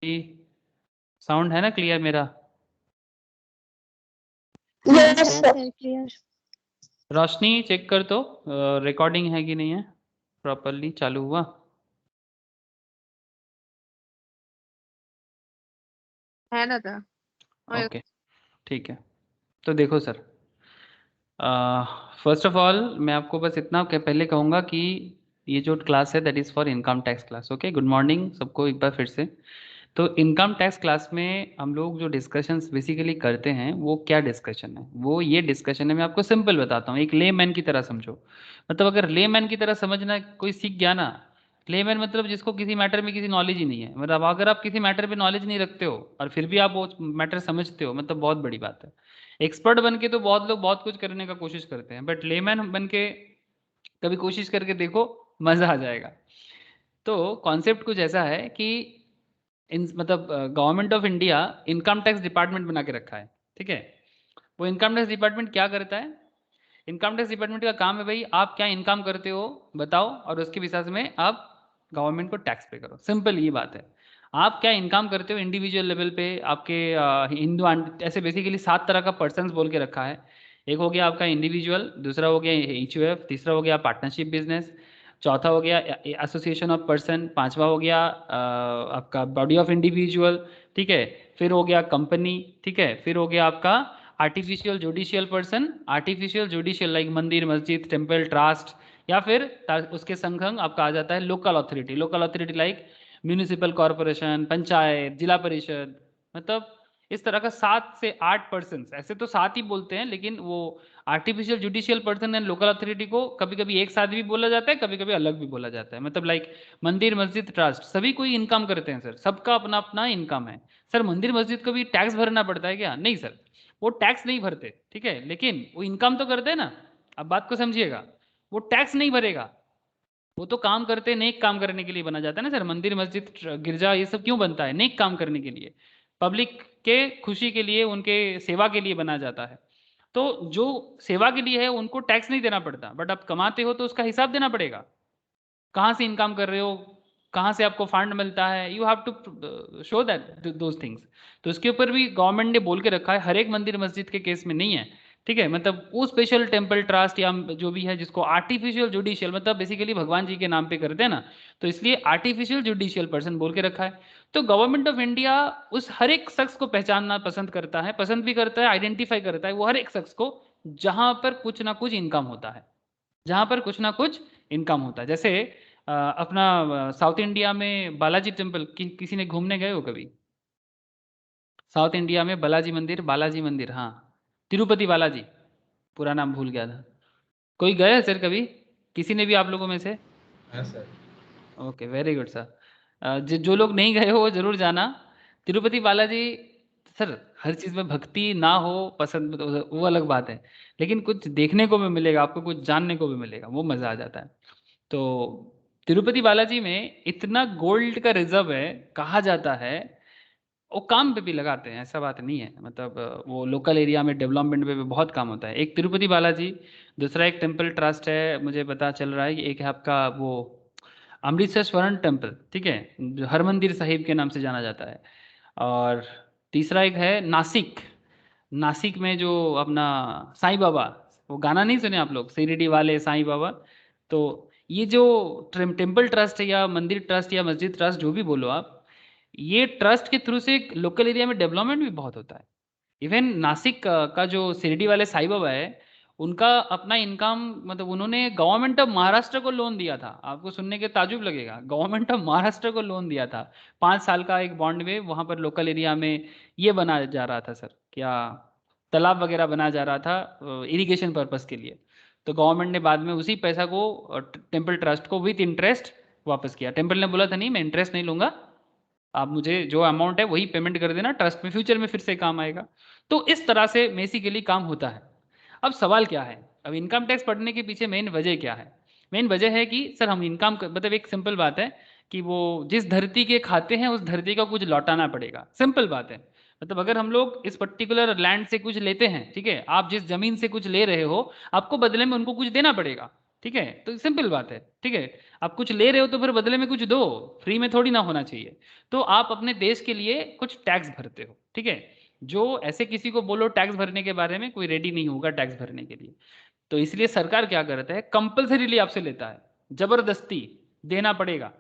Sound है ना clear मेरा? Yes sir clear. Roshni check कर तो रिकॉर्डिंग है कि नहीं है, प्रॉपरली चालू हुआ? है ना था। ओके ठीक है। तो देखो सर, फर्स्ट ऑफ ऑल मैं आपको बस इतना पहले कहूँगा कि ये जो क्लास है that is for income tax class. Okay, good morning सबको एक बार फिर से। तो इनकम टैक्स क्लास में हम लोग जो डिस्कशंस बेसिकली करते हैं वो क्या डिस्कशन है, वो ये डिस्कशन है, मैं आपको सिंपल बताता हूँ, एक लेमैन की तरह समझो। मतलब अगर लेमैन की तरह समझना कोई सीख गया ना, लेमैन मतलब जिसको किसी मैटर में किसी नॉलेज ही नहीं है, मतलब अगर आप किसी मैटर पे नॉलेज नहीं रखते हो और फिर भी आप वो मैटर समझते हो, मतलब बहुत बड़ी बात है। एक्सपर्ट बन के तो बहुत लोग बहुत कुछ करने का कोशिश करते हैं, बट लेमैन बन के कभी कोशिश करके देखो, मज़ा आ जाएगा। तो कॉन्सेप्ट कुछ ऐसा है कि इन मतलब government of India income tax department बना के रखा है, ठीक है। वो इनकम टैक्स डिपार्टमेंट क्या करता है? इनकम टैक्स डिपार्टमेंट का काम है भाई, आप क्या इनकम करते हो बताओ, और उसके हिसाब में आप गवर्नमेंट को टैक्स पे करो। सिंपल ये बात है। आप क्या इनकम करते हो इंडिविजुअल लेवल पे, आपके हिंदू ऐसे बेसिकली 7 तरह का पर्सनस बोल के रखा है। एक हो गया आपका इंडिविजुअल, दूसरा हो गया HUF, तीसरा हो गया पार्टनरशिप बिजनेस, चौथा हो गया एसोसिएशन ऑफ पर्सन, पांचवा हो गया आपका बॉडी ऑफ इंडिविजुअल, ठीक है। फिर हो गया कंपनी, ठीक है। फिर हो गया आपका artificial judicial person, artificial judicial like मंदिर मस्जिद टेम्पल ट्रस्ट, या फिर उसके संग संग आपका आ जाता है local authority, local authority like municipal corporation, panchayat, जिला परिषद। मतलब इस तरह का 7 से 8 पर्सन, ऐसे तो 7 ही बोलते हैं, लेकिन वो artificial judicial person and local authority को कभी कभी एक साथ भी बोला जाता है, कभी कभी अलग भी बोला जाता है। मतलब लाइक मंदिर मस्जिद ट्रस्ट सभी कोई इनकम करते हैं सर, सबका अपना अपना इनकम है। सर मंदिर मस्जिद को भी टैक्स भरना पड़ता है क्या? नहीं सर, वो टैक्स नहीं भरते, ठीक है, लेकिन वो इनकम तो करते हैं ना। अब बात को समझिएगा, वो टैक्स नहीं भरेगा, वो तो काम करते हैं, नेक काम करने के लिए बना जाता है ना सर। मंदिर मस्जिद गिरजा ये सब क्यों बनता है? नेक काम करने के लिए, पब्लिक के खुशी के लिए, उनके सेवा के लिए बना जाता है। तो जो सेवा के लिए है उनको टैक्स नहीं देना पड़ता, बट आप कमाते हो तो उसका हिसाब देना पड़ेगा, कहाँ से इनकम कर रहे हो, कहाँ से आपको फंड मिलता है, you have to show that those things. तो उसके ऊपर भी गवर्नमेंट ने बोल के रखा है, हर एक मंदिर मस्जिद के केस में नहीं है, ठीक है। मतलब वो स्पेशल टेम्पल ट्रस्ट या जो भी है जिसको आर्टिफिशियल जुडिशियल, मतलब बेसिकली भगवान जी के नाम पे करते हैं ना, तो इसलिए आर्टिफिशियल जुडिशियल पर्सन बोल के रखा है। तो गवर्नमेंट ऑफ इंडिया उस हर एक शख्स को पहचानना पसंद करता है, पसंद भी करता है, आइडेंटिफाई करता है वो हर एक शख्स को जहां पर कुछ ना कुछ इनकम होता है, जहां पर कुछ ना कुछ इनकम होता है। जैसे अपना साउथ इंडिया में बालाजी टेम्पल, किसी ने घूमने गए हो कभी? साउथ इंडिया में बालाजी मंदिर, बालाजी मंदिर, हाँ, तिरुपति बालाजी, पूरा नाम भूल गया था। कोई गए है सर कभी? किसी ने भी आप लोगों में से? हाँ sir. Okay, very good sir. जो लोग नहीं गए हो वो जरूर जाना तिरुपति बालाजी। सर हर चीज़ में भक्ति ना हो पसंद वो अलग बात है, लेकिन कुछ देखने को भी मिलेगा आपको, कुछ जानने को भी मिलेगा, वो मज़ा आ जाता है। तो तिरुपति बालाजी में इतना गोल्ड का रिजर्व है, कहा जाता है वो काम पे भी लगाते हैं, ऐसा बात नहीं है। मतलब वो लोकल एरिया में डेवलपमेंट पे भी बहुत काम होता है। एक तिरुपति बालाजी, दूसरा एक टेम्पल ट्रस्ट है, मुझे पता चल रहा है कि एक है आपका वो अमृतसर स्वर्ण टेम्पल, ठीक है, जो हरमंदिर साहिब के नाम से जाना जाता है। और तीसरा एक है नासिक, नासिक में जो अपना साईं बाबा, वो गाना नहीं सुने आप लोग, शिरडी वाले साईं बाबा? तो ये जो टेम्पल ट्रस्ट है या मंदिर ट्रस्ट या मस्जिद ट्रस्ट जो भी बोलो आप, ये ट्रस्ट के थ्रू से लोकल एरिया में डेवलपमेंट भी बहुत होता है। इवन नासिक का जो शिरडी वाले साईं बाबा है, उनका अपना इनकम, मतलब उन्होंने गवर्नमेंट ऑफ महाराष्ट्र को लोन दिया था, आपको सुनने के ताजुब लगेगा, गवर्नमेंट ऑफ महाराष्ट्र को लोन दिया था 5 साल का एक बॉन्ड में, वहां पर लोकल एरिया में ये बना जा रहा था सर, क्या तालाब वगैरह बना जा रहा था इरिगेशन पर्पस के लिए। तो गवर्नमेंट ने बाद में उसी पैसा को टेम्पल ट्रस्ट को विथ इंटरेस्ट वापस किया। टेम्पल ने बोला था नहीं मैं इंटरेस्ट नहीं लूंगा, आप मुझे जो अमाउंट है वही पेमेंट कर देना, ट्रस्ट में फ्यूचर में फिर से काम आएगा। तो इस तरह से बेसिकली काम होता है। अब सवाल क्या है, अब इनकम टैक्स पढ़ने के पीछे मेन वजह क्या है? मेन वजह है कि सर हम इनकम मतलब एक सिंपल बात है कि वो जिस धरती के खाते हैं उस धरती का कुछ लौटाना पड़ेगा, सिंपल बात है। मतलब अगर हम लोग इस पर्टिकुलर लैंड से कुछ लेते हैं, ठीक है, आप जिस जमीन से कुछ ले रहे हो, आपको बदले में उनको कुछ देना पड़ेगा। ठीक है, तो सिंपल बात है। ठीक है, आप कुछ ले रहे हो तो फिर बदले में कुछ दो, फ्री में थोड़ी ना होना चाहिए। तो आप अपने देश के लिए कुछ टैक्स भरते हो। ठीक है, जो ऐसे किसी को बोलो टैक्स भरने के बारे में, कोई रेडी नहीं होगा टैक्स भरने के लिए। तो इसलिए सरकार क्या करता है, कंपल्सरीली आपसे लेता है, जबरदस्ती देना पड़ेगा,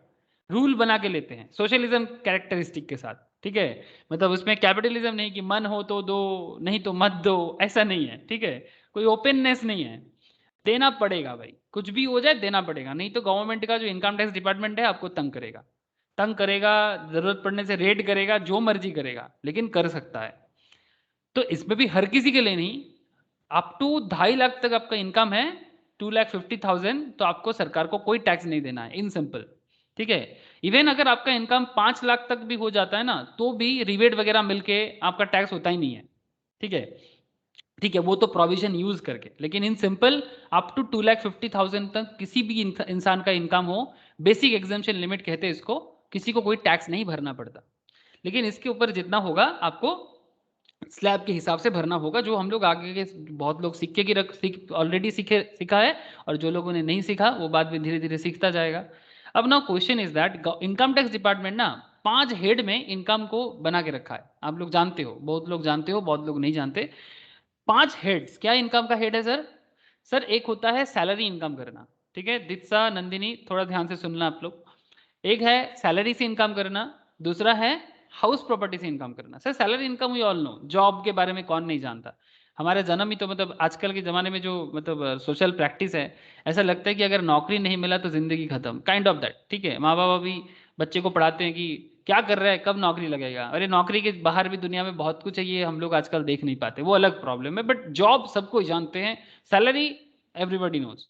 रूल बना के लेते हैं सोशलिज्म कैरेक्टरिस्टिक के साथ। ठीक है, मतलब उसमें कैपिटलिज्म नहीं कि मन हो तो दो, नहीं तो मत दो, ऐसा नहीं है। ठीक है, कोई ओपननेस नहीं है, देना पड़ेगा भाई, कुछ भी हो जाए देना पड़ेगा, नहीं तो गवर्नमेंट का जो इनकम टैक्स डिपार्टमेंट है आपको तंग करेगा, तंग करेगा, जरूरत पड़ने से रेड करेगा, जो मर्जी करेगा, लेकिन कर सकता है। तो इसमें भी हर किसी के लिए नहीं, अप टू 2.5 लाख तक आपका इनकम है, 2,50,000, तो आपको सरकार को कोई टैक्स नहीं देना है, इन सिंपल। ठीक है, इवन अगर आपका इनकम 5 लाख तक भी हो जाता है ना, तो भी रिबेट वगैरह मिलके आपका टैक्स होता ही नहीं है। ठीक है, ठीक है, वो तो प्रोविजन यूज करके, लेकिन इन सिंपल अप टू 2,50,000 तक किसी भी इंसान का इनकम हो, बेसिक एग्जाम्पशन लिमिट कहते हैं इसको, किसी को कोई टैक्स नहीं भरना पड़ता। लेकिन इसके ऊपर जितना होगा आपको स्लैब के हिसाब से भरना होगा, जो हम लोग आगे के बहुत लोग सीख के की सीख ऑलरेडी सीखा है, और जो लोगों ने नहीं सीखा वो बाद में धीरे धीरे सीखता जाएगा। अब ना question is that income tax department ना 5 हेड में इनकम को बना के रखा है। आप लोग जानते हो, बहुत लोग जानते हो, बहुत लोग नहीं जानते। 5 हेड्स, क्या इनकम का हेड है सर? सर एक होता है सैलरी इनकम करना। ठीक है, दित्सा, नंदिनी, थोड़ा ध्यान से सुनना आप लोग। एक है सैलरी से इनकम करना, दूसरा है हाउस प्रॉपर्टी से इनकम करना। Sir salary income we all know, job के बारे में कौन नहीं जानता। हमारे जन्म ही तो मतलब आजकल के ज़माने में जो मतलब सोशल प्रैक्टिस है, ऐसा लगता है कि अगर नौकरी नहीं मिला तो ज़िंदगी खत्म, काइंड ऑफ दैट। ठीक है, माँ बाप अभी बच्चे को पढ़ाते हैं कि क्या कर रहा है, कब नौकरी लगेगा। अरे नौकरी के बाहर भी दुनिया में बहुत कुछ है, ये हम लोग आजकल देख नहीं पाते, वो अलग प्रॉब्लम है, बट जॉब सबको जानते हैं, सैलरी एवरीबॉडी नोज।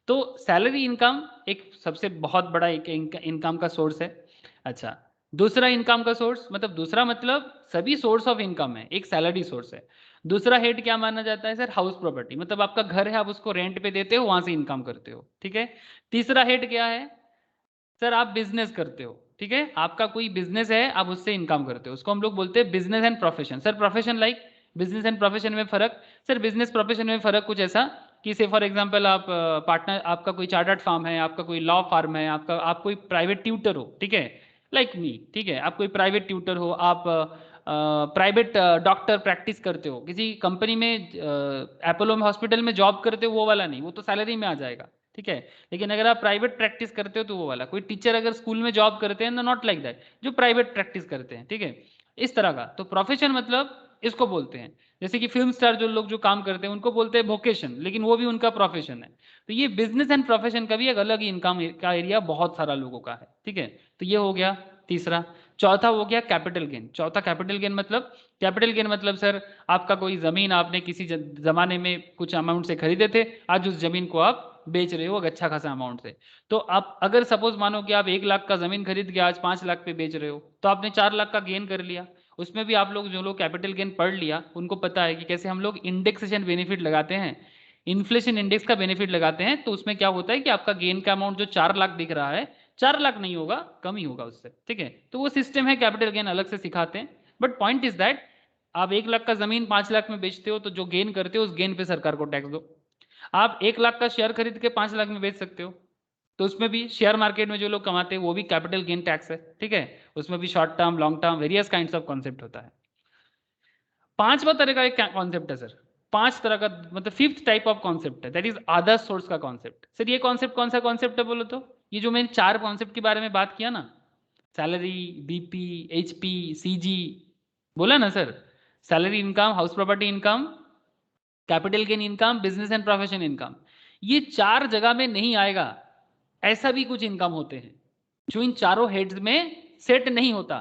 तो सैलरी इनकम एक सबसे बहुत बड़ा एक इनकम का सोर्स है। अच्छा, दूसरा इनकम का सोर्स मतलब दूसरा मतलब सभी सोर्स ऑफ इनकम है, एक सैलरी सोर्स है। दूसरा हेड क्या माना जाता है सर? हाउस प्रॉपर्टी, मतलब आपका घर है, आप उसको रेंट पे देते हो, वहां से इनकम करते हो। ठीक है, तीसरा हेड क्या है सर? आप बिजनेस करते हो। ठीक है, आपका कोई बिजनेस है, आप उससे इनकम करते हो, उसको हम लोग बोलते हैं business and profession. Sir profession like business and profession में फर्क? सर बिजनेस प्रोफेशन में फर्क कुछ ऐसा कि से फॉर एग्जांपल आप पार्टनर, आपका कोई चार्टर्ड फार्म है, आपका कोई लॉ फार्म है, आपका आप कोई प्राइवेट ट्यूटर हो। ठीक है, लाइक मी। ठीक है, आप कोई प्राइवेट ट्यूटर हो, आप प्राइवेट डॉक्टर प्रैक्टिस करते हो, किसी कंपनी में अपोलो में हॉस्पिटल में जॉब करते हो, वो वाला नहीं, वो तो सैलरी में आ जाएगा। ठीक है, लेकिन अगर आप प्राइवेट प्रैक्टिस करते हो तो वो वाला, कोई टीचर अगर स्कूल में जॉब करते हैं ना, नॉट लाइक दैट, जो प्राइवेट प्रैक्टिस करते हैं। ठीक है, इस तरह का। तो प्रोफेशन मतलब इसको बोलते हैं, जैसे कि फिल्म स्टार जो लोग जो काम करते हैं उनको बोलते हैं वोकेशन, लेकिन वो भी उनका प्रोफेशन है। तो ये बिजनेस एंड प्रोफेशन का भी एक अलग ही इनकम का एरिया बहुत सारा लोगों का है। ठीक है, तो ये हो गया तीसरा। चौथा हो गया कैपिटल गेन। चौथा कैपिटल गेन मतलब, कैपिटल गेन मतलब सर आपका कोई जमीन आपने किसी जमाने में कुछ अमाउंट से खरीदे थे, आज उस जमीन को आप बेच रहे हो अच्छा खासा अमाउंट से। तो आप अगर सपोज मानो कि आप 1 लाख का जमीन खरीद के आज 5 लाख पे बेच रहे हो, तो आपने 4 लाख का गेन कर लिया। उसमें भी आप लोग जो लोग कैपिटल गेन पढ़ लिया उनको पता है कि कैसे हम लोग इंडेक्सेशन बेनिफिट लगाते हैं, इन्फ्लेशन इंडेक्स का बेनिफिट लगाते हैं। तो उसमें क्या होता है कि आपका गेन का अमाउंट जो 4 लाख दिख रहा है, 4 लाख नहीं होगा, कम ही होगा उससे। ठीक है, तो वो सिस्टम है, कैपिटल गेन अलग से सिखाते हैं। बट पॉइंट इज दैट आप 1 लाख का जमीन 5 लाख में बेचते हो, तो जो गेन करते हो उस गेन पे सरकार को टैक्स दो। आप 1 लाख का शेयर खरीद के 5 लाख में बेच सकते हो, तो उसमें भी शेयर मार्केट में जो लोग कमाते हैं वो भी कैपिटल गेन टैक्स है। ठीक है, उसमें भी short term, long term, various kinds of concept होता है। पांचवा तरह का एक कॉन्सेप्ट है सर, 5 तरह का, मतलब फिफ्थ टाइप ऑफ कॉन्सेप्ट है, दैट इज अदर सोर्स का कॉन्सेप्ट। सर ये कॉन्सेप्ट कौन सा कॉन्सेप्ट है बोलो तो? ये जो मैंने 4 कॉन्सेप्ट के बारे में बात किया ना, सैलरी, बीपी, एचपी, सीजी, बोला ना sir, salary income, house property income, capital gain income, business and profession income, ये 4 जगह में नहीं आएगा। ऐसा भी कुछ इनकम होते हैं जो इन चारों हेड्स में सेट नहीं होता।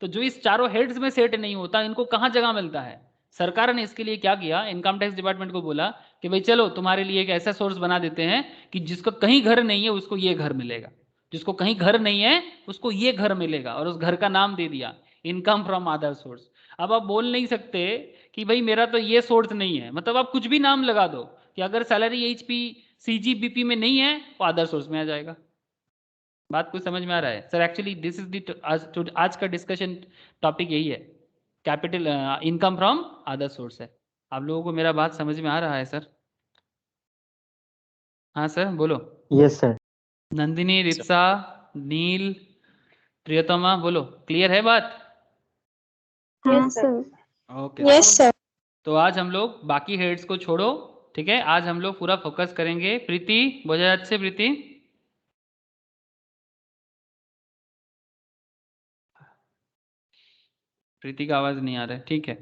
तो जो इस चारों हेड्स में सेट नहीं होता, इनको कहां जगह मिलता है? सरकार ने इसके लिए क्या किया, इनकम टैक्स डिपार्टमेंट को बोला कि भाई चलो तुम्हारे लिए एक ऐसा सोर्स बना देते हैं कि जिसको कहीं घर नहीं है उसको ये घर मिलेगा, जिसको कहीं घर नहीं है उसको ये घर मिलेगा, और उस घर का नाम दे दिया इनकम फ्रॉम अदर सोर्स। अब आप बोल नहीं सकते कि भाई मेरा तो ये सोर्स नहीं है, मतलब आप कुछ भी नाम लगा दो कि अगर सैलरी एचपी सीजीबीपी में नहीं है वो अदर सोर्स में आ जाएगा। बात कुछ समझ में आ रहा है sir? Actually this is the आज का डिस्कशन टॉपिक यही है, capital income from other source है। आप लोगों को मेरा बात समझ में आ रहा है सर? हाँ सर बोलो। Yes sir. नंदिनी, रित्सा, नील, प्रियतमा, बोलो। क्लियर है बात? हाँ सर। Okay yes sir. तो आज हम लोग बाकी हेड्स को छोड़ो, ठीक है। आज हम लोग पूरा फोकस करेंगे। प्रीति बोझ अच्छे, प्रीति प्रीति का आवाज नहीं आ रहा है, ठीक है।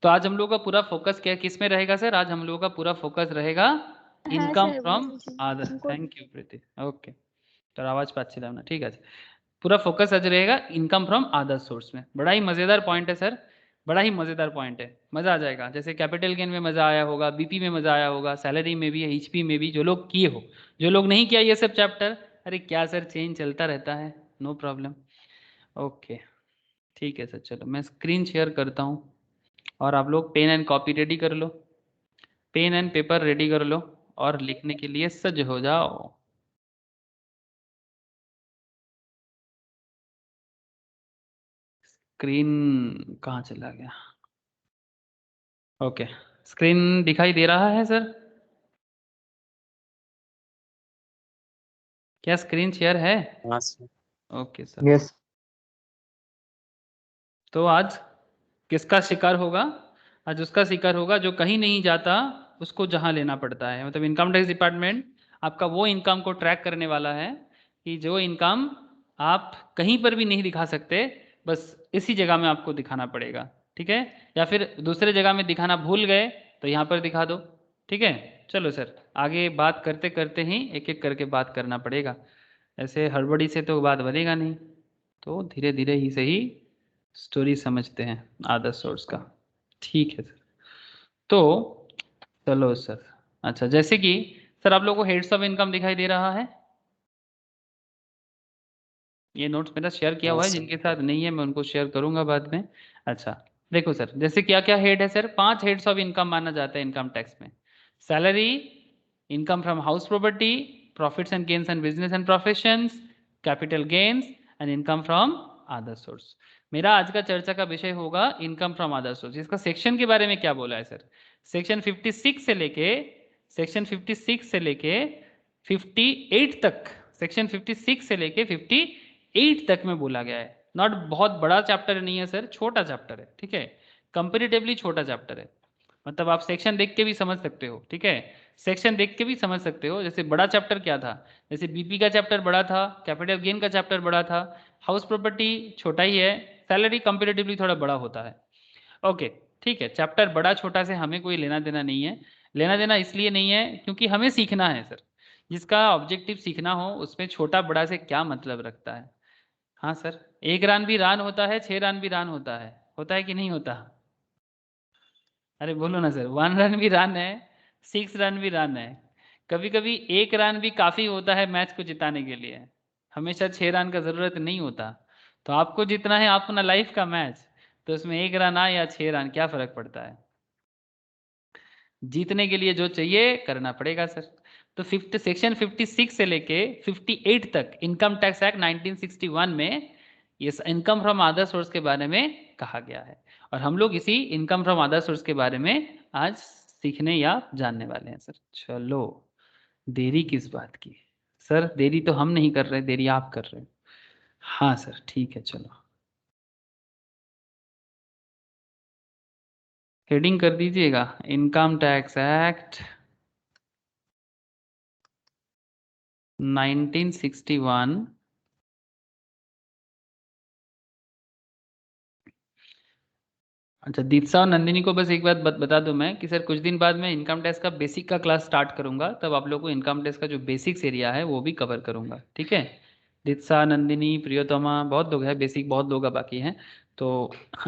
तो आज हम लोग का पूरा फोकस क्या किस में रहेगा सर? आज हम लोग का पूरा फोकस रहेगा हाँ income sir, from other. Thank you Preeti. Okay तो आवाज पाচ্ছি না, ठीक है। पूरा फोकस आज रहेगा इनकम फ्रॉम अदर सोर्स में। बड़ा ही मजेदार पॉइंट है सर, बड़ा ही मजेदार पॉइंट है, मजा आ जाएगा। जैसे कैपिटल गेन में मजा आया होगा, बीपी में मजा आया होगा, सैलरी में भी, एचपी में भी। जो लोग किए हो, जो लोग नहीं किया ये सब चैप्टर, अरे क्या सर चेंज चलता रहता है, नो प्रॉब्लम। ओके ठीक है सर, चलो मैं स्क्रीन शेयर करता हूँ और आप लोग पेन एंड कॉपी रेडी कर लो, पेन एंड पेपर रेडी कर लो और लिखने के लिए सज्ज हो जाओ। स्क्रीन कहाँ चला गया? ओके स्क्रीन दिखाई दे रहा है सर? क्या स्क्रीन शेयर है? हाँ सर। Okay sir. यस। तो आज किसका शिकार होगा? आज उसका शिकार होगा जो कहीं नहीं जाता, उसको जहां लेना पड़ता है। मतलब इनकम टैक्स डिपार्टमेंट आपका वो इनकम को ट्रैक करने वाला है कि जो इनकम आप कहीं पर भी नहीं दिखा सकते, बस इसी जगह में आपको दिखाना पड़ेगा, ठीक है। या फिर दूसरे जगह में दिखाना भूल गए तो यहाँ पर दिखा दो, ठीक है। चलो सर आगे बात करते करते ही एक एक करके बात करना पड़ेगा, ऐसे हड़बड़ी से तो बात बनेगा नहीं। तो धीरे धीरे ही सही स्टोरी समझते हैं आदर सोर्स का, ठीक है सर। तो चलो सर, अच्छा जैसे कि सर आप लोगों को हेड्स ऑफ इनकम दिखाई दे रहा है? ये नोट्स मेरा शेयर किया हुआ है, जिनके साथ नहीं है मैं उनको शेयर करूंगा बाद में। अच्छा देखो सर, जैसे क्या क्या हेड है सर? 5 हेड्स ऑफ इनकम माना जाता है इनकम टैक्स में। Salary, income from house property, profits and gains and business and professions, capital gains and income from other source. मेरा आज का चर्चा का विषय होगा इनकम फ्रॉम अदर सोर्स। इसका सेक्शन के बारे में क्या बोला है सर? सेक्शन 56 से लेके, सेक्शन 56 से लेके 58 तक, सेक्शन 56 से लेके 58 तक में बोला गया है। नॉट बहुत बड़ा चैप्टर नहीं है सर, छोटा चैप्टर है, ठीक है। कंपेरेटिवली छोटा चैप्टर है, मतलब आप सेक्शन देख के भी समझ सकते हो, ठीक है। सेक्शन देख के भी समझ सकते हो। जैसे बड़ा चैप्टर क्या था, जैसे बीपी का चैप्टर बड़ा था, कैपिटल गेन का चैप्टर बड़ा था, हाउस प्रॉपर्टी छोटा ही है, सैलरी कंपेरेटिवली थोड़ा बड़ा होता है। ओके ठीक है, चैप्टर बड़ा छोटा से हमें कोई लेना देना नहीं है। लेना देना इसलिए नहीं है क्योंकि हमें सीखना है सर। जिसका ऑब्जेक्टिव सीखना हो उसमें छोटा बड़ा से क्या मतलब रखता है। हाँ सर, 1 रन भी रान होता है, 6 रन भी रान होता है कि नहीं होता? अरे बोलो ना सर, 1 रन भी रन है, 6 रन भी रन है। कभी कभी 1 रन भी काफी होता है मैच को जिताने के लिए, हमेशा 6 रन का जरूरत नहीं होता। तो आपको जितना है अपना लाइफ का मैच, तो उसमें 1 रन आए या 6 रन क्या फर्क पड़ता है? जीतने के लिए जो चाहिए करना पड़ेगा सर। तो फिफ्थ सेक्शन 56 से लेके 58 तक इनकम टैक्स एक्ट 1961 में ये इनकम फ्रॉम अदर सोर्स के बारे में कहा गया है। और हम लोग इसी इनकम फ्रॉम अदर सोर्स के बारे में आज सीखने या जानने वाले हैं सर। चलो देरी किस बात की सर? देरी तो हम नहीं कर रहे, देरी आप कर रहे हो। हाँ सर ठीक है, चलो हेडिंग कर दीजिएगा इनकम टैक्स एक्ट 1961। अच्छा दीक्षा और नंदिनी को बस एक बात बता दूं मैं कि सर कुछ दिन बाद मैं इनकम टैक्स का बेसिक का क्लास स्टार्ट करूंगा, तब आप लोगों को इनकम टैक्स का जो बेसिक्स एरिया है वो भी कवर करूंगा, ठीक है। दीक्षा, नंदिनी, प्रियोतमा बहुत लोग हैं, बेसिक बहुत लोग बाकी हैं। तो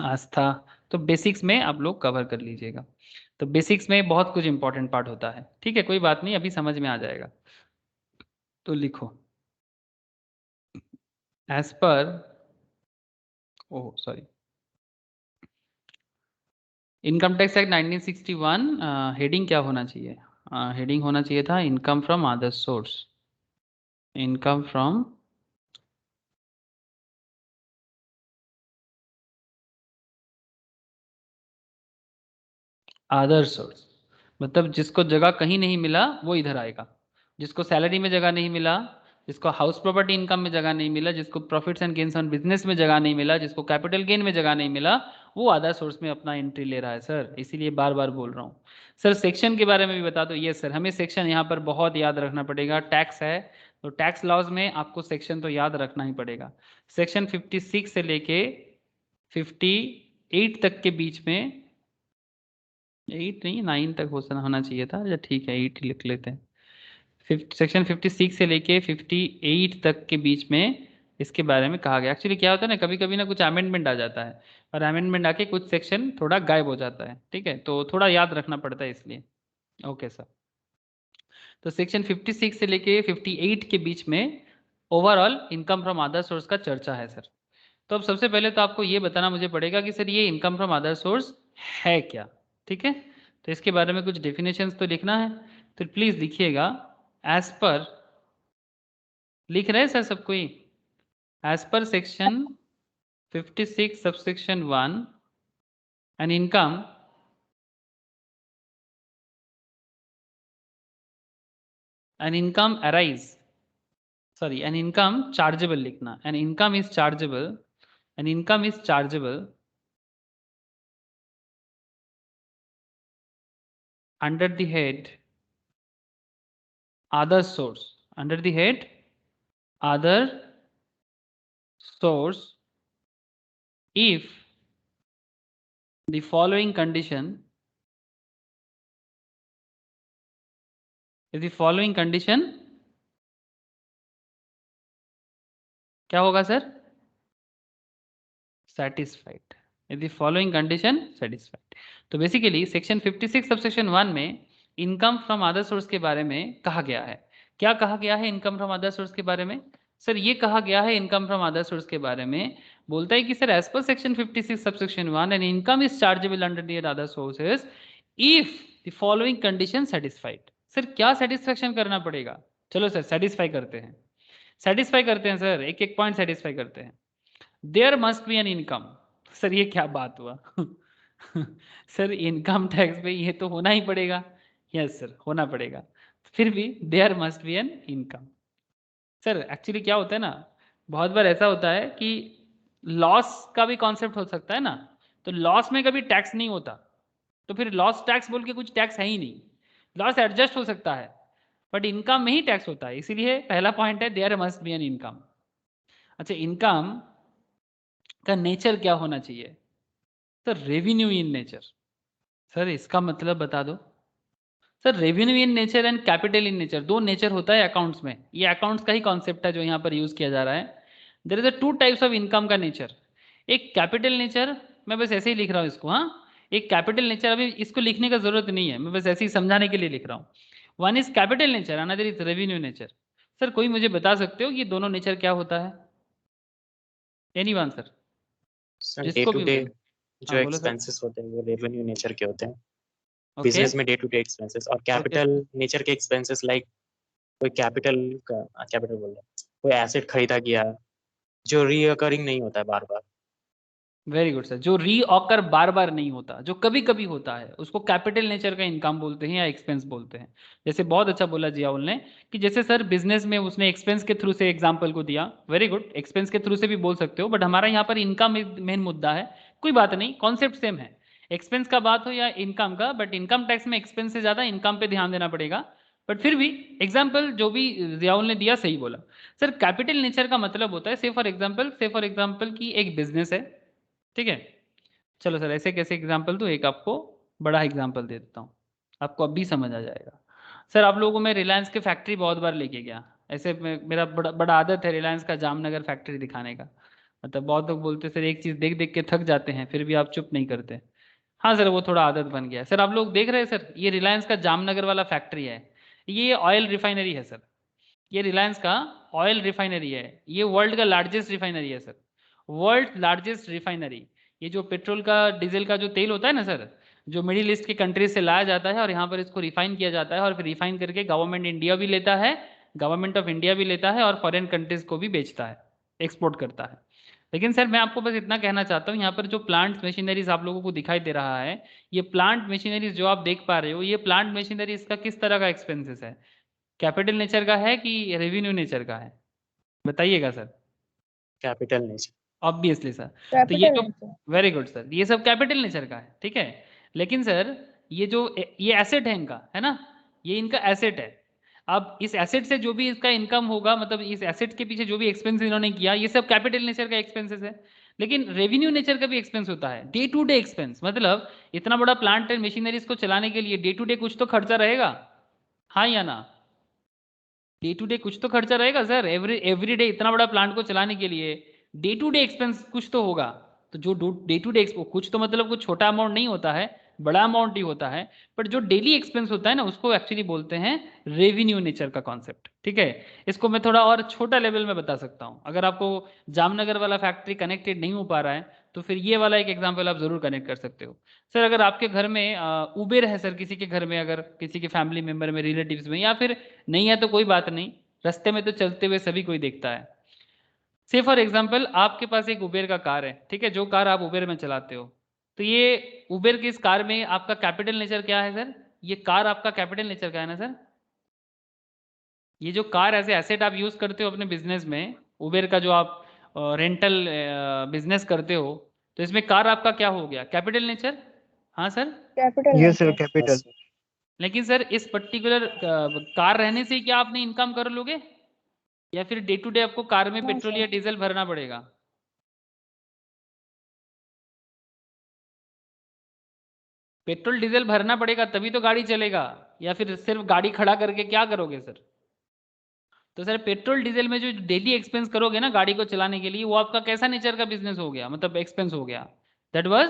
आस्था, तो बेसिक्स में आप लोग कवर कर लीजिएगा। तो बेसिक्स में बहुत कुछ इंपॉर्टेंट पार्ट होता है, ठीक है। कोई बात नहीं, अभी समझ में आ जाएगा। तो लिखो as per, oh sorry, income tax act 1961 heading क्या होना चाहिए? हेडिंग होना चाहिए था income from other source. Income from other source, मतलब जिसको जगह कहीं नहीं मिला वो इधर आएगा, जिसको सैलरी में जगह नहीं मिला, जिसको हाउस प्रॉपर्टी इनकम में जगह नहीं मिला, जिसको profits and gains on business में जगह नहीं मिला, जिसको कैपिटल गेन में जगह नहीं मिला, वो अदर सोर्स में अपना एंट्री ले रहा है सर। इसीलिए बार बार बोल रहा हूँ सर। सेक्शन के बारे में भी बता दो। ये सर हमें सेक्शन यहाँ पर बहुत याद रखना पड़ेगा। टैक्स है तो टैक्स लॉज में आपको सेक्शन तो याद रखना ही पड़ेगा। सेक्शन 56 से लेके 58 तक के बीच में, 8 नहीं 9 तक होना चाहिए था। अच्छा ठीक है 8 लिख लेते हैं। सेक्शन 56 से लेके 58 तक के बीच में इसके बारे में कहा गया। एक्चुअली क्या होता है ना, कभी कभी ना कुछ अमेंडमेंट आ जाता है और अमेंडमेंट आके कुछ सेक्शन थोड़ा गायब हो जाता है, ठीक है, तो थोड़ा याद रखना पड़ता है इसलिए। Okay sir. तो सेक्शन 56 से लेके 58 के बीच में overall income from other source का चर्चा है सर। तो अब सबसे पहले तो आपको ये बताना मुझे पड़ेगा कि सर ये इनकम फ्रॉम अदर सोर्स है क्या, ठीक है। तो इसके बारे में कुछ डेफिनेशंस तो लिखना है, तो प्लीज लिखिएगा। एज पर, लिख रहे हैं सर सब कोई? As per section 56 subsection 1 an income arise, sorry an income chargeable लिखना। An income is chargeable, an income is chargeable under the head other source, under the head other source if the following condition, if the following condition क्या होगा sir? satisfied, if the following condition satisfied। तो basically section 56 subsection 1 में income from other source के बारे में कहा गया है। क्या कहा गया है इनकम फ्रॉम अदर सोर्स के बारे में? सर ये कहा गया है इनकम फ्रॉम अदर सोर्स के बारे में, बोलता है कि sir as per section 56 subsection 1 and income is chargeable under the other sources if the following condition satisfied. Sir क्या सेटिस्फेक्शन करना पड़ेगा? चलो सर सेटिस्फाई करते हैं, सेटिस्फाई करते हैं सर, एक एक पॉइंट सेटिस्फाई करते हैं। There must be an income. Sir ये क्या बात हुआ? सर इनकम टैक्स पे ये तो होना ही पड़ेगा। यस सर होना पड़ेगा। फिर भी there must be an income. Sir actually क्या होता है ना, बहुत बार ऐसा होता है कि लॉस का भी कॉन्सेप्ट हो सकता है ना, तो लॉस में कभी टैक्स नहीं होता, तो फिर लॉस टैक्स बोल के कुछ टैक्स है ही नहीं। लॉस एडजस्ट हो सकता है बट इनकम में ही टैक्स होता है, इसीलिए पहला पॉइंट है there must be an income. अच्छा इनकम का नेचर क्या होना चाहिए? Sir revenue in nature. Sir इसका मतलब बता दो। Sir revenue in nature and capital in nature, दो नेचर होता है अकाउंट्स में। ये अकाउंट्स का ही कॉन्सेप्ट है जो यहाँ पर यूज किया जा रहा है। There is a to types of income का नेचर। एक कैपिटल नेचर, मैं बस ऐसे ही लिख रहा हूँ इसको, हाँ एक कैपिटल नेचर, अभी इसको लिखने का जरूरत नहीं है, मैं बस ऐसे ही समझाने के लिए लिख रहा हूँ। One is capital nature, another is revenue nature. Sir कोई मुझे बता सकते हो ये दोनों नेचर क्या होता है? एनीवन सर, सर डे जिसको टू भी डे बोले। जो हाँ बोलो सर। एक्सपेंसेस होते हैं वो रेवेन्यू नेचर के होते हैं। ओके बिजनेस में डे टू डे एक्सपेंसेस और ओके कैपिटल नेचर के एक्सपेंसेस लाइक कोई कैपिटल बोल रहे हैं, कोई एसेट खरीदा गया जो रीअकरिंग नहीं होता है बार बार। Very good sir. जो रीऑकर बार बार नहीं होता, जो कभी कभी होता है, उसको कैपिटल नेचर का इनकम बोलते हैं या एक्सपेंस बोलते हैं। जैसे बहुत अच्छा बोला जियाउल ने कि जैसे सर बिजनेस में उसने एक्सपेंस के थ्रू से एग्जांपल को दिया, वेरी गुड, एक्सपेंस के थ्रू से भी बोल सकते हो, बट हमारा यहाँ पर इनकम मेन मुद्दा है। कोई बात नहीं, कॉन्सेप्ट सेम है, एक्सपेंस का बात हो या इनकम का, बट इनकम टैक्स में एक्सपेंस से ज्यादा इनकम पे ध्यान देना पड़ेगा। बट फिर भी एग्जाम्पल जो भी जियाउल ने दिया सही बोला। सर कैपिटल नेचर का मतलब होता है, से फॉर एग्जाम्पल की एक बिजनेस है, ठीक है। चलो सर ऐसे कैसे एग्जाम्पल दूँ, एक आपको बड़ा एग्जाम्पल दे देता हूँ, आपको अब भी समझ आ जाएगा। सर आप लोगों को मैं रिलायंस के फैक्ट्री बहुत बार लेके गया, ऐसे मेरा बड़ा आदत है रिलायंस का जामनगर फैक्ट्री दिखाने का। मतलब बहुत लोग बोलते सर एक चीज़ देख देख के थक जाते हैं फिर भी आप चुप नहीं करते। हाँ सर वो थोड़ा आदत बन गया है। सर आप लोग देख रहे हैं सर, ये रिलायंस का जामनगर वाला फैक्ट्री है, ये ऑयल रिफाइनरी है सर। ये रिलायंस का ऑयल रिफाइनरी है, ये वर्ल्ड का लार्जेस्ट रिफाइनरी है सर, वर्ल्ड लार्जेस्ट रिफाइनरी। ये जो पेट्रोल का डीजल का जो तेल होता है ना सर, जो मिडिल ईस्ट के कंट्रीज से लाया जाता है और यहाँ पर इसको रिफाइन किया जाता है और फिर रिफाइन करके गवर्नमेंट इंडिया भी लेता है, गवर्नमेंट ऑफ इंडिया भी लेता है और फॉरेन कंट्रीज को भी बेचता है, एक्सपोर्ट करता है। लेकिन सर मैं आपको बस इतना कहना चाहता हूँ, यहाँ पर जो प्लांट मशीनरीज आप लोगों को दिखाई दे रहा है, ये प्लांट मशीनरीज जो आप देख पा रहे हो, ये प्लांट मशीनरी इसका किस तरह का एक्सपेंसेस है? कैपिटल नेचर का है कि रेवेन्यू नेचर का है, बताइएगा sir. Capital nature. Obviously sir, तो ये कैपिटल तो नेचर। वेरी गुड सर, ये सब कैपिटल नेचर का है, ठीक है। लेकिन सर ये जो ये एसेट है इनका, है ना, ये इनका एसेट है। अब इस एसेट से जो भी इसका इनकम होगा, मतलब इस एसेट के पीछे जो भी एक्सपेंस इन्होंने किया, ये सब कैपिटल नेचर का एक्सपेंसेस है। लेकिन रेवेन्यू नेचर का भी एक्सपेंस होता है, डे टू डे एक्सपेंस, मतलब इतना बड़ा प्लांट एंड मशीनरीज को चलाने के लिए डे टू डे कुछ तो खर्चा रहेगा, हाँ या ना। डे टू डे कुछ तो खर्चा रहेगा सर, एवरी डे इतना बड़ा प्लांट को चलाने के लिए डे टू डे एक्सपेंस कुछ तो होगा। तो जो डे टू डे कुछ तो मतलब कुछ छोटा अमाउंट नहीं होता है, बड़ा अमाउंट ही होता है। बट जो डेली एक्सपेंस होता है ना, उसको एक्चुअली बोलते हैं रेवेन्यू नेचर का कॉन्सेप्ट, ठीक है। इसको मैं थोड़ा और छोटा लेवल में बता सकता हूँ। अगर आपको जामनगर वाला फैक्ट्री कनेक्टेड नहीं हो पा रहा है, तो फिर ये वाला एक एग्जाम्पल आप जरूर कनेक्ट कर सकते हो। सर अगर आपके घर में उबेर है सर, किसी के घर में, अगर किसी के फैमिली मेंबर में, रिलेटिव्स में, या फिर नहीं है तो कोई बात नहीं, रास्ते में तो चलते हुए सभी कोई देखता है। से फॉर एग्जाम्पल आपके पास एक उबेर का कार है, ठीक है, जो कार आप उबेर में चलाते हो। तो ये उबेर की इस कार में आपका कैपिटल नेचर क्या है सर? ये कार आपका कैपिटल नेचर का है ना सर? ये जो कार एज ए एसेट आप यूज करते हो अपने बिजनेस में, उबेर का जो आप रेंटल बिजनेस करते हो, तो इसमें कार आपका क्या हो गया, कैपिटल नेचर? हाँ सर। कैपिटल ये सर नेचर। कैपिटल। लेकिन सर इस पर्टिकुलर कार रहने से क्या आपने इनकम कर लोगे, या फिर डे टू डे आपको कार में नो पेट्रोल या सर। डीजल भरना पड़ेगा? पेट्रोल डीजल भरना पड़ेगा तभी तो गाड़ी चलेगा, या फिर सिर्फ गाड़ी खड़ा करके क्या करोगे सर? तो सर पेट्रोल डीजल में जो डेली एक्सपेंस करोगे ना गाड़ी को चलाने के लिए, वो आपका कैसा नेचर का बिजनेस हो गया, मतलब एक्सपेंस हो गया? That was,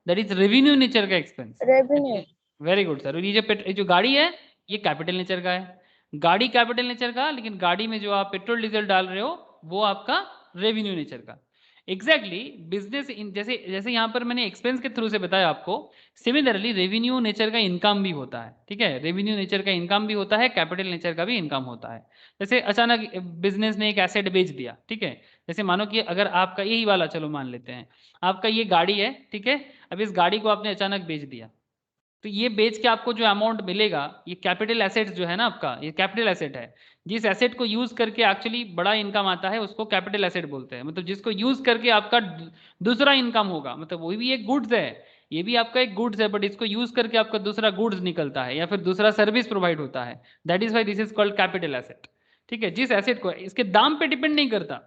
that is revenue nature का expense. Revenue. Very good sir. ये जो ये जो गाड़ी है, ये कैपिटल नेचर का है। गाड़ी कैपिटल नेचर का, लेकिन गाड़ी में जो आप पेट्रोल डीजल डाल रहे हो, वो आपका रेवेन्यू नेचर का। एग्जैक्टली बिजनेस इन, जैसे जैसे यहाँ पर मैंने एक्सपेंस के थ्रू से बताया आपको, सिमिलरली रेवेन्यू नेचर का इनकम भी होता है, ठीक है। रेवेन्यू नेचर का इनकम भी होता है, कैपिटल नेचर का भी इनकम होता है। जैसे अचानक बिजनेस ने एक एसेट बेच दिया, ठीक है। जैसे मानो कि अगर आपका यही वाला, चलो मान लेते हैं आपका ये गाड़ी है, ठीक है। अब इस गाड़ी को आपने अचानक बेच दिया, तो ये बेच के आपको जो अमाउंट मिलेगा, ये कैपिटल एसेट जो है ना आपका, ये कैपिटल एसेट है। जिस एसेट को यूज करके एक्चुअली बड़ा इनकम आता है, उसको कैपिटल एसेट बोलते हैं। मतलब जिसको यूज करके आपका दूसरा इनकम होगा, मतलब वो भी एक गुड्स है, ये भी आपका एक गुड्स है, बट इसको यूज करके आपका दूसरा गुड्स निकलता है, या फिर दूसरा सर्विस प्रोवाइड होता है। That is why this is called capital asset, ठीक है। जिस एसेट को, इसके दाम पे डिपेंड नहीं करता,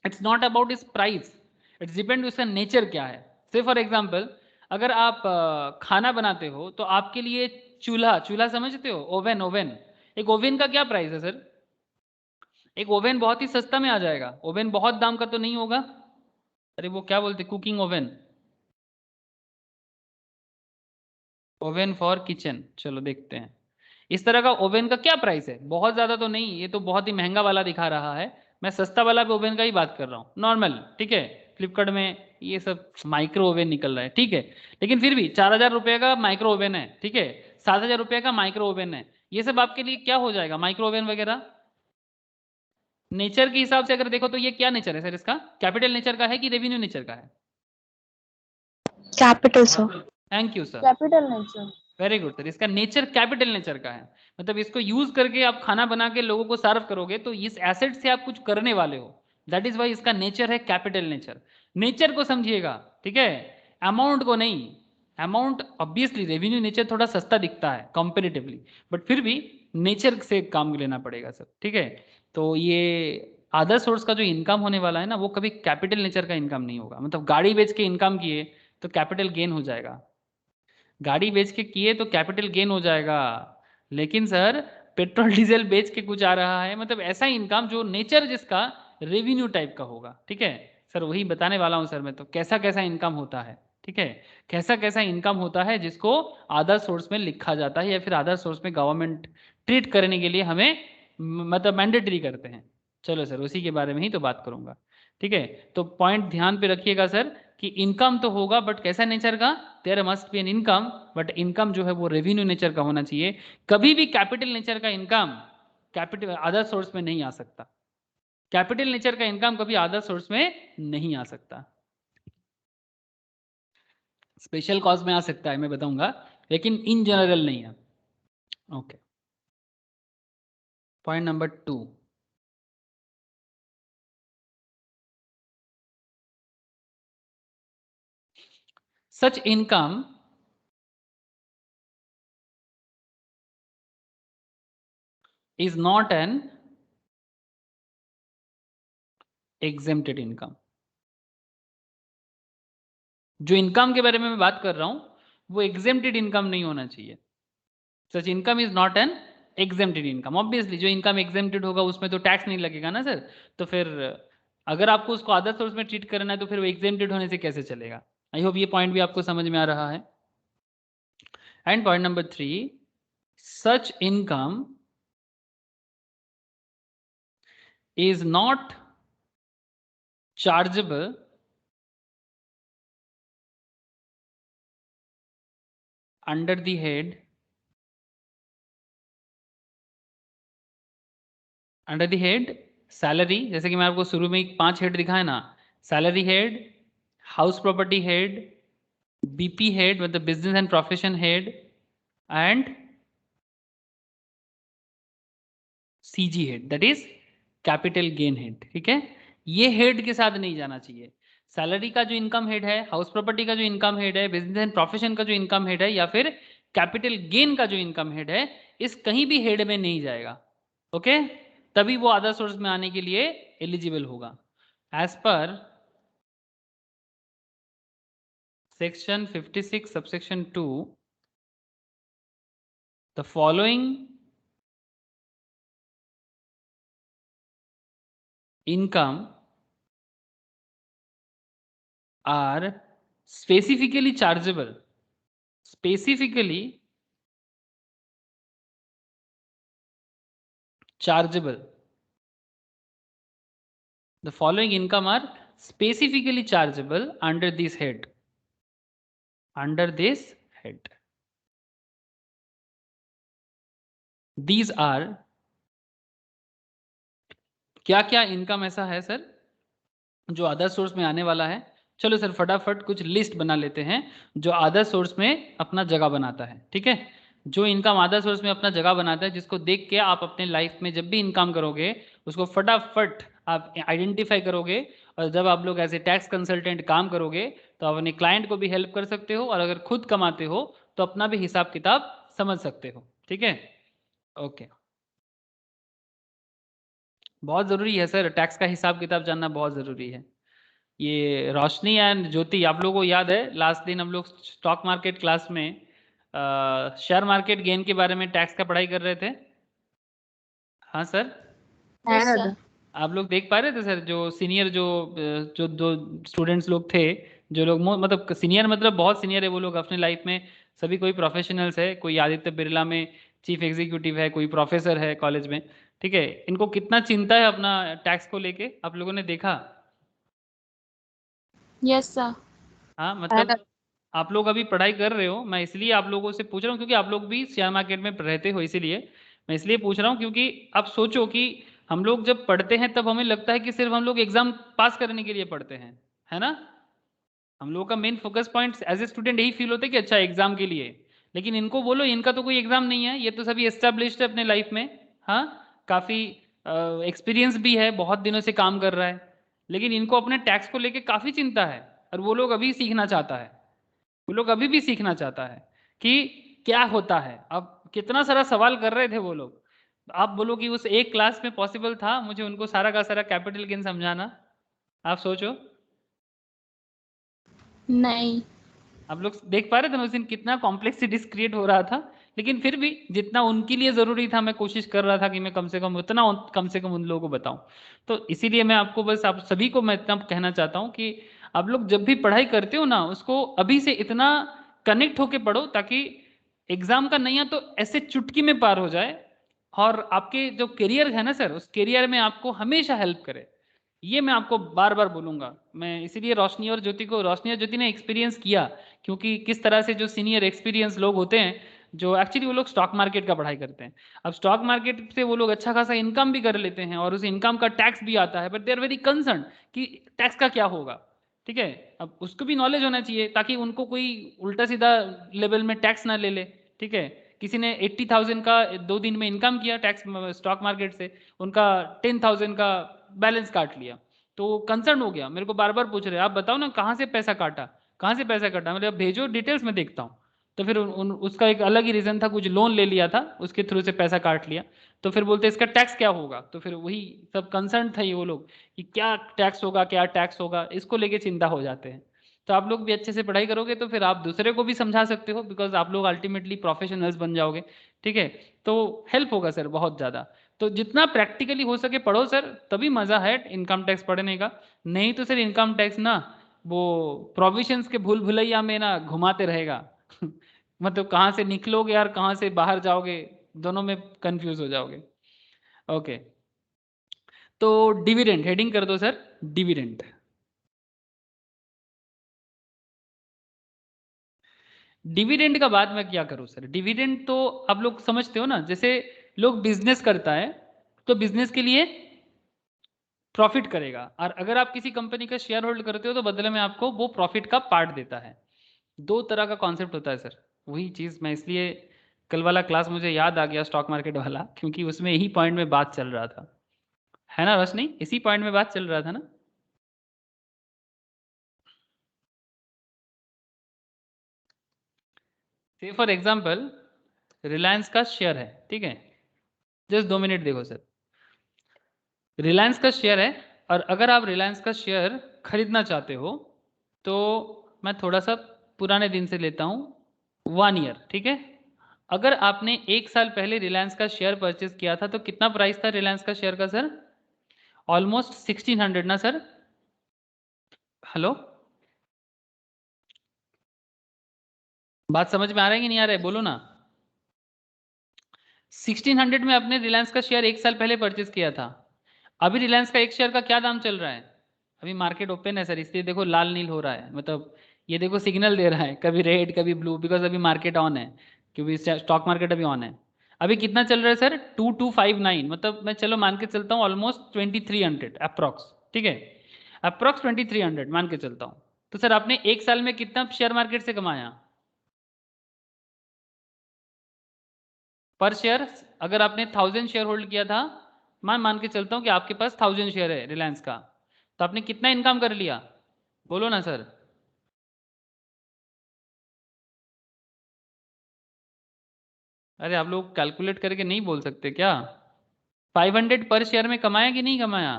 इट्स नॉट अबाउट इस प्राइस, इट्स डिपेंड उसका नेचर क्या है। से फॉर एग्जाम्पल अगर आप खाना बनाते हो, तो आपके लिए चूल्हा, चूल्हा समझते हो, ओवन, ओवन, एक ओवन का क्या प्राइस है सर? एक ओवन बहुत ही सस्ता में आ जाएगा, ओवन बहुत दाम का तो नहीं होगा। अरे वो क्या बोलते, cooking oven, oven for kitchen, चलो देखते हैं। इस तरह का ओवन का क्या प्राइस है? बहुत ज्यादा तो नहीं, ये तो बहुत ही महंगा वाला दिखा रहा है। मैं सस्ता वाला ओवन का ही बात कर रहा हूँ, नॉर्मल, ठीक है। फ्लिपकार्ट में ये सब माइक्रो ओवन निकल रहा है, ठीक है। लेकिन फिर भी 4,000 रुपये का माइक्रो ओवन है, ठीक है। 7,000 रुपये का माइक्रो ओवन है। ये सब आपके लिए क्या हो जाएगा, माइक्रो ओवन वगैरह? नेचर के हिसाब से अगर देखो तो ये क्या नेचर है सर इसका, कैपिटल नेचर का है कि रेवेन्यू नेचर का है? Capital sir. Thank you sir, capital nature. Very good sir. इसका नेचर कैपिटल नेचर का है, मतलब इसको यूज करके आप खाना बना के लोगों को सर्व करोगे, तो इस एसेट से आप कुछ करने वाले हो। दैट इज वाई इसका नेचर है कैपिटल नेचर। नेचर को समझिएगा, ठीक है, अमाउंट को नहीं। अमाउंट ऑब्वियसली रेवेन्यू नेचर थोड़ा सस्ता दिखता है कंपेरेटिवली, बट फिर भी नेचर से काम लेना पड़ेगा सर, ठीक है। तो ये अदर सोर्स का जो इनकम होने वाला है ना, वो कभी कैपिटल नेचर का इनकम नहीं होगा। मतलब गाड़ी बेच के इनकम किए तो कैपिटल गेन हो जाएगा, गाड़ी बेच के किए तो कैपिटल गेन हो जाएगा। लेकिन सर पेट्रोल डीजल बेच के कुछ आ रहा है, मतलब ऐसा इनकम जो नेचर जिसका रेवेन्यू टाइप का होगा, ठीक है। सर वही बताने वाला हूँ सर मैं, तो कैसा कैसा इनकम होता है, ठीक है। कैसा कैसा इनकम होता है जिसको अदर सोर्स में लिखा जाता है, या फिर अदर सोर्स में गवर्नमेंट ट्रीट करने के लिए हमें मतलब मैंडेटरी करते हैं। चलो सर उसी के बारे में ही तो बात करूंगा, ठीक है। तो पॉइंट ध्यान पे रखिएगा सर, कि इनकम तो होगा बट कैसा नेचर का, there must be an income, but income जो है वो रेवेन्यू नेचर का होना चाहिए। कभी भी कैपिटल नेचर का इनकम कैपिटल अदर सोर्स में नहीं आ सकता, कैपिटल नेचर का इनकम कभी अदर सोर्स में नहीं आ सकता। स्पेशल कॉज में आ सकता है, मैं बताऊंगा, लेकिन इन जनरल नहीं है। Okay. Point number 2. Such income is not an exempted income. जो इनकम के बारे में मैं बात कर रहा हूं वो एग्जेम्प्टेड इनकम नहीं होना चाहिए. Such income is not an exempted income. Obviously जो इनकम एग्जेम्प्टेड होगा उसमें तो टैक्स नहीं लगेगा ना सर. तो फिर अगर आपको उसको अदर सोर्स में ट्रीट करना है तो फिर वो एग्जेम्प्टेड होने से कैसे चलेगा. आई होप ये पॉइंट भी आपको समझ में आ रहा है. And point number 3, such income is not chargeable under the head salary. जैसे कि मैं आपको शुरू में 5 हेड दिखाए ना, salary head, house property head, BP head मतलब business and profession head, and CG head that is capital gain head. ठीक है, ये हेड के साथ नहीं जाना चाहिए. सैलरी का जो इनकम हेड है, हाउस प्रॉपर्टी का जो इनकम हेड है, बिजनेस एंड प्रोफेशन का जो इनकम हेड है, या फिर कैपिटल गेन का जो इनकम हेड है, इस कहीं भी हेड में नहीं जाएगा. ओके, तभी वो अदर सोर्स में आने के लिए एलिजिबल होगा. As per section 56 subsection 2, the following income are specifically chargeable the following income are specifically chargeable under this head. These are, क्या क्या इनकम ऐसा है सर जो अदर सोर्स में आने वाला है. चलो सर फटाफट कुछ लिस्ट बना लेते हैं जो अदर सोर्स में अपना जगह बनाता है. ठीक है, जो इनकम अदर सोर्स में अपना जगह बनाता है, जिसको देख के आप अपने लाइफ में जब भी इनकम करोगे उसको फटाफट आप आइडेंटिफाई करोगे, और जब आप लोग ऐसे टैक्स कंसल्टेंट काम करोगे तो आप अपने क्लाइंट को भी हेल्प कर सकते हो, और अगर खुद कमाते हो तो अपना भी हिसाब किताब समझ सकते हो. ठीक है, ओके. बहुत ज़रूरी है सर, टैक्स का हिसाब किताब जानना बहुत ज़रूरी है. ये रोशनी एंड ज्योति, आप लोगों को याद है लास्ट दिन हम लोग स्टॉक मार्केट क्लास में शेयर मार्केट गेन के बारे में टैक्स का पढ़ाई कर रहे थे. हाँ सर, आप लोग देख पा रहे थे सर, जो सीनियर जो दो स्टूडेंट्स लोग थे, जो लोग मतलब सीनियर मतलब बहुत सीनियर है वो लोग अपने लाइफ में, सभी कोई प्रोफेशनल्स है, कोई आदित्य बिरला में चीफ एग्जीक्यूटिव है, कोई प्रोफेसर है कॉलेज में. ठीक है, इनको कितना चिंता है अपना टैक्स को लेके, आप लोगों ने देखा. Yes sir. हाँ मतलब आप लोग अभी पढ़ाई कर रहे हो, मैं इसलिए आप लोगों से पूछ रहा हूँ क्योंकि आप लोग भी शेयर मार्केट में रहते हो, इसीलिए मैं इसलिए पूछ रहा हूँ. क्योंकि आप सोचो कि हम लोग जब पढ़ते हैं तब हमें लगता है कि सिर्फ हम लोग एग्जाम पास करने के लिए पढ़ते हैं, है ना. हम लोगों का main focus point as a student यही फील होता है कि अच्छा एग्जाम के लिए, लेकिन इनको बोलो इनका तो कोई एग्जाम नहीं है, ये तो सभी एस्टेब्लिश्ड है अपने लाइफ में. हाँ, काफ़ी एक्सपीरियंस भी है, बहुत दिनों से काम कर रहा है, लेकिन इनको अपने टैक्स को लेके काफ़ी चिंता है, और वो लोग अभी सीखना चाहता है, वो लोग अभी भी सीखना चाहता है कि क्या होता है. अब कितना सारा सवाल कर रहे थे वो लोग, आप बोलो कि उस एक क्लास में पॉसिबल था मुझे उनको सारा का सारा कैपिटल गेन समझाना. आप सोचो, नहीं. आप लोग देख पा रहे थे ना उस दिन कितना कॉम्प्लेक्सिटीज क्रिएट हो रहा था, लेकिन फिर भी जितना उनके लिए ज़रूरी था मैं कोशिश कर रहा था कि मैं कम से कम उतना कम से कम उन लोगों को बताऊं. तो इसीलिए मैं आपको बस आप सभी को मैं इतना कहना चाहता हूं कि आप लोग जब भी पढ़ाई करते हो ना उसको अभी से इतना कनेक्ट होके पढ़ो ताकि एग्जाम का नहीं तो ऐसे चुटकी में पार हो जाए, और आपके जो करियर है ना सर उस करियर में आपको हमेशा हेल्प करे. ये मैं आपको बार बार बोलूंगा. मैं इसीलिए रोशनी और ज्योति ने एक्सपीरियंस किया, क्योंकि किस तरह से जो सीनियर एक्सपीरियंस लोग होते हैं, जो एक्चुअली वो लोग स्टॉक मार्केट का पढ़ाई करते हैं. अब स्टॉक मार्केट से वो लोग अच्छा खासा इनकम भी कर लेते हैं और उस इनकम का टैक्स भी आता है, but they are very concern कि टैक्स का क्या होगा. ठीक है, अब उसको भी नॉलेज होना चाहिए ताकि उनको कोई उल्टा सीधा लेवल में टैक्स ना ले ले. ठीक है, किसी ने 80,000 का 2 दिन में इनकम किया टैक्स स्टॉक मार्केट से, उनका 10,000 का बैलेंस काट लिया, तो कंसर्न हो गया, मेरे को बार बार पूछ रहे आप बताओ ना कहाँ से पैसा काटा, कहाँ से पैसा काटा, मतलब भेजो डिटेल्स में देखता हूँ। तो फिर उसका एक अलग ही रीज़न था, कुछ लोन ले लिया था उसके थ्रू से पैसा काट लिया। तो फिर बोलते इसका टैक्स क्या होगा, तो फिर वही सब कंसर्न था ये वो लोग कि क्या टैक्स होगा, क्या टैक्स होगा, इसको लेके चिंता हो जाते हैं। तो आप लोग भी अच्छे से पढ़ाई करोगे तो फिर आप दूसरे को भी समझा सकते हो, बिकॉज आप लोग अल्टीमेटली प्रोफेशनल्स बन जाओगे। ठीक है, तो हेल्प होगा सर बहुत ज़्यादा। तो जितना प्रैक्टिकली हो सके पढ़ो सर, तभी मज़ा है इनकम टैक्स पढ़ने का। नहीं तो सर इनकम टैक्स ना वो प्रोविजंस के भूल भुलैया में ना घुमाते रहेगा मतलब कहाँ से निकलोगे यार, कहाँ से बाहर जाओगे, दोनों में कंफ्यूज हो जाओगे। ओके, तो डिविडेंड हेडिंग कर दो सर, डिविडेंड। डिविडेंड का बाद में क्या करूं सर, डिविडेंड तो आप लोग समझते हो ना, जैसे लोग बिजनेस करता है तो बिजनेस के लिए प्रॉफिट करेगा, और अगर आप किसी कंपनी का शेयर होल्ड करते हो तो बदले में आपको वो प्रॉफिट का पार्ट देता है। दो तरह का कॉन्सेप्ट होता है सर, वही चीज़ मैं इसलिए कल वाला क्लास मुझे याद आ गया स्टॉक मार्केट वाला, क्योंकि उसमें यही पॉइंट में बात चल रहा था, है ना रोशनी, इसी पॉइंट में बात चल रहा था ना। से फॉर एग्जाम्पल रिलायंस का शेयर है, ठीक है, जस्ट 2 मिनट देखो सर, रिलायंस का शेयर है, और अगर आप रिलायंस का शेयर खरीदना चाहते हो तो मैं थोड़ा सा पुराने दिन से लेता हूँ, 1 ईयर, ठीक है। अगर आपने 1 साल पहले रिलायंस का शेयर परचेज किया था तो कितना प्राइस था रिलायंस का शेयर का सर, ऑलमोस्ट 1600 ना सर। हेलो, बात समझ में आ रहा है कि नहीं आ रहा है, बोलो ना। 1600 में आपने रिलायंस का शेयर 1 साल पहले परचेज किया था। अभी रिलायंस का एक शेयर का क्या दाम चल रहा है, अभी मार्केट ओपन है सर, इसलिए देखो लाल नील हो रहा है, मतलब ये देखो सिग्नल दे रहा है, कभी रेड कभी ब्लू, बिकॉज अभी मार्केट ऑन है, क्योंकि स्टॉक मार्केट अभी ऑन है। अभी कितना चल रहा है सर, 2259, मतलब मैं चलो मान के चलता हूँ ऑलमोस्ट 2300 अप्रॉक्स, ठीक है, अप्रॉक्स 2300 मान के चलता हूँ। तो सर आपने 1 साल में कितना शेयर मार्केट से कमाया पर शेयर, अगर आपने 1000 शेयर होल्ड किया था, मान के चलता हूँ कि आपके पास 1000 शेयर है रिलायंस का, तो आपने कितना इनकम कर लिया, बोलो ना सर। अरे आप लोग कैलकुलेट करके नहीं बोल सकते क्या, 500 पर शेयर में कमाया कि नहीं कमाया,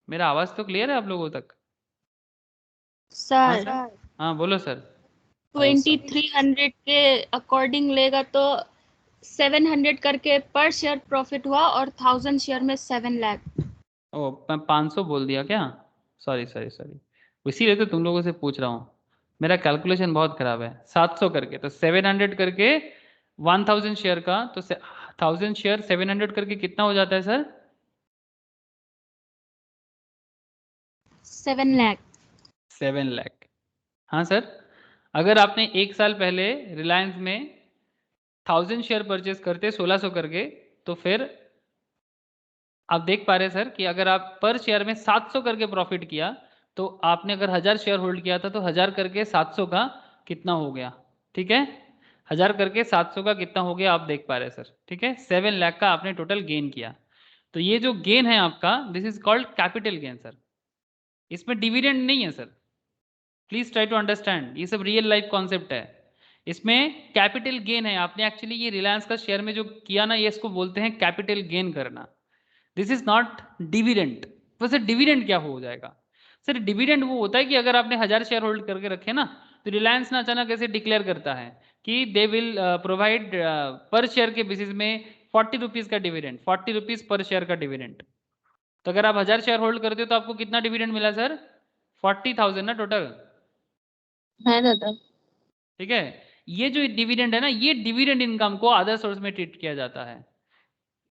मेरा आवाज तो क्लियर है आप लोगों तक। हाँ सर सर, हाँ बोलो सर। 2300 के अकॉर्डिंग लेगा तो 700 करके पर शेयर प्रॉफिट हुआ, और 1000 शेयर में 7 लाख। ओ मैं 500 बोल दिया क्या, सॉरी सॉरी सॉरी, इसीलिए तो तुम लोगों से पूछ रहा हूँ, मेरा कैलकुलेशन बहुत खराब है। 700 करके तो 700 करके 1000 शेयर का, तो 1000 शेयर 700 करके कितना हो जाता है सर, 7 लाख। 7 लाख। हाँ सर, अगर आपने 1 साल पहले रिलायंस में 1000 शेयर परचेस करते 1600 करके, तो फिर आप देख पा रहे हैं सर कि अगर आप पर शेयर में 700 करके प्रॉफिट किया, तो आपने अगर 1000 शेयर होल्ड किया था तो 1000 करके 700 का कितना हो गया, ठीक है, 1000 करके 700 का कितना हो गया आप देख पा रहे हैं सर, ठीक है, 7 लाख का आपने टोटल गेन किया। तो ये जो गेन है आपका, this is called capital gain sir, इसमें डिविडेंड नहीं है sir, please try to understand, ये सब रियल लाइफ कॉन्सेप्ट है, इसमें कैपिटल गेन है। आपने एक्चुअली ये रिलायंस का शेयर में जो किया ना, ये इसको बोलते हैं कैपिटल गेन करना, दिस इज नॉट डिविडेंड। तो सर डिविडेंड क्या हो जाएगा, सर डिविडेंड वो होता है कि अगर आपने 1000 शेयर होल्ड करके रखे ना, तो रिलायंस ना अचानक ऐसे डिक्लेयर करता है कि दे विल प्रोवाइड पर शेयर के बेसिस में 40 रुपीज का डिविडेंड, 40 रुपीज पर शेयर का डिविडेंड। तो अगर आप 1000 शेयर होल्ड करते हो तो आपको कितना डिविडेंड मिला सर, 40,000 ना टोटल, है दादा। ठीक है। ये जो डिविडेंड है ना, ये डिविडेंड इनकम को अदर सोर्स में ट्रीट किया जाता है,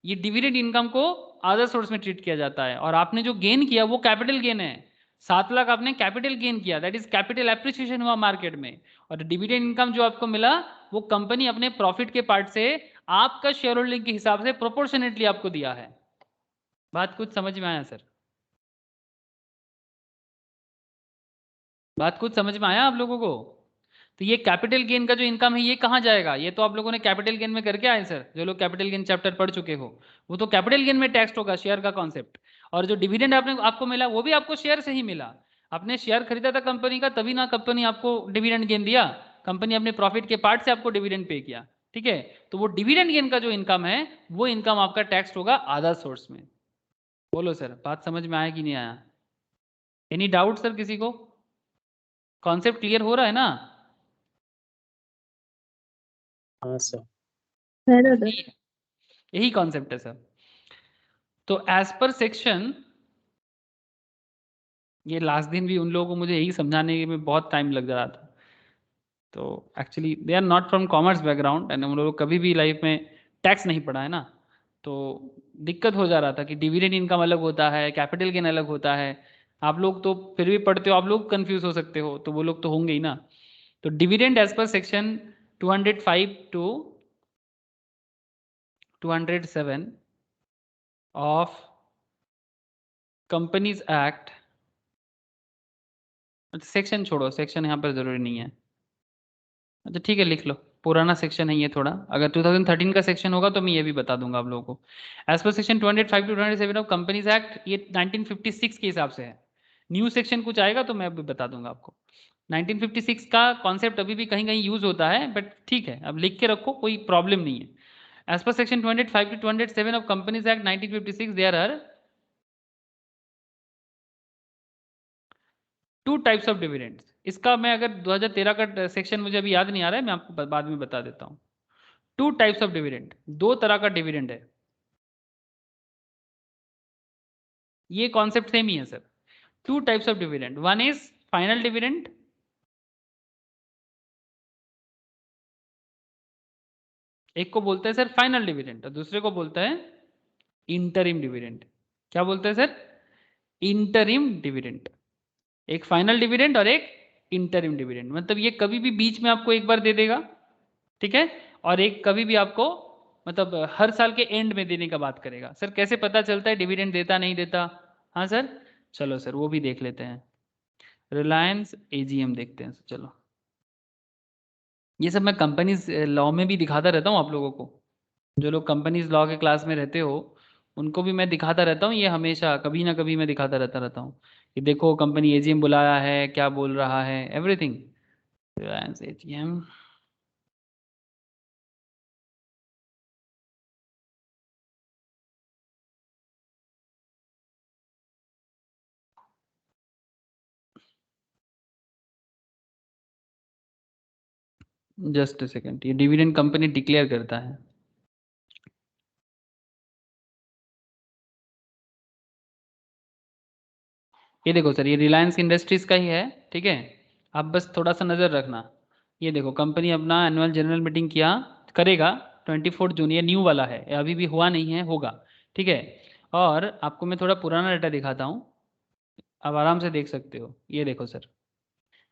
ये डिविडेंड इनकम को अदर सोर्स में ट्रीट किया जाता है, और आपने जो गेन किया वो कैपिटल गेन है, 7 लाख आपने कैपिटल गेन किया, दैट इज कैपिटल एप्रिसिएशन हुआ मार्केट में। और डिविडेंड इनकम जो आपको मिला वो कंपनी अपने प्रॉफिट के पार्ट से आपका शेयर होल्डिंग के हिसाब से प्रोपोर्शनेटली आपको दिया है। बात कुछ समझ में आया सर, बात कुछ समझ में आया आप लोगों को। तो ये कैपिटल गेन का जो इनकम है ये कहाँ जाएगा? ये तो आप लोगों ने कैपिटल गेन में करके आए सर, जो लोग कैपिटल गेन चैप्टर पढ़ चुके हो, वो तो कैपिटल गेन में टैक्स होगा, शेयर का कॉन्सेप्ट। और जो डिविडेंड आपको मिला वो भी आपको शेयर से ही मिला। आपने शेयर खरीदा था कंपनी का, तभी ना कंपनी आपको डिविडेंड गेन दिया, कंपनी अपने प्रॉफिट के पार्ट से आपको डिविडेंड पे किया, ठीक है। तो वो डिविडेंड गेन का जो इनकम है वो इनकम आपका टैक्स होगा अदर सोर्स में। बोलो सर, बात समझ में आया कि नहीं आया? एनी डाउट सर किसी को? कॉन्सेप्ट क्लियर हो रहा है ना? हाँ सर। यही कॉन्सेप्ट है सर। तो एज पर सेक्शन, ये लास्ट दिन भी उन लोगों को मुझे यही समझाने में बहुत टाइम लग रहा था। तो actually they are not from commerce background and उन लोगों को कभी भी लाइफ में टैक्स नहीं पढ़ा है ना, तो दिक्कत हो जा रहा था कि डिविडेंड इनकम अलग होता है, कैपिटल गेन अलग होता है। आप लोग तो फिर भी पढ़ते हो, आप लोग कंफ्यूज हो सकते हो, तो वो लोग तो होंगे ही ना। तो dividend as per section 205 to 207 of companies act, section छोड़ो, सेक्शन यहाँ पर जरूरी नहीं है। अच्छा ठीक है, लिख लो, पुराना सेक्शन है ये थोड़ा। अगर 2013 का सेक्शन होगा तो मैं ये भी बता दूंगा आप लोगों को। As per section 205 to 207 of companies act, ये 1956 के हिसाब से है। न्यू सेक्शन कुछ आएगा तो मैं अभी बता दूंगा आपको। 1956 का कॉन्सेप्ट अभी भी कहीं कहीं यूज होता है, बट ठीक है, अब लिख के रखो, कोई प्रॉब्लम नहीं है। As per section 205 to 207 of companies act 1956 there are two types of dividends. इसका मैं अगर 2013 का सेक्शन मुझे अभी याद नहीं आ रहा है, मैं आपको बाद में बता देता हूँ। टू टाइप्स ऑफ डिविडेंड, दो तरह का डिविडेंड है। ये कॉन्सेप्ट सेम ही है sir. To types of dividend, one is final dividend, एक को बोलते हैं सर फाइनल डिविडेंड और दूसरे को बोलते हैं इंटरिम डिविडेंड। क्या बोलते हैं सर? Interim dividend. एक फाइनल डिविडेंड और एक इंटरिम डिविडेंड, मतलब ये कभी भी बीच में आपको एक बार दे देगा, ठीक है, और एक कभी भी आपको मतलब हर साल के एंड में देने का बात करेगा। सर कैसे पता चलता है डिविडेंड देता नहीं देता? हाँ सर, चलो सर वो भी देख लेते हैं। रिलायंस एजीएम देखते हैं, चलो। ये सब मैं कंपनीज लॉ में भी दिखाता रहता हूँ आप लोगों को, जो लोग कंपनीज लॉ के क्लास में रहते हो उनको भी मैं दिखाता रहता हूँ, ये हमेशा कभी ना कभी मैं दिखाता रहता हूँ कि देखो कंपनी एजीएम बुलाया है, क्या बोल रहा है, everything. Reliance AGM, just a second, ये डिविडेंड कंपनी डिक्लेयर करता है। ये देखो सर, ये रिलायंस इंडस्ट्रीज का ही है, ठीक है। आप बस थोड़ा सा नज़र रखना। ये देखो कंपनी अपना एनुअल जनरल मीटिंग किया, करेगा 24 जून, ये न्यू वाला है, ये अभी भी हुआ नहीं है, होगा, ठीक है। और आपको मैं थोड़ा पुराना डाटा दिखाता हूँ, आप आराम से देख सकते हो। ये देखो सर,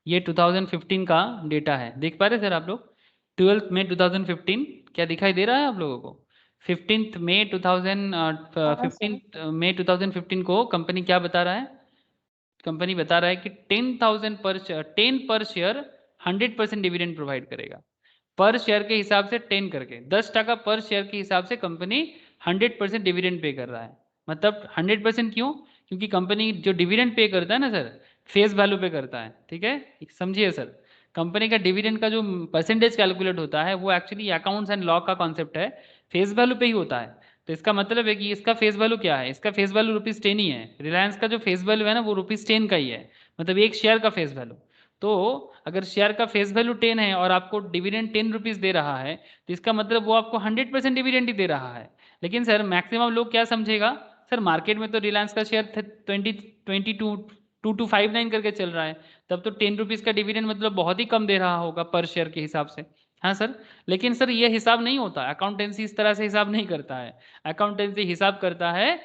ये 2015 का डेटा है, देख पा रहे सर आप लोग? 12 मई 2015 क्या दिखाई दे रहा है आप लोगों को? 15 मई 2015 को कंपनी क्या बता रहा है? कंपनी बता रहा है कि 10,000 पर 10 पर शेयर 100% डिविडेंड प्रोवाइड करेगा। पर शेयर के हिसाब से 10 करके 10 पर शेयर के हिसाब से कंपनी 100% डिविडेंड पे कर रहा है। मतलब 100% क्यों? क्योंकि कंपनी जो डिविडेंड पे करता है ना सर, फेस वैल्यू पे करता है, ठीक है, समझिए सर। कंपनी का डिविडेंड का जो परसेंटेज कैलकुलेट होता है वो एक्चुअली अकाउंट्स एंड लॉ का कॉन्सेप्ट है, फेस वैल्यू पे ही होता है। तो इसका मतलब है कि इसका फेस वैल्यू क्या है? इसका फेस वैल्यू ₹10 ही है। रिलायंस का जो फेस वैल्यू है ना वो ₹10 का ही है, मतलब एक शेयर का फेस वैल्यू। तो अगर शेयर का फेस वैल्यू 10 है और आपको डिविडेंड ₹10 दे रहा है, तो इसका मतलब वो आपको 100% डिविडेंड ही दे रहा है। लेकिन सर मैक्सिमम लोग क्या समझेगा, सर मार्केट में तो रिलायंस का शेयर 2259 करके चल रहा है, तब तो ₹10 का डिविडेंड मतलब बहुत ही कम दे रहा होगा पर शेयर के हिसाब से। हाँ सर, लेकिन सर ये हिसाब नहीं होता, अकाउंटेंसी इस तरह से हिसाब नहीं करता है। अकाउंटेंसी हिसाब करता है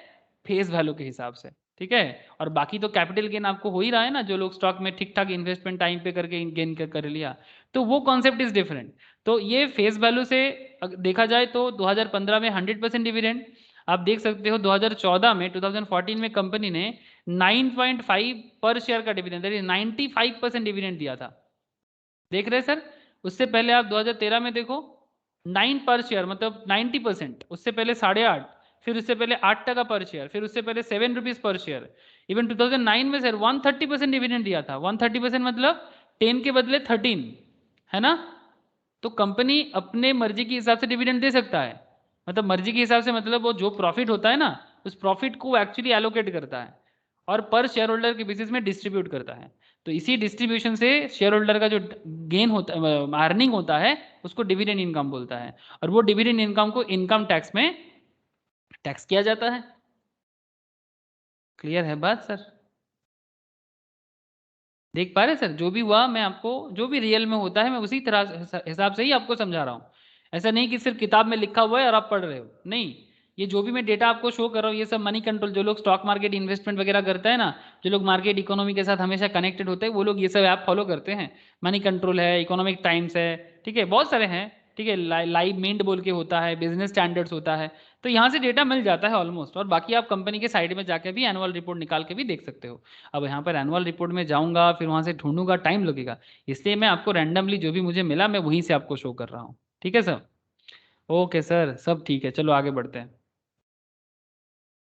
फेस वैल्यू के हिसाब से, ठीक है। और बाकी तो कैपिटल गेन आपको हो ही रहा है ना, जो लोग स्टॉक में ठीक ठाक इन्वेस्टमेंट टाइम पे करके गेन कर लिया, तो वो कॉन्सेप्ट इज डिफरेंट। तो ये फेस वैल्यू से देखा जाए तो 2015 में 100% डिविडेंड। आप देख सकते हो 2014 में 2014 में कंपनी ने 9.5 पर शेयर का डिविडेंड, 95% डिविडेंड दिया था। देख रहे हैं सर? उससे पहले आप 2013 में देखो 9 पर शेयर, मतलब 90%, उससे पहले 8.5, फिर उससे पहले 8% पर शेयर, फिर उससे पहले 7 रुपीज पर शेयर। इवन 2009 में सर 130% डिविडेंड दिया था। 130% मतलब 10 के बदले 13, है ना? तो कंपनी अपने मर्जी के हिसाब से डिविडेंड दे सकता है। मतलब मर्जी के हिसाब से मतलब वो जो प्रॉफिट होता है ना, उस प्रॉफिट को एक्चुअली एलोकेट करता है और पर शेयर होल्डर के बेसिस में डिस्ट्रीब्यूट करता है। तो इसी डिस्ट्रीब्यूशन से शेयर होल्डर का जो गेन होता है, अर्निंग होता है, उसको डिविडेंड इनकम बोलता है। और वो डिविडेंड इनकम को इनकम टैक्स में टैक्स किया जाता है। क्लियर है बात सर? देख पा रहे सर? जो भी हुआ मैं आपको, जो भी रियल में होता है मैं उसी तरह हिसाब से ही आपको समझा रहा हूँ। ऐसा नहीं कि सिर्फ किताब में लिखा हुआ है और आप पढ़ रहे हो, नहीं। ये जो भी मैं डेटा आपको शो कर रहा हूँ, ये सब मनी कंट्रोल, जो लोग स्टॉक मार्केट इन्वेस्टमेंट वगैरह करते हैं ना, जो लोग मार्केट इकोनॉमी के साथ हमेशा कनेक्टेड होते हैं, वो लोग ये सब ऐप फॉलो करते हैं। मनी कंट्रोल है, इकोनॉमिक टाइम्स है, ठीक है, बहुत सारे हैं, ठीक है, लाइव मिंट बोल के होता है, बिजनेस स्टैंडर्ड्स होता है। तो यहाँ से डेटा मिल जाता है ऑलमोस्ट। और बाकी आप कंपनी के साइड में जाके भी एनुअल रिपोर्ट निकाल के भी देख सकते हो। अब यहाँ पर एनुअल रिपोर्ट में जाऊँगा, फिर वहाँ से ढूंढूंगा, टाइम लगेगा, इसलिए मैं आपको रैंडमली जो भी मुझे मिला मैं वहीं से आपको शो कर रहा हूँ। ठीक है सर? ओके सर, सब ठीक है, चलो आगे बढ़ते हैं।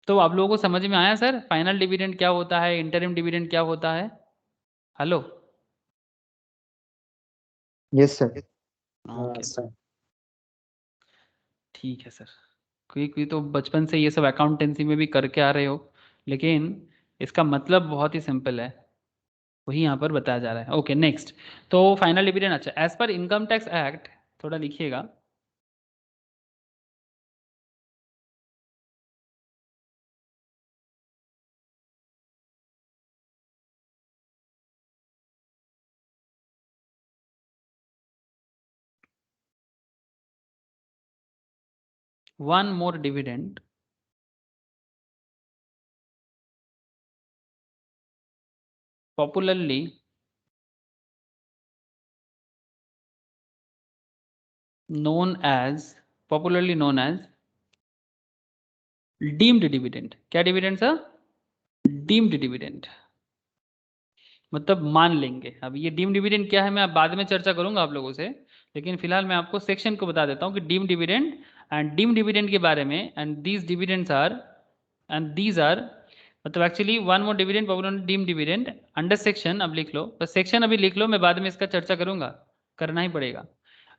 तो आप लोगों को समझ में आया सर, फाइनल डिविडेंड क्या होता है, इंटरिम डिविडेंड क्या होता है? Hello? Yes sir. Okay sir ठीक है सर। क्योंकि तो बचपन से ये सब अकाउंटेंसी में भी करके आ रहे हो, लेकिन इसका मतलब बहुत ही सिंपल है, वही यहाँ पर बताया जा रहा है। Okay next. तो फाइनल डिविडेंड, अच्छा, as per income tax act, थोड़ा लिखिएगा। one more dividend popularly known as deemed dividend. क्या डिविडेंड सर? डीम्ड डिविडेंड, मतलब मान लेंगे। अब ये डीम डिविडेंड क्या है मैं अब बाद में चर्चा करूंगा आप लोगों से, लेकिन फिलहाल मैं आपको सेक्शन को बता देता हूँ कि deem dividend and deem dividend के बारे में। And these dividends are, and these are, मतलब actually one more dividend popular deem dividend under section, अब लिख लो, बस सेक्शन अभी लिख लो, मैं बाद में इसका चर्चा करूंगा, करना ही पड़ेगा।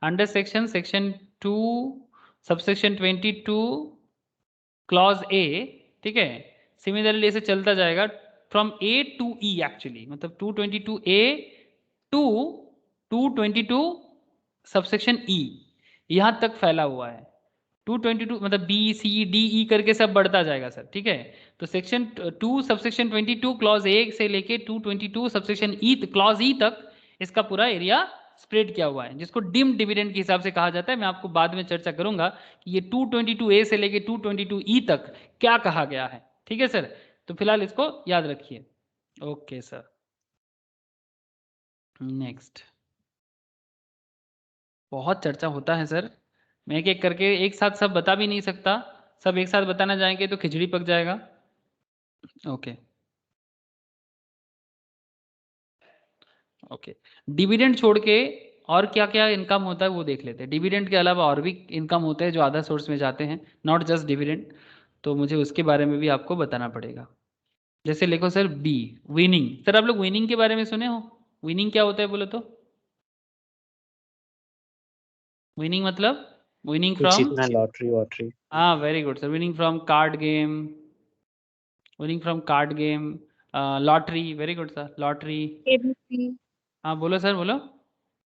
Under section, section 2 subsection 22 clause A, ठीक है। सिमिलरली ऐसे चलता जाएगा from A to E, actually मतलब 222 ए टू 222 सबसेक्शन ई, यहां तक फैला हुआ है। 222 मतलब बी सी डी ई करके सब बढ़ता जाएगा सर, ठीक है। तो सेक्शन 2 सबसेक्शन 22 क्लॉज ए से लेके 222 सबसेक्शन ई क्लॉज ई तक इसका पूरा एरिया स्प्रेड किया हुआ है, जिसको डिम डिविडेंड के हिसाब से कहा जाता है। मैं आपको बाद में चर्चा करूंगा कि ये 222 ए से लेके 222 ई तक क्या कहा गया है, ठीक है सर। तो फिलहाल इसको याद रखिए। Okay sir, next. बहुत चर्चा होता है सर, मैं एक एक करके एक साथ सब बता भी नहीं सकता, सब एक साथ बताना जाएंगे तो खिचड़ी पक जाएगा। ओके ओके, डिविडेंड छोड़ के और क्या क्या इनकम होता है वो देख लेते हैं। डिविडेंड के अलावा और भी इनकम होते हैं जो अदर सोर्स में जाते हैं, नॉट जस्ट डिविडेंड, तो मुझे उसके बारे में भी आपको बताना पड़ेगा। जैसे लिखो सर बी, विनिंग। सर आप लोग विनिंग के बारे में सुने हो? विनिंग क्या होता है बोलो तो? विनिंग मतलब विनिंग फ्रॉम, जीतना, लॉटरी वॉटरी। हाँ very good sir, winning from card game, winning from card game, lottery, very good sir, lottery. KBC, हाँ बोलो सर, बोलो।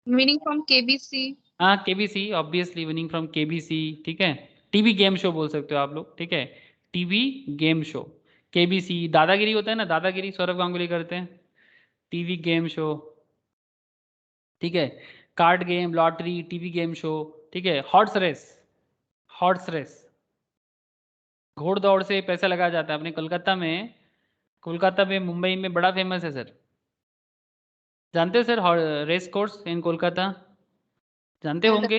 winning from KBC, हाँ KBC, obviously winning from KBC, ठीक है। टीवी गेम शो बोल सकते हो आप लोग, ठीक है, टीवी गेम शो। केबीसी दादागिरी होता है ना, दादागिरी सौरभ गांगुली करते हैं, टीवी गेम शो, ठीक है। Card game, lottery, TV game show, ठीक है। हॉर्स रेस, हॉर्स रेस, घोड़ दौड़ से पैसा लगाया जाता है अपने कोलकाता में, कोलकाता में, मुंबई में बड़ा फेमस है सर। जानते हो sir race course in Kolkata? जानते होंगे।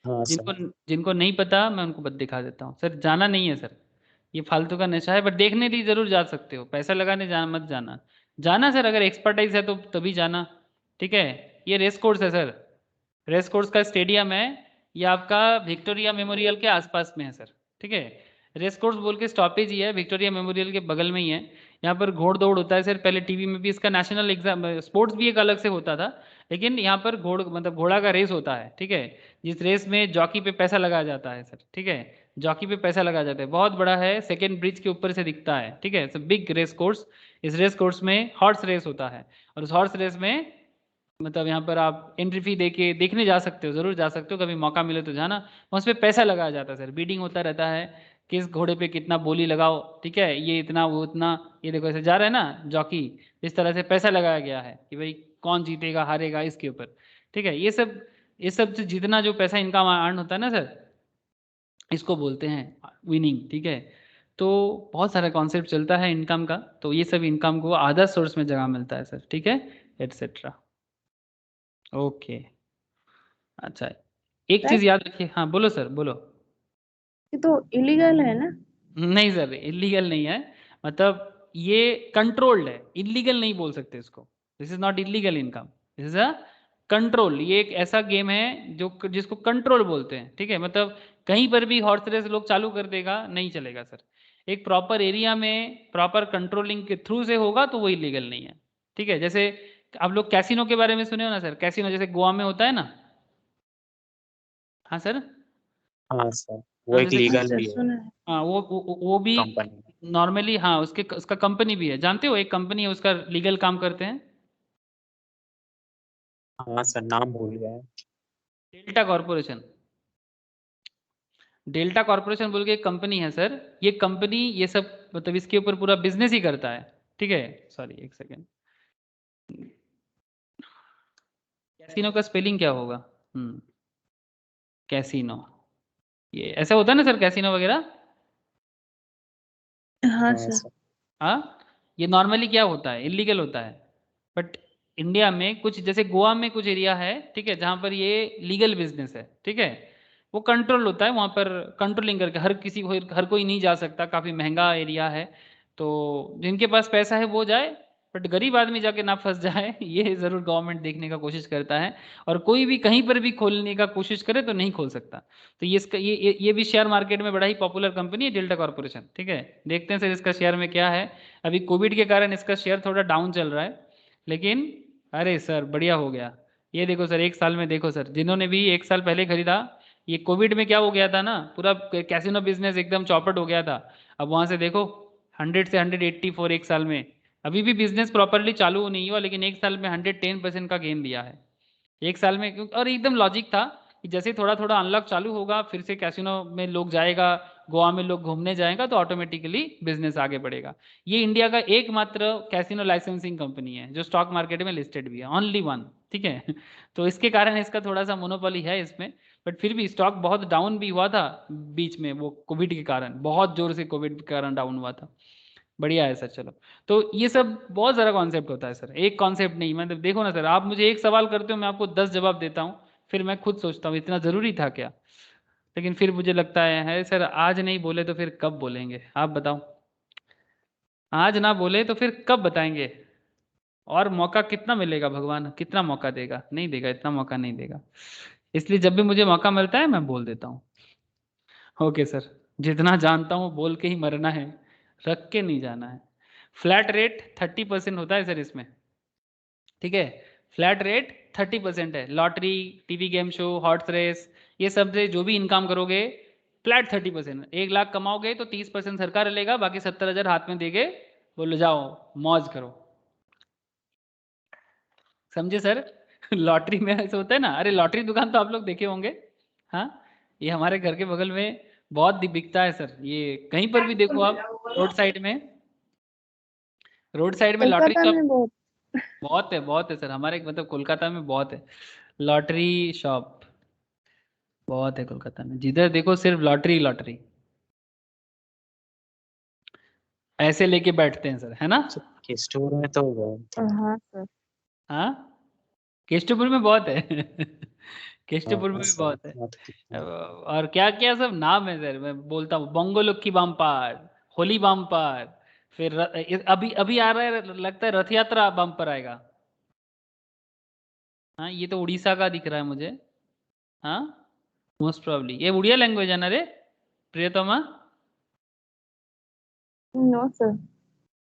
हाँ जिनको सर। जिनको नहीं पता मैं उनको बस दिखा देता हूँ सर, जाना नहीं है सर, ये फालतू का नशा है, बट देखने लिए जरूर जा सकते हो, पैसा लगाने जाना मत जाना। जाना सर, अगर एक्सपर्टाइज है तो तभी जाना, ठीक है। ये रेस कोर्स है सर, रेस कोर्स का स्टेडियम है, ये आपका विक्टोरिया मेमोरियल के आसपास में है सर, ठीक है। रेस कोर्स बोल के स्टॉपेज ही है, विक्टोरिया मेमोरियल के बगल में ही है। यहाँ पर घोड़ दौड़ होता है सर, पहले टीवी में भी इसका नेशनल एग्जाम स्पोर्ट्स भी एक अलग से होता था, लेकिन यहाँ पर घोड़ा का रेस होता है, ठीक है, जिस रेस में जॉकी पे पैसा लगाया जाता है सर, ठीक है, जॉकी पे पैसा लगाया जाता है, बहुत बड़ा है, सेकेंड ब्रिज के ऊपर से दिखता है, ठीक है, बिग रेस कोर्स। इस रेस कोर्स में हॉर्स रेस होता है, और उस हॉर्स रेस में मतलब यहाँ पर आप एंट्री फी देके देखने जा सकते हो, जरूर जा सकते हो, कभी मौका मिले तो जाना। उस पर पैसा लगाया जाता है सर, बीडिंग होता रहता है, किस घोड़े पे कितना बोली लगाओ, ठीक है, ये इतना वो इतना, ये देखो ऐसे जा रहा है ना जॉकी, इस तरह से पैसा लगाया गया है कि भाई कौन जीतेगा हारेगा इसके ऊपर, ठीक है। ये सब से जितना जो पैसा इनकम अर्न होता है ना सर, इसको बोलते हैं विनिंग, ठीक है। तो बहुत सारा कॉन्सेप्ट चलता है इनकम का, तो ये सब इनकम को अदर सोर्स में जगह मिलता है सर, ठीक है, एटसेट्रा। ओके, अच्छा, एक चीज याद रखिए, हाँ बोलो सर बोलो। ये तो इलीगल है ना? नहीं सर, इलीगल नहीं है, मतलब ये कंट्रोल्ड है, इलीगल नहीं बोल सकते इसको, this is not illegal income, this is a control. ये एक ऐसा गेम है जो जिसको कंट्रोल बोलते हैं, ठीक है, मतलब कहीं पर भी हॉर्स रेस लोग चालू कर देगा नहीं चलेगा सर, एक प्रॉपर एरिया में प्रॉपर कंट्रोलिंग के थ्रू से होगा तो वो इलीगल नहीं है, ठीक है। जैसे आप लोग कैसीनो के बारे में सुने हो ना सर, कैसीनो जैसे गोवा में होता है ना, हाँ सर, हाँ सर, वो हाँ एक जैसे लीगल सर भी है सुना है। हाँ वो भी कंपनी। नॉर्मली, हाँ उसका कंपनी भी है, जानते हो एक कंपनी है उसका लीगल काम करते हैं, हाँ सर, नाम भूल गया है। डेल्टा कॉर्पोरेशन, डेल्टा कॉर्पोरेशन बोल के एक कंपनी है सर, ये कंपनी ये सब मतलब इसके ऊपर पूरा बिजनेस ही करता है, ठीक है। सॉरी एक सेकेंड, कैसीनो का स्पेलिंग क्या होगा? कैसीनो, ये ऐसा होता है ना सर कैसीनो वगैरह, हाँ हाँ सर। सर, हाँ, ये नॉर्मली क्या होता है, इलीगल होता है, बट इंडिया में कुछ जैसे गोवा में कुछ एरिया है, ठीक है, जहाँ पर ये लीगल बिजनेस है, ठीक है, वो कंट्रोल होता है वहाँ पर, कंट्रोलिंग करके हर कोई नहीं जा सकता, काफ़ी महंगा एरिया है, तो जिनके पास पैसा है वो जाए, बट गरीब आदमी जाके ना फंस जाए ये ज़रूर गवर्नमेंट देखने का कोशिश करता है, और कोई भी कहीं पर भी खोलने का कोशिश करे तो नहीं खोल सकता। तो ये इसका ये भी शेयर मार्केट में बड़ा ही पॉपुलर कंपनी है डेल्टा कॉर्पोरेशन, ठीक है। देखते हैं सर इसका शेयर में क्या है, अभी कोविड के कारण इसका शेयर थोड़ा डाउन चल रहा है, लेकिन अरे सर बढ़िया हो गया, ये देखो सर एक साल में देखो सर, जिन्होंने भी एक साल पहले खरीदा, ये कोविड में क्या हो गया था ना, पूरा कैसीनो बिजनेस एकदम चौपट हो गया था, अब वहां से देखो 100 से 184 एक साल में, अभी भी बिजनेस प्रॉपरली चालू नहीं हुआ, लेकिन एक साल में 110% का गेन दिया है एक साल में, और एकदम लॉजिक था कि जैसे थोड़ा थोड़ा अनलॉक चालू होगा फिर से कैसीनो में लोग जाएगा, गोवा में लोग घूमने जाएगा, तो ऑटोमेटिकली बिजनेस आगे बढ़ेगा। ये इंडिया का एकमात्र कैसीनो लाइसेंसिंग कंपनी है जो स्टॉक मार्केट में लिस्टेड भी है, ओनली वन, ठीक है तो इसके कारण इसका थोड़ा सा मोनोपोली है इसमें, बट फिर भी स्टॉक बहुत डाउन भी हुआ था बीच में, वो कोविड के कारण, बहुत जोर से कोविड के कारण डाउन हुआ था। बढ़िया है सर, चलो, तो ये सब बहुत सारा कॉन्सेप्ट होता है सर, एक कॉन्सेप्ट नहीं, मतलब देखो ना सर, आप मुझे एक सवाल करते हो मैं आपको 10 जवाब देता हूँ, फिर मैं खुद सोचता हूँ इतना ज़रूरी था क्या, लेकिन फिर मुझे लगता है सर आज नहीं बोले तो फिर कब बोलेंगे, आप बताओ, आज ना बोले तो फिर कब बताएंगे, और मौका कितना मिलेगा, भगवान कितना मौका देगा, नहीं देगा, इतना मौका नहीं देगा, इसलिए जब भी मुझे मौका मिलता है मैं बोल देता हूँ। ओके सर, जितना जानता हूँ बोल के ही मरना है, रख के नहीं जाना है। फ्लैट रेट 30% होता है सर इसमें, ठीक है, फ्लैट रेट 30% है, lottery, TV game show, horse race, ये सब से जो भी इनकम करोगे फ्लैट 30%, 1 लाख कमाओगे तो 30% सरकार लेगा, बाकी 70,000 हाथ में देके बोलो जाओ मौज करो, समझे सर लॉटरी में ऐसा होता है ना, अरे लॉटरी दुकान तो आप लोग देखे होंगे, हाँ, ये हमारे घर के बगल में बहुत बिकता है सर, ये कहीं पर भी देखो आप, रोड साइड में लॉटरी कोलकाता शॉप में बहुत। बहुत है सर, हमारे मतलब कोलकाता में बहुत है लॉटरी शॉप, बहुत है कोलकाता में, जिधर देखो सिर्फ लॉटरी लॉटरी, ऐसे लेके बैठते हैं सर, है ना। स्टोर में तो बहुत है। हाँ सर। हाँ, केष्टपुर में बहुत है केष्टपुर में हाँ भी सर, बहुत है, इतना तो दिखता है। और क्या क्या सब नाम है सर, मैं बोलता हूँ, बोंगोलुक्की बम्पर, होली बम्पर, फिर अभी अभी आ रहा है, लगता है रथ यात्रा बम्पर आएगा, हाँ ये तो उड़ीसा का दिख रहा है मुझे। हाँ मोस्ट प्रॉब्ली ये उड़िया लैंग्वेज है ना रे प्रियतमा? No sir.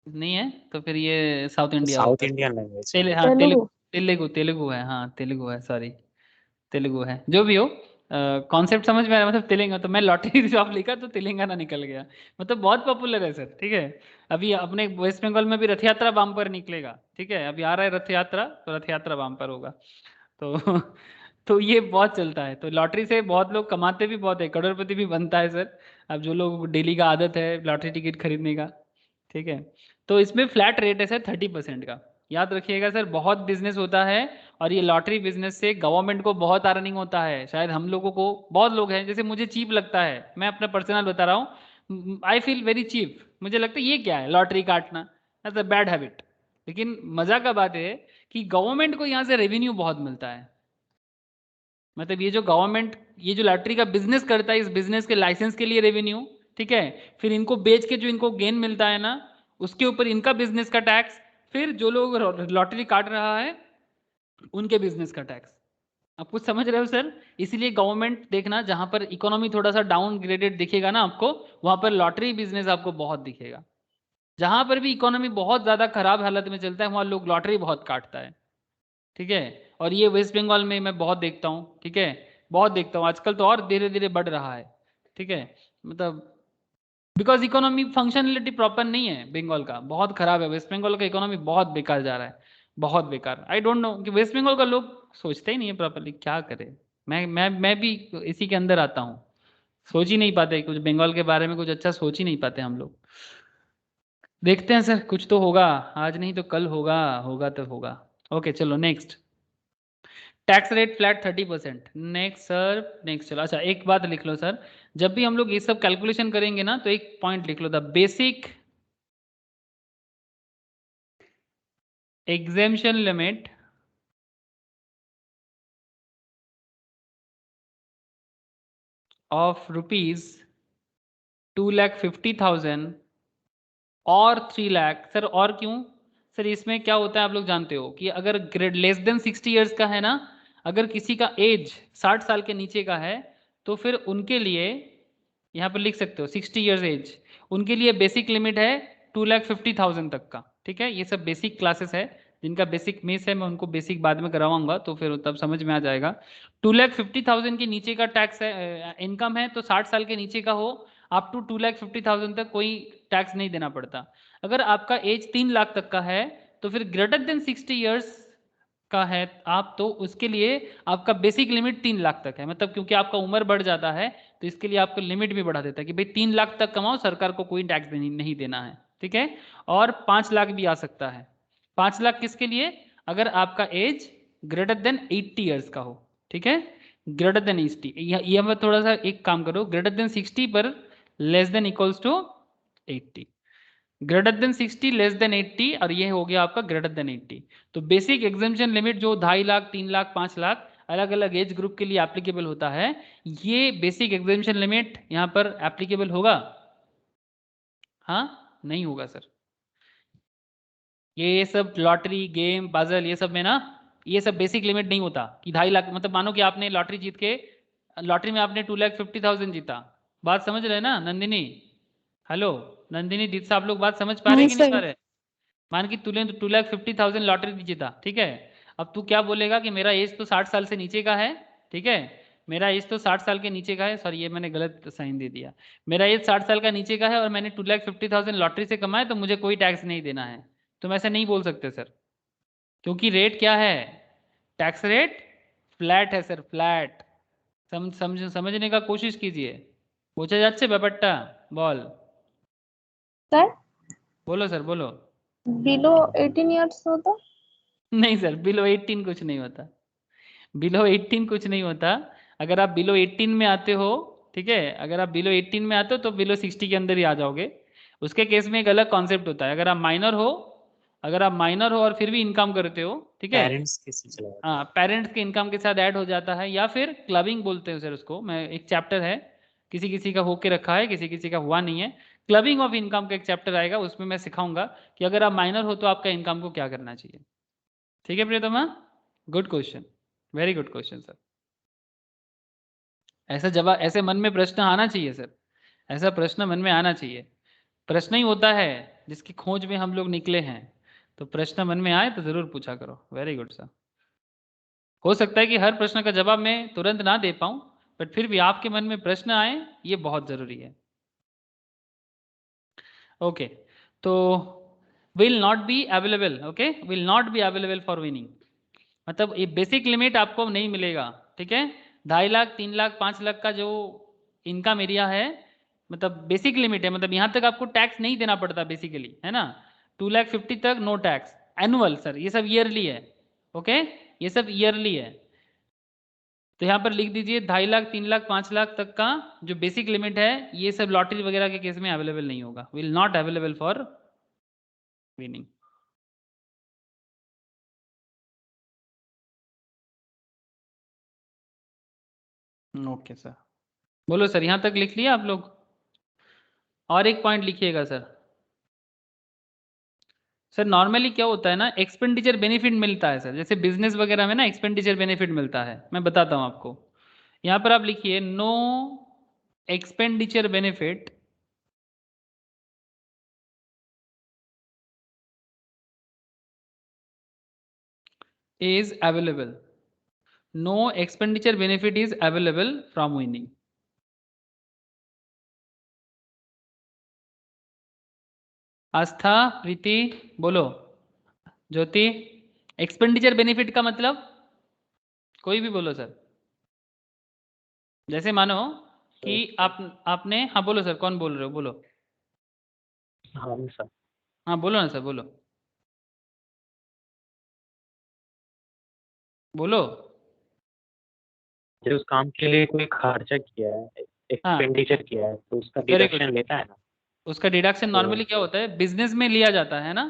नहीं है तो फिर ये साउथ तो इंडिया साउथ होगा। इंडियन लैंग्वेज है। हाँ तेलुगु। तेलुगु तेलुगु है, हाँ तेलुगु है, सॉरी तेलुगु है। जो भी हो कॉन्सेप्ट समझ में आ रहा है, मतलब तेलंगाना, तो मैं लॉटरी जॉब लिखा तो तेलंगाना निकल गया। मतलब बहुत पॉपुलर है सर, ठीक है। अभी अपने वेस्ट बंगाल में भी रथ यात्रा बम्पर निकलेगा, ठीक है, अभी आ रहा है रथ यात्रा, तो रथ यात्रा बम्पर होगा। तो तो ये बहुत चलता है, तो लॉटरी से बहुत लोग कमाते भी बहुत है, करोड़पति भी बनता है सर। अब जो लोग डेली का आदत है लॉटरी टिकट खरीदने का, ठीक है। तो इसमें फ्लैट रेट है सर 30% का, याद रखिएगा सर। बहुत बिजनेस होता है और ये लॉटरी बिजनेस से गवर्नमेंट को बहुत अर्निंग होता है। शायद हम लोगों को, बहुत लोग हैं, जैसे मुझे चीप लगता है, मैं अपना पर्सनल बता रहा हूँ, आई फील वेरी चीप। मुझे लगता है ये क्या है लॉटरी काटना, दैट्स अ बैड हैबिट। लेकिन मजा का बात है कि गवर्नमेंट को यहाँ से रेवेन्यू बहुत मिलता है। मतलब ये जो गवर्नमेंट ये जो लॉटरी का बिजनेस करता है, इस बिजनेस के लाइसेंस के लिए रेवेन्यू, ठीक है, फिर इनको बेच के जो इनको गेन मिलता है ना, उसके ऊपर इनका बिजनेस का टैक्स, फिर जो लोग लॉटरी काट रहा है उनके बिजनेस का टैक्स। आप कुछ समझ रहे हो सर? इसीलिए गवर्नमेंट देखना, जहां पर इकोनॉमी थोड़ा सा डाउन ग्रेडेड दिखेगा ना आपको, वहां पर लॉटरी बिजनेस आपको बहुत दिखेगा। जहां पर भी इकोनॉमी बहुत ज्यादा खराब हालत में चलता है वहां लोग लॉटरी बहुत काटता है, ठीक है। और ये वेस्ट बंगाल में मैं बहुत देखता हूँ, ठीक है, बहुत देखता हूँ आजकल, तो और धीरे धीरे बढ़ रहा है, ठीक है। मतलब बिकॉज इकोनॉमी फंक्शनलिटी प्रॉपर नहीं है बंगाल का, बहुत खराब है, वेस्ट बंगाल का इकोनॉमी बहुत बेकार जा रहा है, बहुत बेकार। आई डोंट नो कि वेस्ट बंगाल का लोग सोचते ही नहीं है प्रॉपरली, क्या करे। मैं भी इसी के अंदर आता हूँ, सोच ही नहीं पाते कुछ बंगाल के बारे में, कुछ अच्छा सोच ही नहीं पाते हम लोग। देखते हैं सर, कुछ तो होगा, आज नहीं तो कल होगा, होगा तो होगा। ओके चलो next. Tax rate flat 30%। Next sir, next चलो। अच्छा एक बात लिख लो सर, जब भी हम लोग ये सब कैलकुलेशन करेंगे ना तो एक पॉइंट लिख लो, the basic exemption limit of ₹2,50,000 और 3 लाख। सर और क्यों सर? इसमें क्या होता है आप लोग जानते हो कि अगर ग्रेड लेस देन 60 ईयर्स का है ना, अगर किसी का एज 60 साल के नीचे का है, तो फिर उनके लिए यहाँ पर लिख सकते हो 60 ईयर्स एज, उनके लिए बेसिक लिमिट है 2,50,000 तक का, ठीक है। ये सब बेसिक क्लासेस है, जिनका बेसिक मिस है मैं उनको बेसिक बाद में करवाऊंगा, तो फिर तब समझ में आ जाएगा। 2,50,000 के नीचे का टैक्स है, इनकम है तो 60 साल के नीचे का हो, अप टू 2,50,000 तक कोई टैक्स नहीं देना पड़ता। अगर आपका एज 3 लाख तक का है तो फिर ग्रेटर देन 60 ईयर्स का है आप, तो उसके लिए आपका बेसिक लिमिट 3 लाख तक है। मतलब क्योंकि आपका उम्र बढ़ जाता है तो इसके लिए आपको लिमिट भी बढ़ा देता है कि भाई 3 लाख तक कमाओ, सरकार को कोई टैक्स नहीं देना है, ठीक है। और 5 लाख भी आ सकता है। 5 लाख किसके लिए? अगर आपका एज ग्रेटर देन 80 ईयर्स का हो, ठीक है, ग्रेटर देन 80। ये मैं थोड़ा सा एक काम करो, ग्रेटर देन 60 पर less than equals to 80, greater than 60 less than 80, और ये हो गया आपका ग्रेटर देन 80। तो बेसिक एग्जामेशन लिमिट जो 2.5 लाख, 3 लाख, 5 लाख अलग अलग एज ग्रुप के लिए एप्लीकेबल होता है, ये बेसिक एग्जामेशन लिमिट यहाँ पर एप्लीकेबल होगा? हाँ नहीं होगा सर। ये सब लॉटरी गेम पजल ये सब में ना, ये सब बेसिक लिमिट नहीं होता कि 2.5 लाख। मतलब मानो कि आपने लॉटरी जीत के, लॉटरी में आपने 2,50,000 जीता, बात समझ रहे हैं ना नंदिनी? हेलो नंदिनी दीदी, आप लोग बात समझ पा रहे हाँ कि नहीं पा सर। रहे? मान कि तूने 2,50,000 लॉटरी जीता, ठीक है। अब तू क्या बोलेगा कि मेरा एज तो 60 साल से नीचे का है, ठीक है, मेरा एज तो 60 साल के नीचे का है, सॉरी ये मैंने गलत साइन दे दिया, मेरा एज 60 साल का नीचे का है और मैंने 2,50,000 लॉटरी से कमाए, तो मुझे कोई टैक्स नहीं देना है। तुम ऐसा नहीं बोल सकते सर, क्योंकि रेट क्या है? टैक्स रेट फ्लैट है सर, फ्लैट। समझने का कोशिश कीजिए। पूछा যাচ্ছে ব্যাপারটা বল। सर बोलो सर बोलो। बिलो 18 ईयर्स हो तो? नहीं सर बिलो 18 कुछ नहीं होता, बिलो 18 कुछ नहीं होता। अगर आप बिलो 18 में आते हो, ठीक है, अगर आप बिलो 18 में आते हो तो बिलो 60 के अंदर ही आ जाओगे। उसके केस में एक अलग कॉन्सेप्ट होता है, अगर आप माइनर हो, अगर आप माइनर हो और फिर भी इनकम करते हो, ठीक है, पेरेंट्स के से चला जाता हाँ पेरेंट्स के इनकम के साथ ऐड हो जाता है, या फिर क्लबिंग बोलते हैं सर उसको। मैं एक चैप्टर है, किसी किसी का होके रखा है, किसी किसी का हुआ नहीं है, क्लबिंग ऑफ इनकम का एक चैप्टर आएगा, उसमें मैं सिखाऊंगा कि अगर आप माइनर हो तो आपका इनकम को क्या करना चाहिए, ठीक है Priyatama? Good question. Very good question sir. ऐसा जवाब, ऐसे मन में प्रश्न आना चाहिए सर, ऐसा प्रश्न मन में आना चाहिए। प्रश्न ही होता है जिसकी खोज में हम लोग निकले हैं, तो प्रश्न मन में आए तो जरूर पूछा करो। Very good sir. हो सकता है कि हर प्रश्न का जवाब मैं तुरंत ना दे पाऊं, बट फिर भी आपके मन में प्रश्न आए, ये बहुत जरूरी है। ओके, तो will not be available, okay, will not be available for winning, मतलब ये बेसिक लिमिट आपको नहीं मिलेगा, ठीक है। 2.5 लाख, 3 लाख, 5 लाख का जो इनकम एरिया है, मतलब बेसिक लिमिट है, मतलब यहाँ तक आपको टैक्स नहीं देना पड़ता बेसिकली, है ना। 2,50,000 तक नो टैक्स एनुअल सर, ये सब ईयरली है, ओके, ये सब ईयरली है। तो यहाँ पर लिख दीजिए 2.5 लाख, 3 लाख, 5 लाख तक का जो बेसिक लिमिट है, ये सब लॉटरी वगैरह के केस में अवेलेबल नहीं होगा, will not available for winning. Okay sir, बोलो सर, यहाँ तक लिख लिया आप लोग? और एक पॉइंट लिखिएगा सर। सर नॉर्मली क्या होता है ना, एक्सपेंडिचर बेनिफिट मिलता है सर, जैसे बिजनेस वगैरह में ना एक्सपेंडिचर बेनिफिट मिलता है, मैं बताता हूँ आपको। यहाँ पर आप लिखिए no expenditure benefit is available, no expenditure benefit is available from winning। Aastha, Preeti, बोलो, ज्योति, एक्सपेंडिचर बेनिफिट का मतलब कोई भी बोलो सर। जैसे मानो कि आपने, हाँ बोलो सर, कौन बोल रहे हो, बोलो। हाँ सर। हाँ बोलो ना सर, बोलो बोलो। जो उस काम के लिए कोई खर्चा किया है, हाँ एक्सपेंडिचर किया है, तो उसका वेरी गुड, डिडक्शन लेता है ना। उसका डिडक्शन तो नॉर्मली क्या होता है, बिजनेस में लिया जाता है ना।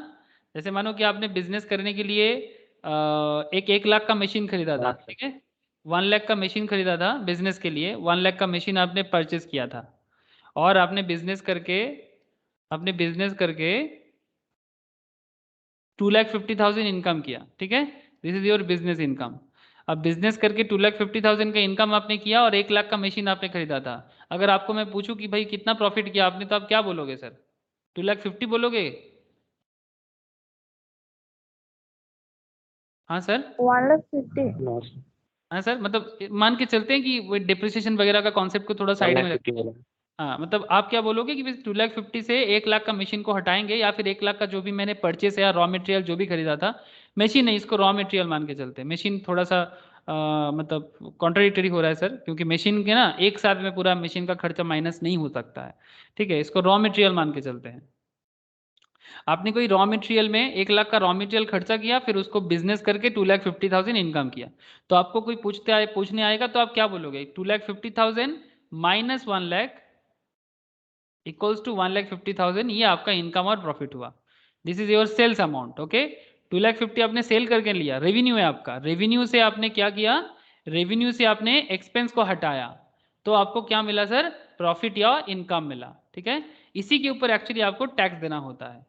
जैसे मानो कि आपने बिजनेस करने के लिए एक 1 लाख का मशीन खरीदा था, बात ठीक है, 1 लाख का मशीन खरीदा था बिजनेस के लिए, 1 लाख का मशीन आपने परचेज किया था, और आपने बिजनेस करके 2,50,000 इनकम किया, ठीक है, this is your business income. अब बिजनेस करके 2,50,000 का इनकम आपने किया और 1 लाख का मशीन आपने खरीदा था। अगर आपको मैं पूछूं कि भाई कितना प्रॉफिट किया आपने, तो आप क्या बोलोगे सर? 2,50,000 बोलोगे? हाँ सर, 1,50,000। नो हाँ सर, मतलब मान के चलते हैं कि वो डिप्रिसिएशन वगैरह का कॉन्सेप्ट को थोड़ा साइड में रखते 1,50,000 हैं। बोला। हाँ, मतलब आप क्या बोलोगे कि 2,50,000 से 1 लाख का मशीन को हटाएंगे, या फिर 1 लाख का जो भी मैंने परचेस या रॉ मटेरियल जो भी खरीदा था, मशीन नहीं, इसको रॉ मटेरियल मान के चलते हैं। मशीन थोड़ा सा मतलब कॉन्ट्राडिक्टरी हो रहा है सर, क्योंकि मशीन के ना एक साथ में पूरा मशीन का खर्चा माइनस नहीं हो सकता है, ठीक है, इसको रॉ मटेरियल मान के चलते हैं। आपने कोई रॉ मटेरियल में 1 लाख का रॉ मटेरियल खर्चा किया, फिर उसको बिजनेस करके 2,50,000 इनकम किया, तो आपको कोई पूछने आएगा तो आप क्या बोलोगे? 2,50,000 माइनस 1 लाख इक्वल्स टू 1,50,000, ये आपका इनकम और प्रॉफिट हुआ। This is your sales amount, okay. 2,50,000 आपने सेल करके लिया, रेवेन्यू है आपका, रेवेन्यू से आपने क्या किया, रेवेन्यू से आपने एक्सपेंस को हटाया, तो आपको क्या मिला सर? प्रॉफिट या इनकम मिला, ठीक है। इसी के ऊपर एक्चुअली आपको टैक्स देना होता है,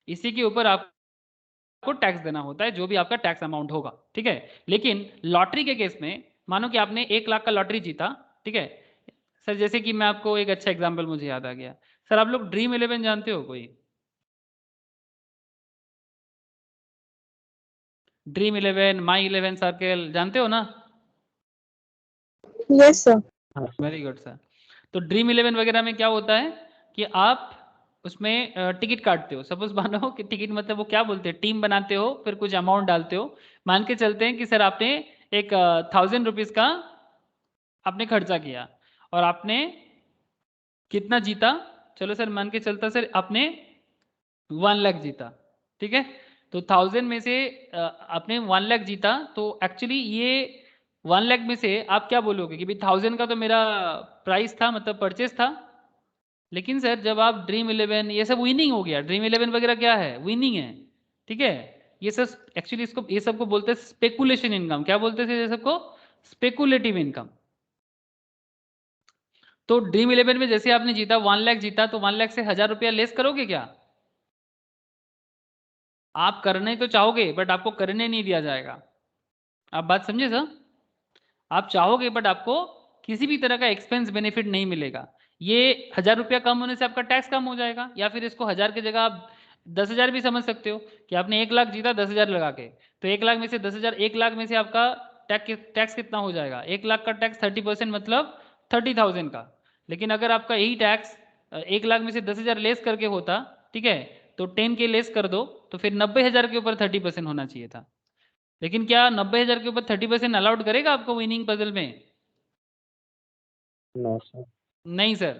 इसी के ऊपर आपको टैक्स देना होता है, जो भी आपका टैक्स अमाउंट होगा, ठीक है। लेकिन लॉटरी के केस में मानो कि आपने 1 लाख का लॉटरी जीता, ठीक है सर, जैसे कि मैं आपको एक अच्छा एग्जांपल मुझे याद आ गया सर, आप लोग ड्रीम 11 जानते हो कोई? ड्रीम 11, माई 11 सर्कल जानते हो ना? Yes, sir. हाँ सर। Very good sir. तो ड्रीम 11 वगैरह में क्या होता है कि आप उसमें टिकट काटते हो, सपोज मानो कि टिकट मतलब वो क्या बोलते हैं, टीम बनाते हो, फिर कुछ अमाउंट डालते हो। मान के चलते हैं कि सर आपने एक 1,000 रुपीज का आपने खर्चा किया, और आपने कितना जीता? चलो सर मान के चलता सर आपने 1 लाख जीता, ठीक है। तो 1,000 में से आपने 1 लाख जीता, तो एक्चुअली ये 1 लाख में से आप क्या बोलोगे कि भाई 1,000 का तो मेरा प्राइस था, मतलब परचेस था। लेकिन सर जब आप ड्रीम 11, ये सब विनिंग हो गया, ड्रीम 11 वगैरह क्या है, विनिंग है, ठीक है। ये सब एक्चुअली इसको, ये सबको बोलते हैं स्पेकुलेशन इनकम। क्या बोलते थे ये सबको? Speculative income. तो ड्रीम 11 में जैसे आपने जीता 1 लाख जीता, तो 1 लाख से 1,000 रुपया लेस करोगे क्या? आप करने तो चाहोगे, बट आपको करने नहीं दिया जाएगा। आप बात समझे सर? आप चाहोगे बट आपको किसी भी तरह का एक्सपेंस बेनिफिट नहीं मिलेगा। ये 1000 रुपया कम होने से आपका टैक्स कम हो जाएगा, या फिर इसको 1000 की जगह आप 10,000 भी समझ सकते हो कि आपने 1 लाख जीता 10,000 लगा के, तो 1 लाख में से 10,000, 1 लाख में से आपका टैक्स कितना हो जाएगा? 1 लाख का टैक्स 30% मतलब 30,000 का। लेकिन अगर आपका यही टैक्स 1 लाख में से 10,000 लेस करके होता, ठीक है, तो 10 के लेस कर दो, तो फिर 90,000 के ऊपर 30% होना चाहिए था। लेकिन क्या 90,000 के ऊपर 30% अलाउड करेगा आपको विनिंग पजल में? No sir. नहीं सर,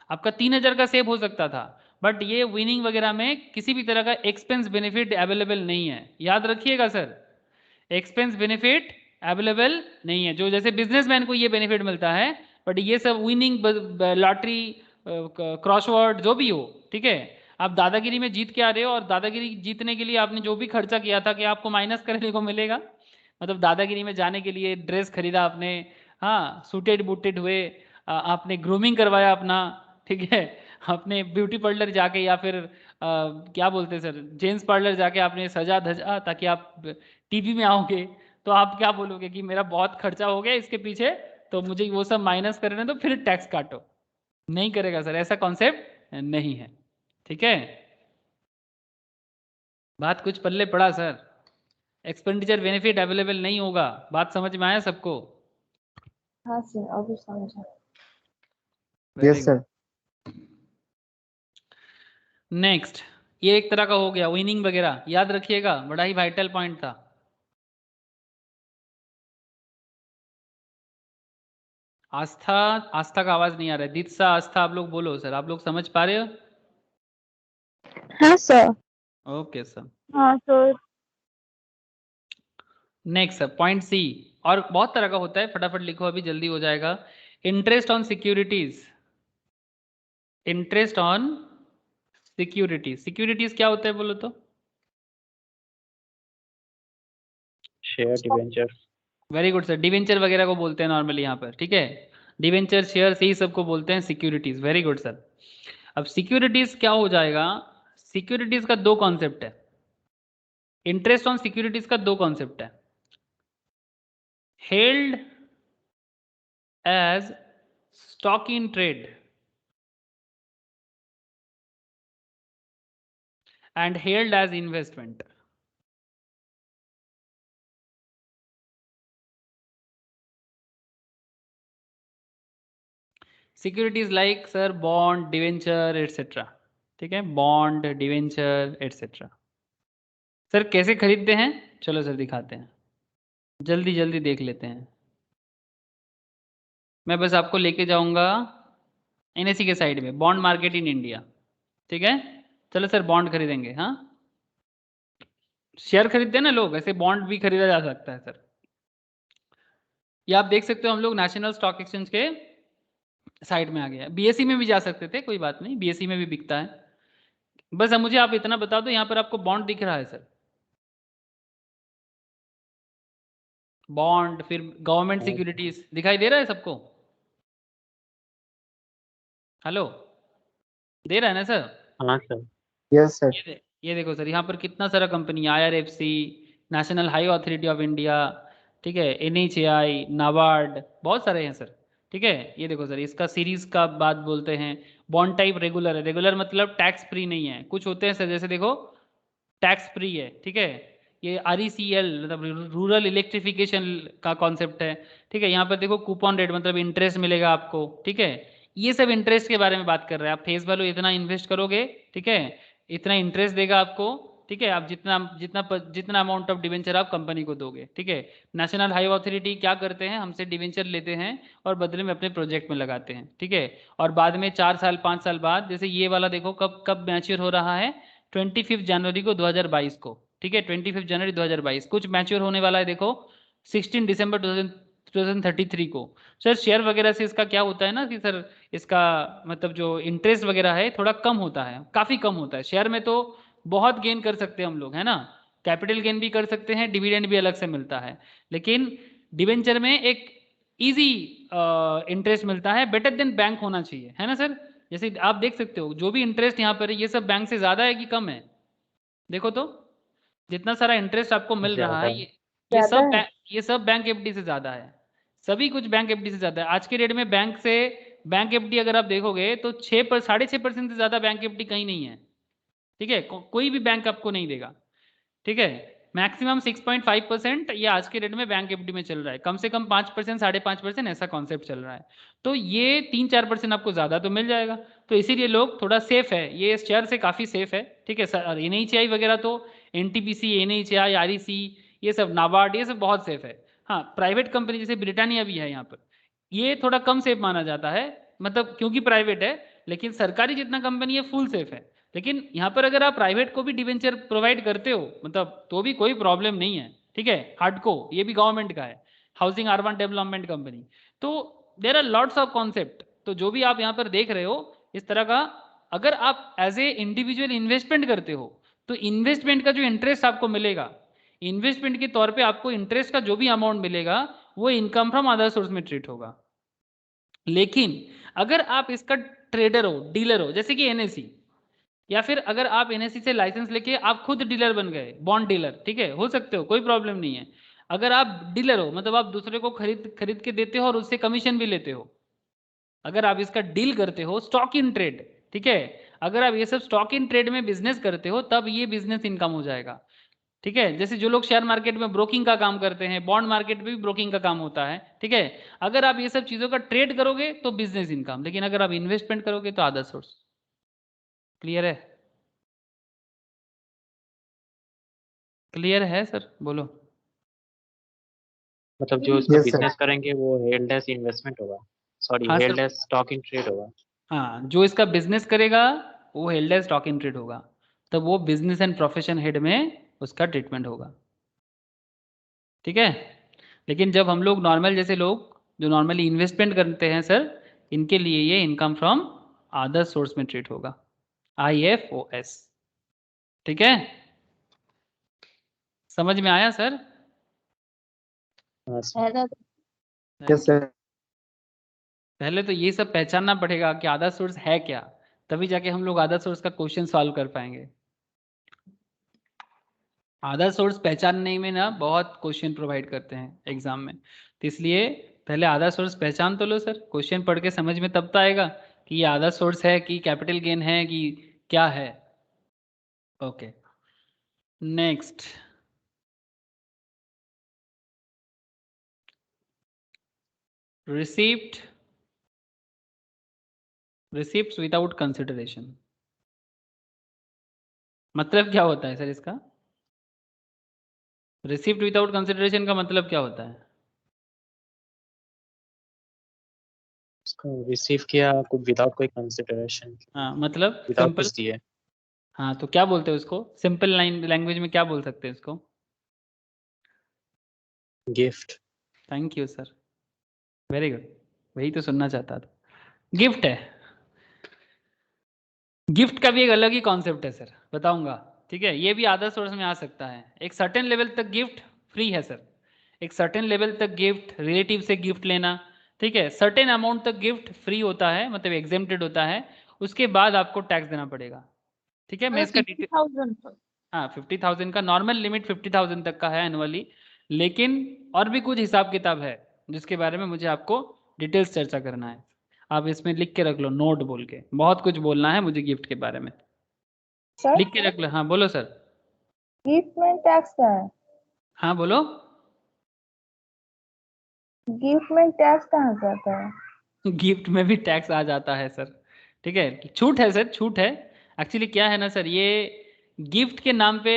आपका 3,000 का सेव हो सकता था, बट ये विनिंग वगैरह में किसी भी तरह का एक्सपेंस बेनिफिट अवेलेबल नहीं है, याद रखिएगा सर। एक्सपेंस बेनिफिट अवेलेबल नहीं है। जो जैसे बिजनेसमैन को ये बेनिफिट मिलता है, बट ये सब विनिंग, लॉटरी, क्रॉसवर्ड, जो भी हो, ठीक है, आप दादागिरी में जीत के आ रहे हो, और दादागिरी जीतने के लिए आपने जो भी खर्चा किया था कि आपको माइनस करने को मिलेगा। मतलब दादागिरी में जाने के लिए ड्रेस खरीदा आपने, हाँ, सूटेड बूटेड हुए, आपने ग्रूमिंग करवाया अपना, ठीक है, आपने ब्यूटी पार्लर जाके, या फिर क्या बोलते हैं सर, जेंट्स पार्लर जाके आपने सजा धजा ताकि आप टीवी में आओगे, तो आप क्या बोलोगे कि मेरा बहुत खर्चा हो गया इसके पीछे, तो मुझे वो सब माइनस करने दो, फिर टैक्स काटो। नहीं करेगा सर, ऐसा कॉन्सेप्ट नहीं है, ठीक है। बात कुछ पल्ले पड़ा सर, एक्सपेंडिचर बेनिफिट अवेलेबल नहीं होगा। बात समझ में आया सबको? हाँ सर, अभी समझा। Very good. नेक्स्ट, ये एक तरह का हो गया विनिंग वगैरह, याद रखिएगा, बड़ा ही वाइटल पॉइंट था। आस्था, आस्था का आवाज नहीं आ रहा है। दीक्षा, आस्था, आप लोग बोलो सर, आप लोग समझ पा रहे हो? हाँ सर। Okay sir. हाँ सर। नेक्स्ट पॉइंट सी, और बहुत तरह का होता है, फटाफट लिखो अभी जल्दी हो जाएगा। Interest on securities. Interest on securities, securities क्या होता है बोलो तो? Share debenture. Very good sir, debenture वगैरह को बोलते हैं नॉर्मली यहाँ पर, ठीक है, डिवेंचर, शेयर, यही सबको बोलते हैं सिक्योरिटीज। Very good sir. अब सिक्योरिटीज क्या हो जाएगा? सिक्योरिटीज का दो कॉन्सेप्ट है, इंटरेस्ट ऑन सिक्योरिटीज का दो कॉन्सेप्ट है। Held as stock in trade and held as investment. Securities like sir bond, debenture, etc. ठीक है, बॉन्ड, डिवेंचर, एटसेट्रा। सर कैसे खरीदते हैं? चलो सर दिखाते हैं, जल्दी जल्दी देख लेते हैं। मैं बस आपको लेके जाऊंगा एनएससी के साइड में, बॉन्ड मार्केट इन इंडिया, ठीक है। चलो सर बॉन्ड खरीदेंगे, हाँ, शेयर खरीदते हैं ना लोग, ऐसे बॉन्ड भी खरीदा जा सकता है सर। ये आप देख सकते हो, हम लोग नेशनल स्टॉक एक्सचेंज के साइड में आ गया। बीएसई में भी जा सकते थे, कोई बात नहीं, बीएसई में भी बिकता है। बस अब मुझे आप इतना बता दो, यहाँ पर आपको बॉन्ड दिख रहा है सर, बॉन्ड, फिर गवर्नमेंट सिक्योरिटीज दिखाई दे रहा है सबको? हेलो, दे रहा है ना सर? हाँ सर। Yes sir. ये देखो सर, यहाँ पर कितना सारा company, IRFC, national high authority of India, ठीक है, NHAI, नाबार्ड, बहुत सारे हैं सर, ठीक है। ये देखो सर, इसका सीरीज का बात बोलते हैं। बॉन्ड टाइप रेगुलर है, रेगुलर मतलब टैक्स फ्री नहीं है। कुछ होते हैं सर, जैसे देखो टैक्स फ्री है, ठीक है, ये RECL मतलब रूरल इलेक्ट्रिफिकेशन का कॉन्सेप्ट है, ठीक है। यहाँ पर देखो कूपन रेट मतलब इंटरेस्ट मिलेगा आपको, ठीक है। ये सब इंटरेस्ट के बारे में बात कर रहे हैं। आप फेस वैल्यू इतना इन्वेस्ट करोगे, ठीक है, इतना इंटरेस्ट देगा आपको, ठीक है। आप जितना जितना जितना अमाउंट ऑफ डिवेंचर आप कंपनी को दोगे, ठीक है। नेशनल हाई अथॉरिटी क्या करते हैं, हमसे डिवेंचर लेते हैं और बदले में अपने प्रोजेक्ट में लगाते हैं, ठीक है। और बाद में 4 साल 5 साल बाद, जैसे ये वाला देखो कब कब मैच्योर हो रहा है, 25 जनवरी को 2022 को, ठीक है, 25 जनवरी 2022। कुछ मैच्योर होने वाला है देखो 16 दिसंबर 2033 को। सर शेयर वगैरह से इसका क्या होता है ना कि सर इसका मतलब जो इंटरेस्ट वगैरह है थोड़ा कम होता है, काफ़ी कम होता है। शेयर में तो बहुत गेन कर सकते हैं हम लोग, है ना, कैपिटल गेन भी कर सकते हैं, डिविडेंड भी अलग से मिलता है। लेकिन डिवेंचर में एक इजी इंटरेस्ट मिलता है, बेटर देन बैंक होना चाहिए, है ना सर। जैसे आप देख सकते हो जो भी इंटरेस्ट यहाँ पर है, ये सब बैंक से ज़्यादा है कि कम है? देखो तो, जितना सारा इंटरेस्ट आपको मिल रहा ज्यादा है, है। ये ज्यादा सब है। ये सब बैंक FD से ज़्यादा है। सभी कुछ बैंक एफडी से ज़्यादा है। आज के डेट में बैंक एफडी अगर आप देखोगे तो 6.5% से ज़्यादा बैंक एफडी कहीं नहीं है। ठीक है, कोई भी बैंक आपको नहीं देगा। ठीक है, मैक्सिमम 6.5% ये आज के डेट में बैंक एफडी में चल रहा है। कम से कम 5%, 5.5% ऐसा कॉन्सेप्ट चल रहा है। तो ये 3-4% आपको ज़्यादा तो मिल जाएगा। तो इसीलिए लोग थोड़ा सेफ है, ये शेयर से काफ़ी सेफ है। ठीक है सर, NHI वगैरह तो NTPC, NHI, REC, ये सब नाबार्ड, ये सब बहुत सेफ है। हाँ, प्राइवेट कंपनी जैसे ब्रिटानिया भी है यहाँ पर, ये थोड़ा कम सेफ माना जाता है, मतलब क्योंकि प्राइवेट है। लेकिन सरकारी जितना कंपनी है फुल सेफ है। लेकिन यहाँ पर अगर आप प्राइवेट को भी डिवेंचर प्रोवाइड करते हो, मतलब तो भी कोई प्रॉब्लम नहीं है। ठीक है, हार्डको ये भी गवर्नमेंट का है, हाउसिंग अर्बन डेवलपमेंट कंपनी। तो there are lots of concept. तो जो भी आप यहाँ पर देख रहे हो इस तरह का, अगर आप एज ए इंडिविजुअल इन्वेस्टमेंट करते हो तो इन्वेस्टमेंट का जो इंटरेस्ट आपको मिलेगा, इन्वेस्टमेंट के तौर पे आपको इंटरेस्ट का जो भी अमाउंट मिलेगा वो इनकम फ्रॉम अदर सोर्स में ट्रीट होगा। लेकिन अगर आप इसका ट्रेडर हो, डीलर हो, जैसे कि NSE, या फिर अगर आप NSE से लाइसेंस लेके आप खुद डीलर बन गए, बॉन्ड डीलर, ठीक है, हो सकते हो, कोई प्रॉब्लम नहीं है। अगर आप डीलर हो मतलब आप दूसरे को खरीद के देते हो और उससे कमीशन भी लेते हो, अगर आप इसका डील करते हो, स्टॉक इन ट्रेड, ठीक है, अगर आप ये सब स्टॉक इन ट्रेड में बिजनेस करते हो तब ये बिजनेस इनकम हो जाएगा। ठीक है, जैसे जो लोग शेयर मार्केट में ब्रोकिंग का काम करते हैं, बॉन्ड मार्केट में भी ब्रोकिंग का काम होता है। ठीक है, अगर आप ये सब चीजों का ट्रेड करोगे तो बिजनेस इनकम, लेकिन अगर आप इन्वेस्टमेंट करोगे तो अदर सोर्स। क्लियर है? क्लियर है सर, बोलो। मतलब जो इसका Yes, sir. बिजनेस करेंगे वो हेल्ड एज इन्वेस्टमेंट होगा, सॉरी हाँ held sir, as stock in trade होगा। हाँ, जो इसका बिजनेस करेगा वो held as stock in trade होगा, तब वो बिजनेस एंड प्रोफेशन हेड में उसका ट्रीटमेंट होगा। ठीक है, लेकिन जब हम लोग नॉर्मल जैसे लोग जो नॉर्मली इन्वेस्टमेंट करते हैं सर, इनके लिए ये इनकम फ्रॉम अदर सोर्स में ट्रीट होगा, IFOS। ठीक है, समझ में आया सर? हाँ, Yes, sir. पहले तो ये सब पहचानना पड़ेगा कि अदर सोर्स है क्या, तभी जाके हम लोग अदर सोर्स का क्वेश्चन सॉल्व कर पाएंगे। अदर सोर्स पहचानने में ना बहुत क्वेश्चन प्रोवाइड करते हैं एग्जाम में, तो इसलिए पहले अदर सोर्स पहचान तो लो सर, क्वेश्चन पढ़ के समझ में तब तो आएगा कि ये अदर सोर्स है कि कैपिटल गेन है कि क्या है। Okay, next, receipt without consideration, मतलब क्या होता है सर इसका? रिसीप्ट विदाउट कंसिडरेशन का मतलब क्या होता है? उसको रिसीव किया विदाउट कोई कंसिडरेशन, हाँ, मतलब विदाउट सिंपल। कुछ दिए। हाँ, तो क्या बोलते हैं उसको, सिंपल लैंग्वेज में क्या बोल सकते हैं इसको? Gift. Thank you sir, very good, वही तो सुनना चाहता था। गिफ्ट है, गिफ्ट का भी एक अलग ही कॉन्सेप्ट है सर, बताऊंगा। ठीक है, ये भी अदर सोर्स में आ सकता है। एक सर्टेन लेवल तक गिफ्ट फ्री है सर, एक सर्टेन लेवल तक गिफ्ट, रिलेटिव से गिफ्ट लेना, ठीक है, सर्टेन अमाउंट तक गिफ्ट फ्री होता है, मतलब एग्जेम्प्टेड होता है, उसके बाद आपको टैक्स देना पड़ेगा। ठीक है, मैं इसका डिटेल, 50,000 हाँ 50,000 का नॉर्मल लिमिट 50,000 तक का है एनुअली, लेकिन और भी कुछ हिसाब किताब है जिसके बारे में मुझे आपको डिटेल्स चर्चा करना है। आप इसमें लिख के रख लो, नोट बोल के, बहुत कुछ बोलना है मुझे गिफ्ट के बारे में, सर लिख के रख लो। हाँ बोलो सर। गिफ्ट में टैक्स क्या है? हाँ बोलो। गिफ्ट में टैक्स कहाँ से आता है? गिफ्ट में भी टैक्स आ जाता है सर। ठीक है, छूट है सर, छूट है। एक्चुअली क्या है ना सर, ये गिफ्ट के नाम पे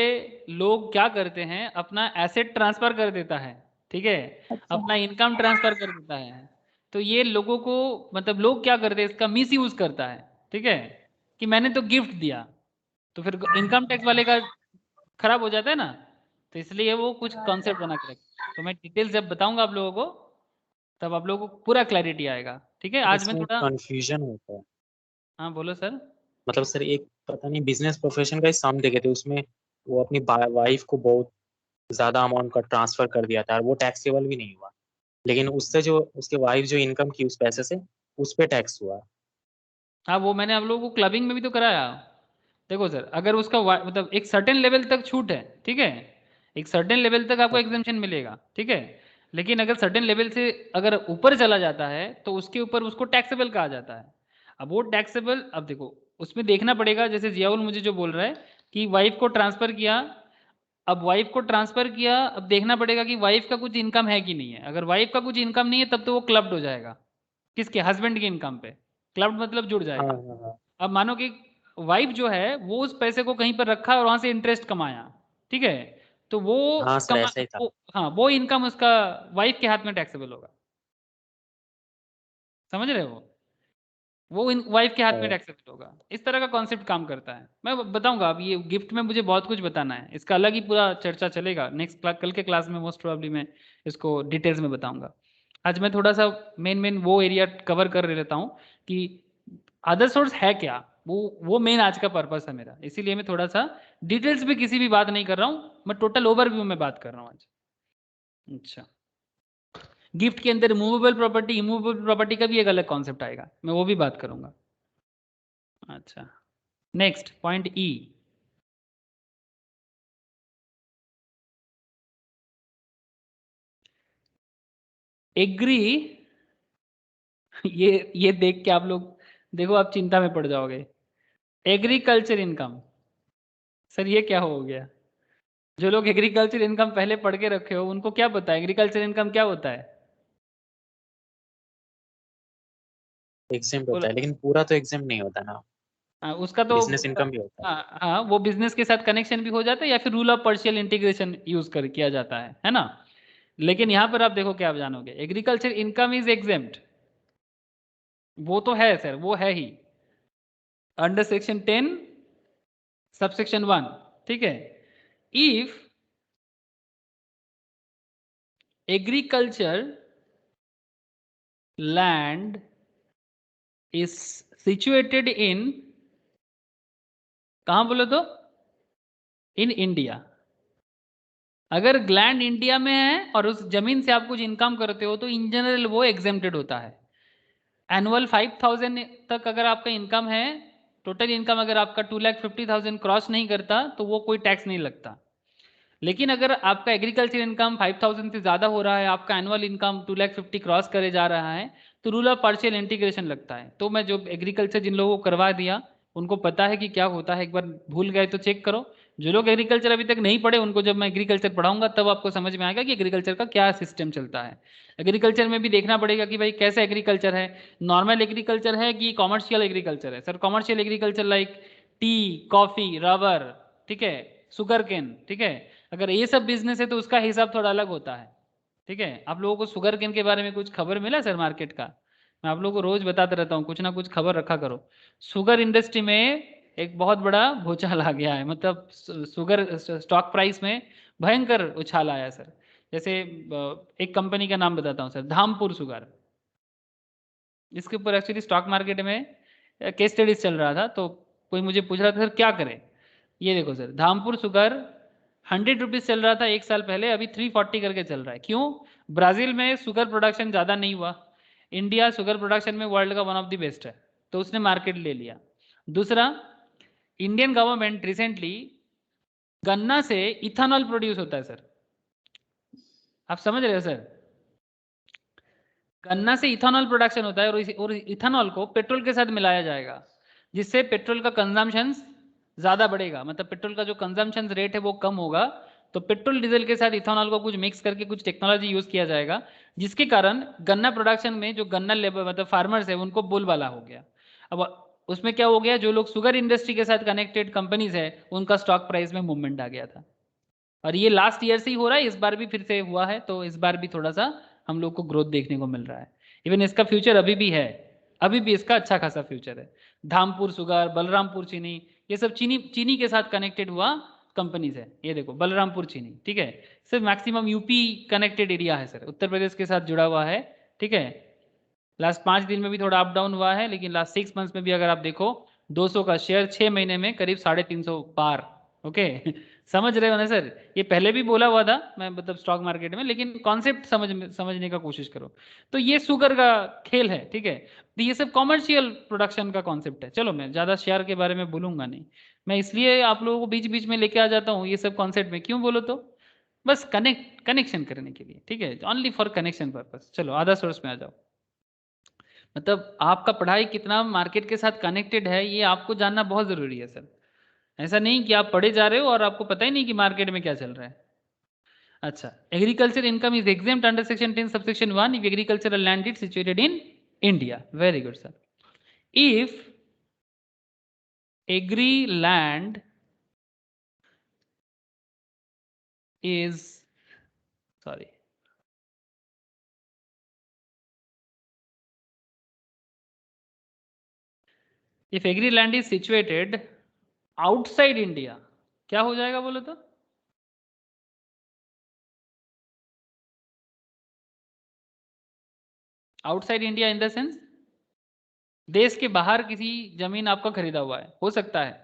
लोग क्या करते हैं, अपना एसेट ट्रांसफर कर देता है, ठीक है, अच्छा। अपना इनकम ट्रांसफर कर देता है। तो ये लोगों को, मतलब लोग क्या करते हैं, इसका मिस यूज करता है। ठीक है, कि मैंने तो गिफ्ट दिया, तो फिर इनकम टैक्स वाले का खराब हो जाता है ना, तो इसलिए वो कुछ कॉन्सेप्ट बना के रखते। तो मैं डिटेल्स जब बताऊंगा आप लोगों को तब आप लोगों को पूरा क्लैरिटी आएगा। ठीक है, आज मैं इसमें थोड़ा, कंफ्यूजन होता है। हाँ बोलो सर। मतलब सर एक पता नहीं बिजनेस प्रोफेशन का ही सम देखे थे, उसमें वो अपनी वाइफ को बहुत ज्यादा अमाउंट का ट्रांसफर कर दिया था और वो टैक्सेबल भी नहीं हुआ, लेकिन उससे जो उसके वाइफ जो इनकम की उस पैसे से उस पे टैक्स हुआ। हाँ, वो मैंने आप लोगों को क्लबिंग में भी तो कराया। देखो सर, अगर उसका मतलब एक सर्टेन लेवल तक छूट है, ठीक है, एक सर्टेन लेवल तक आपको एग्जेम्पशन मिलेगा, ठीक है, लेकिन अगर सर्टेन लेवल से अगर ऊपर चला जाता है तो उसके ऊपर उसको टैक्सेबल कहा जाता है। अब वो टैक्सेबल, अब देखो उसमें देखना पड़ेगा, जैसे जियाउल मुझे जो बोल रहा है कि वाइफ को ट्रांसफर किया, अब वाइफ को ट्रांसफर किया, अब देखना पड़ेगा कि वाइफ का कुछ इनकम है कि नहीं है। अगर वाइफ का कुछ इनकम नहीं है तब तो वो क्लब्ड हो जाएगा किसके, हस्बैंड की इनकम पे। क्लब्ड मतलब जुड़ हाँ जाएगा। हाँ हाँ अब मानो कि वाइफ जो है वो उस पैसे को कहीं पर रखा और वहां से इंटरेस्ट कमाया, ठीक है, तो वो हाँ सर, ऐसा ही था। हाँ वो इनकम उसका वाइफ के हाथ में टैक्सेबल होगा। समझ रहे हो, वो इन वाइफ के हाथ में टैक्सेबल होगा। इस तरह का कॉन्सेप्ट काम करता है। मैं बताऊंगा, अब ये गिफ्ट में मुझे बहुत कुछ बताना है, इसका अलग ही पूरा चर्चा चलेगा नेक्स्ट क्लास, कल के क्लास में मोस्ट प्रोबेबली मैं इसको डिटेल्स में बताऊंगा। आज मैं थोड़ा सा मेन वो एरिया कवर कर लेता हूँ कि अदर सोर्स है क्या, वो मेन आज का पर्पस है मेरा, इसीलिए मैं थोड़ा सा डिटेल्स में किसी भी बात नहीं कर रहा हूँ, मैं टोटल ओवरव्यू में बात कर रहा हूँ आज। अच्छा, गिफ्ट के अंदर मूवेबल प्रॉपर्टी, इमूवेबल प्रॉपर्टी का भी एक अलग कॉन्सेप्ट आएगा, मैं वो भी बात करूंगा। अच्छा, नेक्स्ट पॉइंट ई, एग्री। ये देख के आप लोग देखो आप चिंता में पड़ जाओगे। एग्रीकल्चर इनकम, सर ये क्या हो गया? जो लोग एग्रीकल्चर इनकम पहले पढ़ के रखे हो उनको क्या पता है एग्रीकल्चर इनकम क्या होता है? एग्जाम होता बोलो। है, लेकिन पूरा तो एग्जाम नहीं होता ना, हाँ, उसका तो बिजनेस इनकम भी होता है। हाँ हाँ, वो बिजनेस के साथ कनेक्शन भी हो जाता है या फिर rule of partial integration use कर किया जाता है ना। लेकिन यहाँ पर आप देखो क्या आप जानोगे, एग्रीकल्चर इनकम इज एग्जेम्प्ट, वो तो है सर, वो है ही अंडर सेक्शन 10 सबसेक्शन 1, ठीक है। If agriculture land is situated इन, कहां बोले तो, इन इंडिया। अगर लैंड इंडिया में है और उस जमीन से आप कुछ इनकम करते हो तो इन जनरल वो एग्जेम्प्टेड होता है। एनुअल 5000 तक अगर आपका इनकम है, टोटल इनकम अगर आपका 2,50,000 क्रॉस नहीं करता तो वो कोई टैक्स नहीं लगता। लेकिन अगर आपका एग्रीकल्चर इनकम 5000 से ज़्यादा हो रहा है, आपका एनुअल इनकम 2,50,000 क्रॉस करे जा रहा है, तो रूल ऑफ पार्शियल इंटीग्रेशन लगता है। तो मैं जो एग्रीकल्चर जिन लोगों को करवा दिया उनको पता है कि क्या होता है, एक बार भूल गए तो चेक करो। जो लोग एग्रीकल्चर अभी तक नहीं पढ़े उनको जब मैं एग्रीकल्चर पढ़ाऊंगा तब आपको समझ में आएगा कि एग्रीकल्चर का क्या सिस्टम चलता है। एग्रीकल्चर में भी देखना पड़ेगा कि भाई कैसा एग्रीकल्चर है, नॉर्मल एग्रीकल्चर है कि कॉमर्शियल एग्रीकल्चर है। Sir commercial agriculture like T, coffee, rubber, ठीक है, शुगर केन, ठीक है, अगर ये सब बिजनेस है तो उसका हिसाब थोड़ा अलग होता है, ठीक है। आप लोगों को शुगर केन के बारे में कुछ खबर मिला सर मार्केट का? मैं आप लोगों को रोज बताता रहता हूँ, कुछ ना कुछ खबर रखा करो। शुगर इंडस्ट्री में एक बहुत बड़ा भूचाल आ गया है, मतलब शुगर स्टॉक प्राइस में भयंकर उछाल आया सर। जैसे एक कंपनी का नाम बताता हूँ सर, धामपुर शुगर। इसके ऊपर एक्चुअली स्टॉक मार्केट में केस स्टडीज चल रहा था, तो कोई मुझे पूछ रहा था सर क्या करें। ये देखो सर, धामपुर शुगर 100 रुपीज़ चल रहा था एक साल पहले, अभी 340 करके चल रहा है। क्यों? ब्राज़ील में शुगर प्रोडक्शन ज़्यादा नहीं हुआ, इंडिया शुगर प्रोडक्शन में वर्ल्ड का वन ऑफ द बेस्ट है, तो उसने मार्केट ले लिया। दूसरा, इंडियन गवर्नमेंट रिसेंटली, गन्ना से इथेनॉल प्रोड्यूस होता है सर, आप समझ रहे हो सर? गन्ना से इथेनॉल प्रोडक्शन होता है और इथेनॉल को पेट्रोल के साथ मिलाया जाएगा, जिससे पेट्रोल का कंजम्पशन ज़्यादा बढ़ेगा, मतलब पेट्रोल का जो कंजम्पशन रेट है वो कम होगा। तो पेट्रोल डीजल के साथ इथेनॉल को कुछ मिक्स करके कुछ टेक्नोलॉजी यूज़ किया जाएगा, जिसके कारण गन्ना प्रोडक्शन में जो गन्ना लेबर मतलब फार्मर्स है उनको बोलबाला हो गया। अब उसमें क्या हो गया, जो लोग शुगर इंडस्ट्री के साथ कनेक्टेड कंपनीज है उनका स्टॉक प्राइस में मूवमेंट आ गया था। और ये लास्ट ईयर से ही हो रहा है, इस बार भी फिर से हुआ है, तो इस बार भी थोड़ा सा हम लोग को ग्रोथ देखने को मिल रहा है। इवन इसका फ्यूचर अभी भी है, अभी भी इसका अच्छा खासा फ्यूचर है। धामपुर शुगर, बलरामपुर चीनी, ये सब चीनी चीनी के साथ कनेक्टेड हुआ कंपनीज है। ये देखो बलरामपुर चीनी, ठीक है, सिर्फ मैक्सिमम यूपी कनेक्टेड एरिया है सर, उत्तर प्रदेश के साथ जुड़ा हुआ है, ठीक है। लास्ट 5 दिन में भी थोड़ा अप डाउन हुआ है, लेकिन लास्ट 6 मंथ्स में भी अगर आप देखो 200 का शेयर 6 महीने में करीब 350 पार। ओके समझ रहे हो ना सर? ये पहले भी बोला हुआ था मैं, मतलब स्टॉक मार्केट में, लेकिन कॉन्सेप्ट समझने का कोशिश करो। तो ये शुगर का खेल है, ठीक है। तो ये सब कॉमर्शियल प्रोडक्शन का कॉन्सेप्ट है। चलो मैं ज़्यादा शेयर के बारे में बोलूंगा नहीं, मैं इसलिए आप लोगों को बीच बीच में लेके आ जाता हूँ ये सब कॉन्सेप्ट में, क्यों बोलो तो बस कनेक्शन करने के लिए, ठीक है, ओनली फॉर कनेक्शन पर्पस। चलो अदर सोर्स में आ जाओ। मतलब आपका पढ़ाई कितना मार्केट के साथ कनेक्टेड है ये आपको जानना बहुत ज़रूरी है सर। ऐसा नहीं कि आप पढ़े जा रहे हो और आपको पता ही नहीं कि मार्केट में क्या चल रहा है। अच्छा, agriculture income is exempt under section 10 subsection 1 if agricultural land is situated in India. Very good sir. If agri land is sorry if agri land is situated outside India, क्या हो जाएगा बोलो तो? Outside India in the sense देश के बाहर किसी जमीन आपका खरीदा हुआ है, हो सकता है।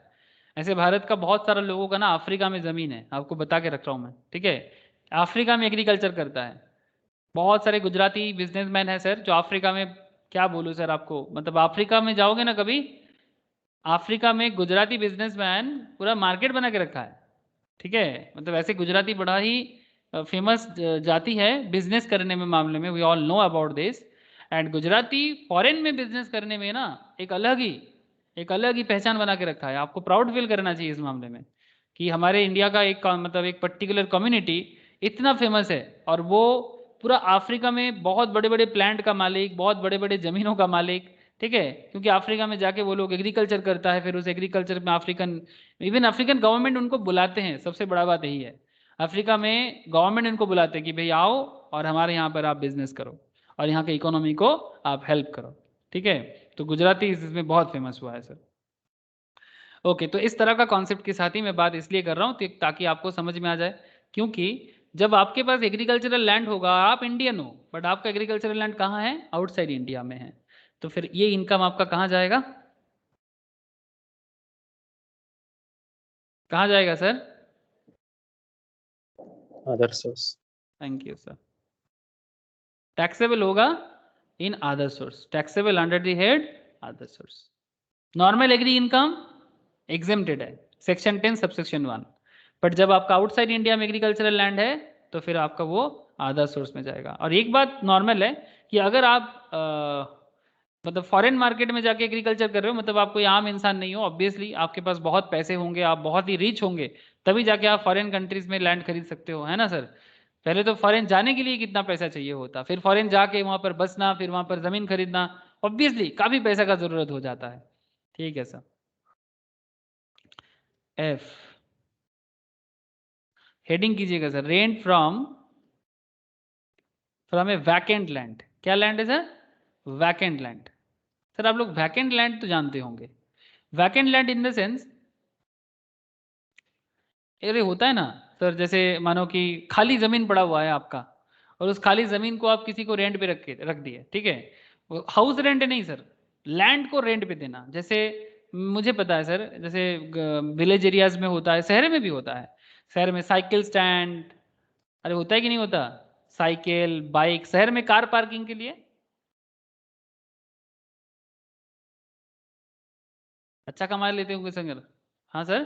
ऐसे भारत का बहुत सारा लोगों का ना अफ्रीका में जमीन है, आपको बता के रख रहा हूं मैं, ठीक है। अफ्रीका में एग्रीकल्चर करता है। बहुत सारे गुजराती बिजनेसमैन है सर जो अफ्रीका में, क्या बोलूं सर आपको, मतलब अफ्रीका में जाओगे ना कभी, अफ्रीका में गुजराती बिजनेसमैन पूरा मार्केट बना के रखा है, ठीक है। मतलब ऐसे गुजराती बड़ा ही फेमस जाति है बिजनेस करने में मामले में, we all know about this. And Gujarati foreign में बिजनेस करने में ना एक अलग ही पहचान बना के रखा है। आपको प्राउड फील करना चाहिए इस मामले में कि हमारे इंडिया का एक मतलब एक पर्टिकुलर कम्युनिटी इतना फेमस है, और वो पूरा अफ्रीका में बहुत बड़े बड़े प्लांट का मालिक, बहुत बड़े बड़े ज़मीनों का मालिक, ठीक है। क्योंकि अफ्रीका में जाके वो लोग एग्रीकल्चर करता है, फिर उस एग्रीकल्चर में इवन अफ्रीकन गवर्नमेंट उनको बुलाते हैं। सबसे बड़ा बात यही है, अफ्रीका में गवर्नमेंट उनको बुलाते हैं कि भाई आओ और हमारे यहाँ पर आप बिजनेस करो और यहाँ के इकोनॉमी को आप हेल्प करो, ठीक है। तो गुजराती इसमें बहुत फेमस हुआ है सर। ओके, तो इस तरह का कॉन्सेप्ट के साथ ही मैं बात इसलिए कर रहा हूँ ताकि आपको समझ में आ जाए, क्योंकि जब आपके पास एग्रीकल्चरल लैंड होगा, आप इंडियन हो बट आपका एग्रीकल्चरल लैंड कहाँ है, आउटसाइड इंडिया में है, तो फिर ये इनकम आपका कहाँ जाएगा, कहाँ जाएगा sir? Other source. Thank you sir. Taxable होगा in other source, taxable under the head other source. Normal agri income exempted है सेक्शन 10 सबसेक्शन 1, बट जब आपका आउटसाइड इंडिया में एग्रीकल्चरल लैंड है तो फिर आपका वो अदर सोर्स में जाएगा। और एक बात नॉर्मल है कि अगर आप मतलब फॉरेन मार्केट में जाके एग्रीकल्चर कर रहे हो, मतलब आप कोई आम इंसान नहीं हो, ऑब्वियसली आपके पास बहुत पैसे होंगे, आप बहुत ही रिच होंगे, तभी जाके आप फॉरेन कंट्रीज में लैंड खरीद सकते हो, है ना सर। पहले तो फॉरेन जाने के लिए कितना पैसा चाहिए होता, फिर फॉरेन जाके वहाँ पर बसना, फिर वहाँ पर ज़मीन खरीदना, ऑब्वियसली काफ़ी पैसा का ज़रूरत हो जाता है, ठीक है सर। एफ हेडिंग कीजिएगा sir, rent from A vacant land. क्या लैंड है सर? Vacant land. सर आप लोग वैकेंट लैंड तो जानते होंगे, vacant land in the sense, अरे होता है ना सर, जैसे मानो कि खाली जमीन पड़ा हुआ है आपका, और उस खाली जमीन को आप किसी को रेंट पे रख दिए, ठीक है। हाउस रेंट नहीं सर, लैंड को रेंट पे देना। जैसे मुझे पता है सर, जैसे विलेज एरियाज में होता है, शहर में भी होता है। शहर में साइकिल स्टैंड, अरे होता है कि नहीं होता, साइकिल बाइक, शहर में कार पार्किंग के लिए अच्छा कमा लेते होंगे सर। हाँ सर,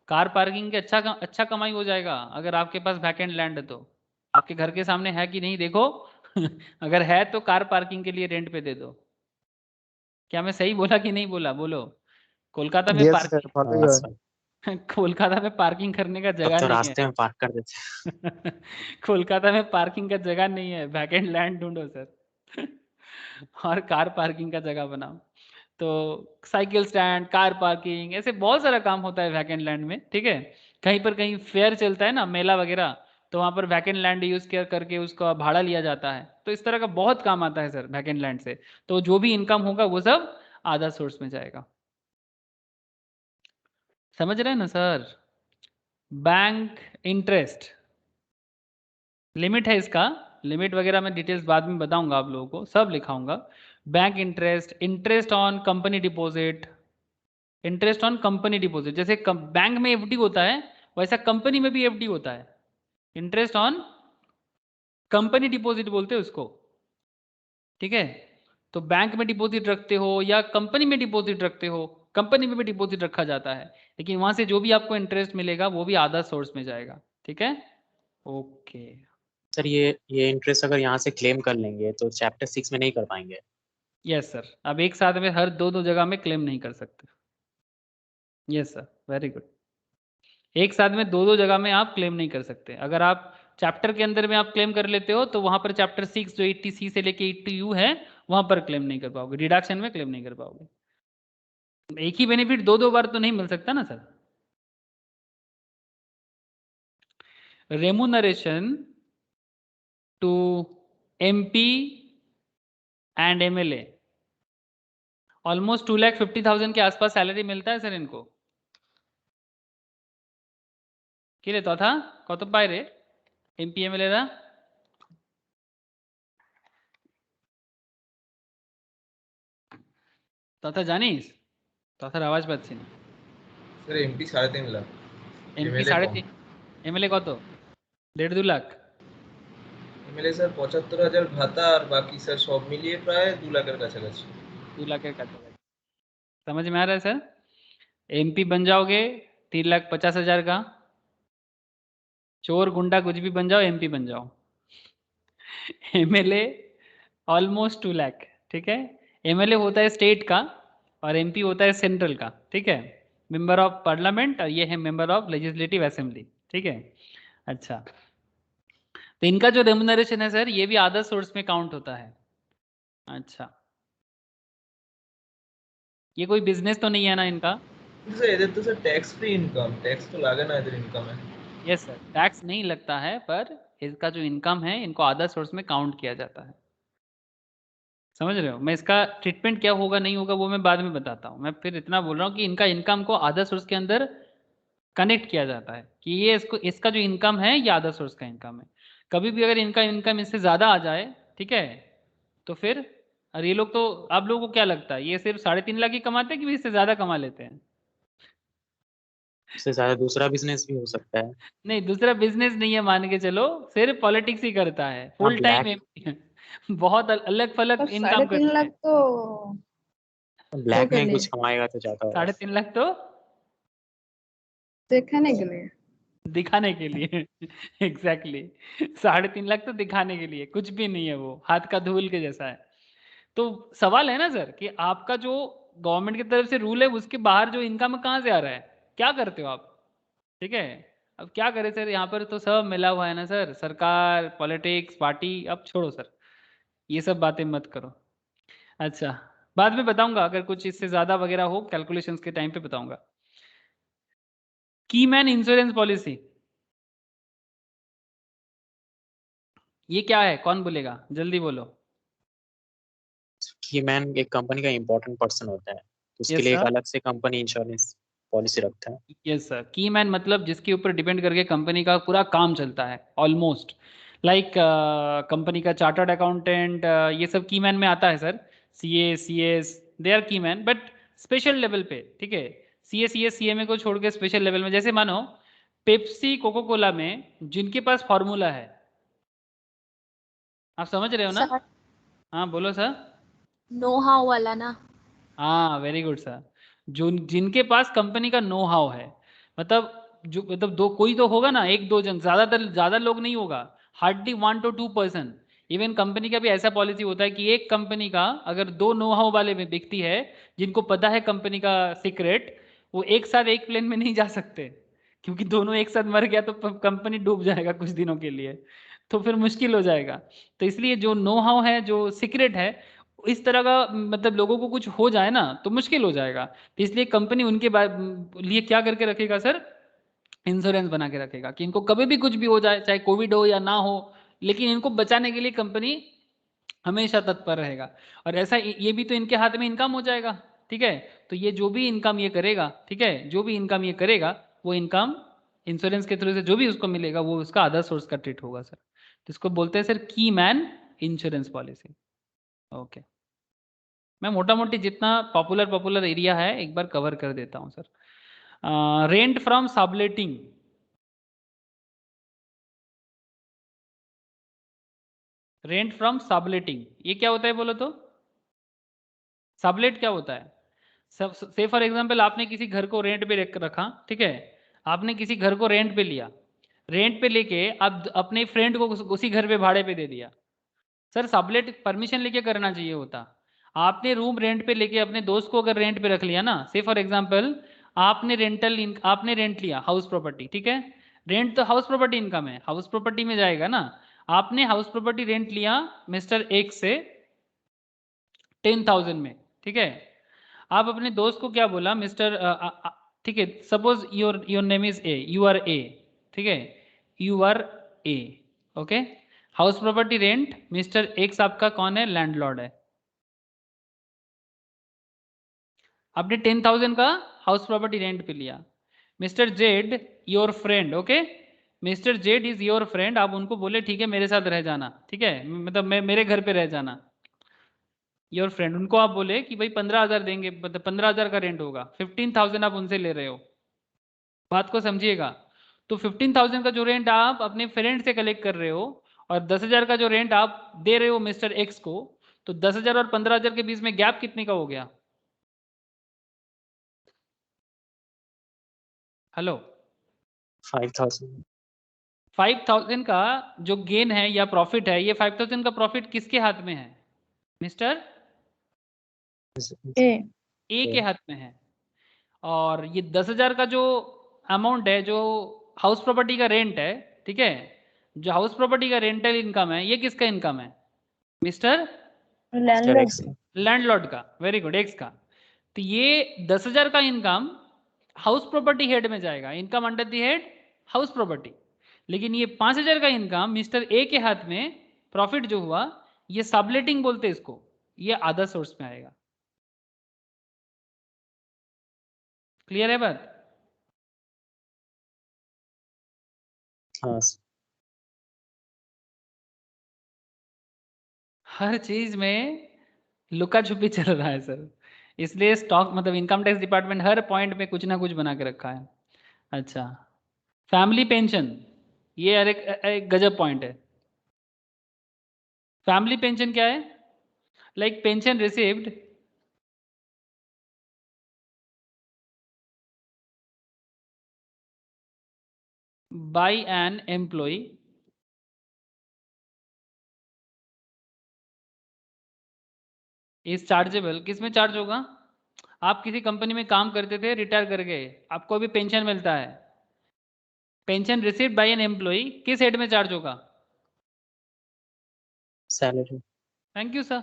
कार पार्किंग के अच्छा कमाई हो जाएगा अगर आपके पास वैकेंट लैंड है तो। आपके घर के सामने है कि नहीं देखो अगर है तो कार पार्किंग के लिए रेंट पे दे दो। क्या मैं सही बोला कि नहीं बोला, बोलो। कोलकाता में यस सर, पार्किंग फॉलो हाँ योर। सर, कोलकाता में पार्किंग करने का तब जगह तो नहीं रास्ते में पार्क कर देते। है कोलकाता में पार्किंग का जगह नहीं है, वैकेंट लैंड ढूंढो सर और कार पार्किंग का जगह बनाओ। तो साइकिल स्टैंड, कार पार्किंग, ऐसे बहुत सारा काम होता है वैकेंट लैंड में, ठीक है। कहीं पर कहीं फेयर चलता है ना, मेला वगैरह, तो वहाँ पर वैकेंट लैंड यूज करके उसका भाड़ा लिया जाता है। तो इस तरह का बहुत काम आता है सर वैकेंट लैंड से। तो जो भी इनकम होगा वो सब आधा सोर्स में जाएगा। समझ रहे हैं ना सर? बैंक इंटरेस्ट लिमिट है इसका, लिमिट वगैरह मैं डिटेल्स बाद में बताऊंगा आप लोगों को, सब लिखाऊंगा। Bank interest, interest on company deposit, interest on company deposit, जैसे बैंक में एफडी होता है वैसा कंपनी में भी एफडी होता है। इंटरेस्ट ऑन कंपनी डिपॉजिट बोलते हैं उसको, ठीक है। तो बैंक में डिपॉजिट रखते हो या कंपनी में डिपॉजिट रखते हो, कंपनी में भी डिपॉजिट रखा जाता है, लेकिन वहां से जो भी आपको इंटरेस्ट मिलेगा वो भी आधा सोर्स में जाएगा, ठीक है। ओके सर ये इंटरेस्ट अगर यहाँ से क्लेम कर लेंगे तो चैप्टर 6 में नहीं कर पाएंगे। यस सर, अब एक साथ में हर दो जगह में क्लेम नहीं कर सकते। Yes sir, very good. एक साथ में दो जगह में आप क्लेम नहीं कर सकते। अगर आप चैप्टर के अंदर में आप क्लेम कर लेते हो तो वहां पर चैप्टर 6 जो 80C से लेके 80U है वहां पर क्लेम नहीं कर पाओगे, डिडक्शन में क्लेम नहीं कर पाओगे। एक ही बेनिफिट दो बार तो नहीं मिल सकता ना sir. Remuneration to MP and MLA almost 2,50,000 के आसपास सैलरी मिलता है सर इनको। किरे तथा कत पाए रे MP MLA रा তথা জানিস? তথার আওয়াজ পাচ্ছি না। Sir MP 3.5 lakh, MP MLA কম। 3.5, এমএলএ কত? 1.5-2 লাখ। এমএলএ স্যার 75,000 ভাতা আর বাকি স্যার সব মিলিয়ে প্রায় 2 লাখের কাছাকাছি। 2 लाख का समझ में आ रहा है सर? MP बन जाओगे 3,50,000 का, चोर गुंडा कुछ भी बन जाओ, MP बन जाओ। MLA ऑलमोस्ट 2 लाख, ठीक है। MLA होता है स्टेट का और MP होता है सेंट्रल का, ठीक है। मेंबर ऑफ पार्लियामेंट और ये है मेंबर ऑफ लेजिस्लेटिव असेंबली, ठीक है। अच्छा, तो इनका जो रेमुनरेशन है सर ये भी अदर सोर्स में काउंट होता है। अच्छा, ये कोई बिजनेस तो नहीं है ना इनका? স্যার এদের তো sir tax free income, tax তো লাগে না এদের ইনকামে। यस सर, टैक्स नहीं लगता है पर इसका जो इनकम है इनको अदर सोर्स में काउंट किया जाता है। समझ रहे हो? मैं इसका ट्रीटमेंट क्या होगा नहीं होगा वो मैं बाद में बताता हूँ। मैं फिर इतना बोल रहा हूँ कि इनका इनकम को अदर सोर्स के अंदर कनेक्ट किया जाता है कि ये इसको इसका जो इनकम है ये अदर सोर्स का इनकम है। कभी भी अगर इनका इनकम इससे ज़्यादा आ जाए, ठीक है, तो फिर और ये लोग तो आप लोगों को क्या लगता है ये सिर्फ 3.5 लाख ही कमाते हैं कि इससे ज़्यादा कमा लेते हैं? इससे ज्यादा दूसरा बिजनेस भी हो सकता है। नहीं, दूसरा बिजनेस नहीं है मान के चलो, सिर्फ पॉलिटिक्स ही करता है, हाँ, फुल टाइम ब्लैक बहुत अलग पर फलग इनकम 3.5 करते लाख हैं। तो ब्लैक में लिए कुछ कमाएगा तो ज्यादा होगा। 3.5 लाख तो दिखाने के लिए। दिखाने के लिए एग्जैक्टली 3.5 लाख तो दिखाने के लिए, कुछ भी नहीं है, वो हाथ का धूल के जैसा है। तो सवाल है ना सर कि आपका जो गवर्नमेंट की तरफ से रूल है उसके बाहर जो इनकम कहाँ से आ रहा है, क्या करते हो आप, ठीक है। अब क्या करें सर, यहाँ पर तो सब मिला हुआ है ना सर, सरकार, पॉलिटिक्स, पार्टी। अब छोड़ो सर, ये सब बातें मत करो। अच्छा, बाद में बताऊंगा अगर कुछ इससे ज्यादा वगैरह हो कैलकुलेशंस के टाइम पे बताऊंगा। की मैन इंश्योरेंस पॉलिसी, ये क्या है, कौन बोलेगा, जल्दी बोलो। की मैन एक कंपनी का इम्पोर्टेंट पर्सन होता है, तो उसके यस लिए एक सर, अलग से कंपनी इंश्योरेंस पॉलिसी रखता है। यस सर, की मैन मतलब जिसके ऊपर डिपेंड करके कंपनी का पूरा काम चलता है, ऑलमोस्ट लाइक कंपनी का चार्टर्ड अकाउंटेंट, ये सब की मैन में आता है sir. CA CS they are key man but special level पे, ठीक है। CA CS CMA को छोड़ के स्पेशल लेवल में, जैसे मानो पेप्सी कोको कोला में जिनके पास फॉर्मूला है, आप समझ रहे हो ना? सर हाँ बोलो सर। नो हाउ वाला ना। हाँ वेरी गुड सर, जो जिनके पास कंपनी का नो हाउ है, मतलब जो मतलब दो कोई तो होगा ना, एक दो जन, ज्यादातर ज़्यादा लोग नहीं होगा, हार्डली 1 to 2%। इवन कंपनी का भी ऐसा पॉलिसी होता है कि एक कंपनी का अगर दो नो हाउ वाले में व्यक्ति है जिनको पता है कंपनी का सीक्रेट, वो एक साथ एक प्लेन में नहीं जा सकते, क्योंकि दोनों एक साथ मर गया तो कंपनी डूब जाएगा कुछ दिनों के लिए, तो फिर मुश्किल हो जाएगा। तो इसलिए जो नो हाउ है, जो सीक्रेट है, इस तरह का मतलब लोगों को कुछ हो जाए ना तो मुश्किल हो जाएगा, तो इसलिए कंपनी उनके लिए क्या करके रखेगा सर, इंश्योरेंस बना के रखेगा कि इनको कभी भी कुछ भी हो जाए, चाहे कोविड हो या ना हो, लेकिन इनको बचाने के लिए कंपनी हमेशा तत्पर रहेगा। और ऐसा ये भी तो इनके हाथ में इनकम हो जाएगा, ठीक है। तो ये जो भी इनकम ये करेगा, ठीक है, जो भी इनकम ये करेगा वो इनकम इंश्योरेंस के थ्रू से जो भी उसको मिलेगा वो उसका अदर सोर्स का ट्रीट होगा सर। तो इसको बोलते हैं सर की मैन इंश्योरेंस पॉलिसी। ओके, मैं मोटा मोटी जितना पॉपुलर एरिया है एक बार कवर कर देता हूँ sir. Rent from subletting, rent from subletting ये क्या होता है बोलो तो? सबलेट क्या होता है? सब से फॉर एग्जांपल आपने किसी घर को रेंट पे रखा, ठीक है, आपने किसी घर को रेंट पे लिया, रेंट पे लेके अब अपने फ्रेंड को उसी घर पे भाड़े पे दे दिया। सर सबलेट परमिशन लेके करना चाहिए होता। आपने रूम रेंट पे लेके अपने दोस्त को अगर रेंट पे रख लिया ना, से फॉर एग्जांपल आपने रेंट लिया हाउस प्रॉपर्टी, ठीक है, रेंट तो हाउस प्रॉपर्टी इनकम है, हाउस प्रॉपर्टी में जाएगा ना। आपने हाउस प्रॉपर्टी रेंट लिया मिस्टर एक से 10,000 में, ठीक है। आप अपने दोस्त को क्या बोला, मिस्टर, ठीक है, suppose your name is A, you are A, ठीक है, you are A, okay. House property rent mister X आपका कौन है, लैंडलॉर्ड है। आपने 10,000 का हाउस प्रॉपर्टी रेंट पे लिया। Mister Z your friend, okay, mister Z is your friend, आप उनको बोले ठीक है मेरे साथ रह जाना, ठीक है, मतलब मेरे घर पे रह जाना। योर फ्रेंड, उनको आप बोले कि भाई 15,000 देंगे, मतलब 15,000 का रेंट होगा, 15,000 आप उनसे ले रहे हो, बात को समझिएगा। तो 15,000 का जो रेंट आप अपने फ्रेंड से कलेक्ट कर रहे हो और 10,000 का जो रेंट आप दे रहे हो मिस्टर एक्स को, तो 10,000 और 15,000 के बीच में गैप कितने का हो गया? हेलो, 5,000। 5,000 का जो गेन है या प्रॉफिट है, ये 5,000 का प्रॉफिट किसके हाथ में है, मिस्टर ए ए के हाथ में है। और ये 10,000 का जो अमाउंट है, जो हाउस प्रॉपर्टी का रेंट है, ठीक है, जो हाउस प्रॉपर्टी का रेंटल इनकम है, ये किसका इनकम है, मिस्टर मिस्टर लैंडलॉर्ड एक्स का। लैंडलॉर्ड का, वेरी गुड, एक्स का। तो ये 10,000 का इनकम हाउस प्रॉपर्टी हेड में जाएगा, income under the head house property. लेकिन ये 5,000 का इनकम मिस्टर ए के हाथ में प्रॉफिट जो हुआ, ये सबलेटिंग बोलते हैं इसको, ये अदर सोर्स में आएगा। क्लियर है बात? हाँ हर चीज में लुका छुपी चल रहा है सर, इसलिए स्टॉक मतलब इनकम टैक्स डिपार्टमेंट हर पॉइंट में कुछ ना कुछ बना के रखा है। अच्छा, फैमिली पेंशन, ये एक गजब पॉइंट है। फैमिली पेंशन क्या है? Like pension received by an employee is chargeable, किस में चार्ज होगा? आप किसी कंपनी में काम करते थे, रिटायर कर गए, आपको अभी पेंशन मिलता है, pension received by an employee किस हेड में चार्ज होगा? Salary. Thank you sir,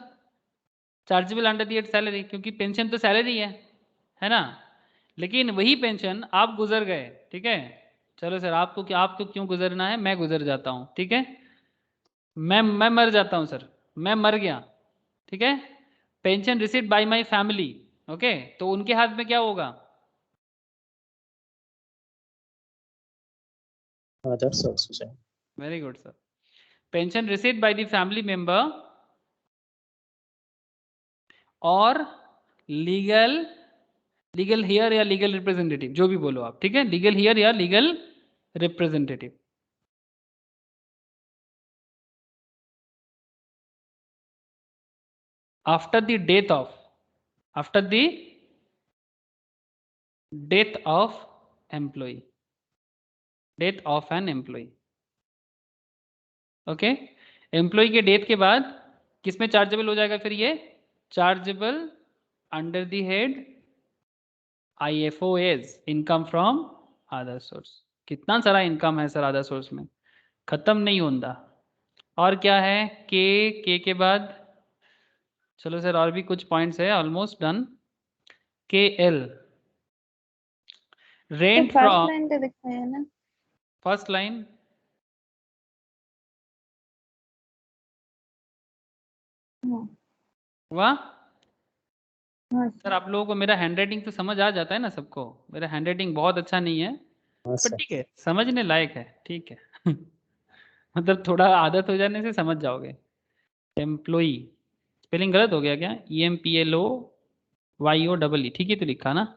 chargeable under the salary, क्योंकि पेंशन तो सैलरी है ना। लेकिन वही पेंशन आप गुजर गए, ठीक है, चलो सर आपको क्यों गुजरना है, मैं गुजर जाता हूँ, ठीक है, मैं मर जाता हूँ सर, मैं मर गया, ठीक है, pension received bye my family, okay, तो उनके हाथ में क्या होगा? अदर सोर्स हो जाएगा। Very good sir, pension received by the family member और लीगल लीगल हियर या लीगल रिप्रेजेंटेटिव, जो भी बोलो आप, ठीक है, लीगल हियर या legal representative. After the death of employee, death of an employee, okay, employee के डेथ के बाद किसमें चार्जेबल हो जाएगा फिर ये? Chargeable under the head IFOs, income from other source. कितना सारा इनकम है सर अदर सोर्स में, खत्म नहीं होता। और क्या है, के के बाद, चलो सर और भी कुछ पॉइंट्स है, ऑलमोस्ट डन। KL, तो रेंट फर्स्ट फ्रॉम, लाइन पे दिखाया है ना। फर्स्ट लाइन हाँ हुआ। हाँ सर आप लोगों को मेरा हैंडराइटिंग तो समझ आ जाता है ना सबको? मेरा हैंडराइटिंग बहुत अच्छा नहीं है, हाँ पर सर। ठीक है, समझने लायक है, ठीक है। मतलब थोड़ा आदत हो जाने से समझ जाओगे। एम्प्लॉई, स्पेलिंग गलत हो गया क्या? EMPLOYOEE, ठीक है तो लिखा ना?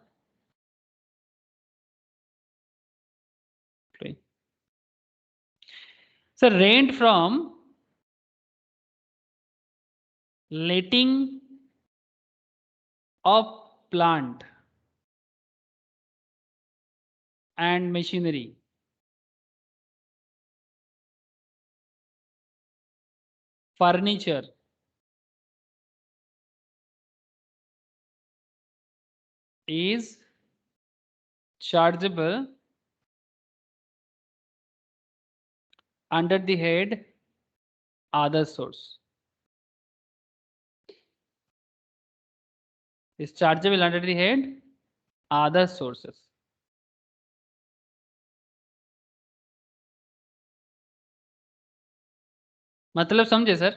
Sir rent from letting of plant and machinery furniture is chargeable under the head other source. Is chargeable under the head other sources. मतलब समझे सर,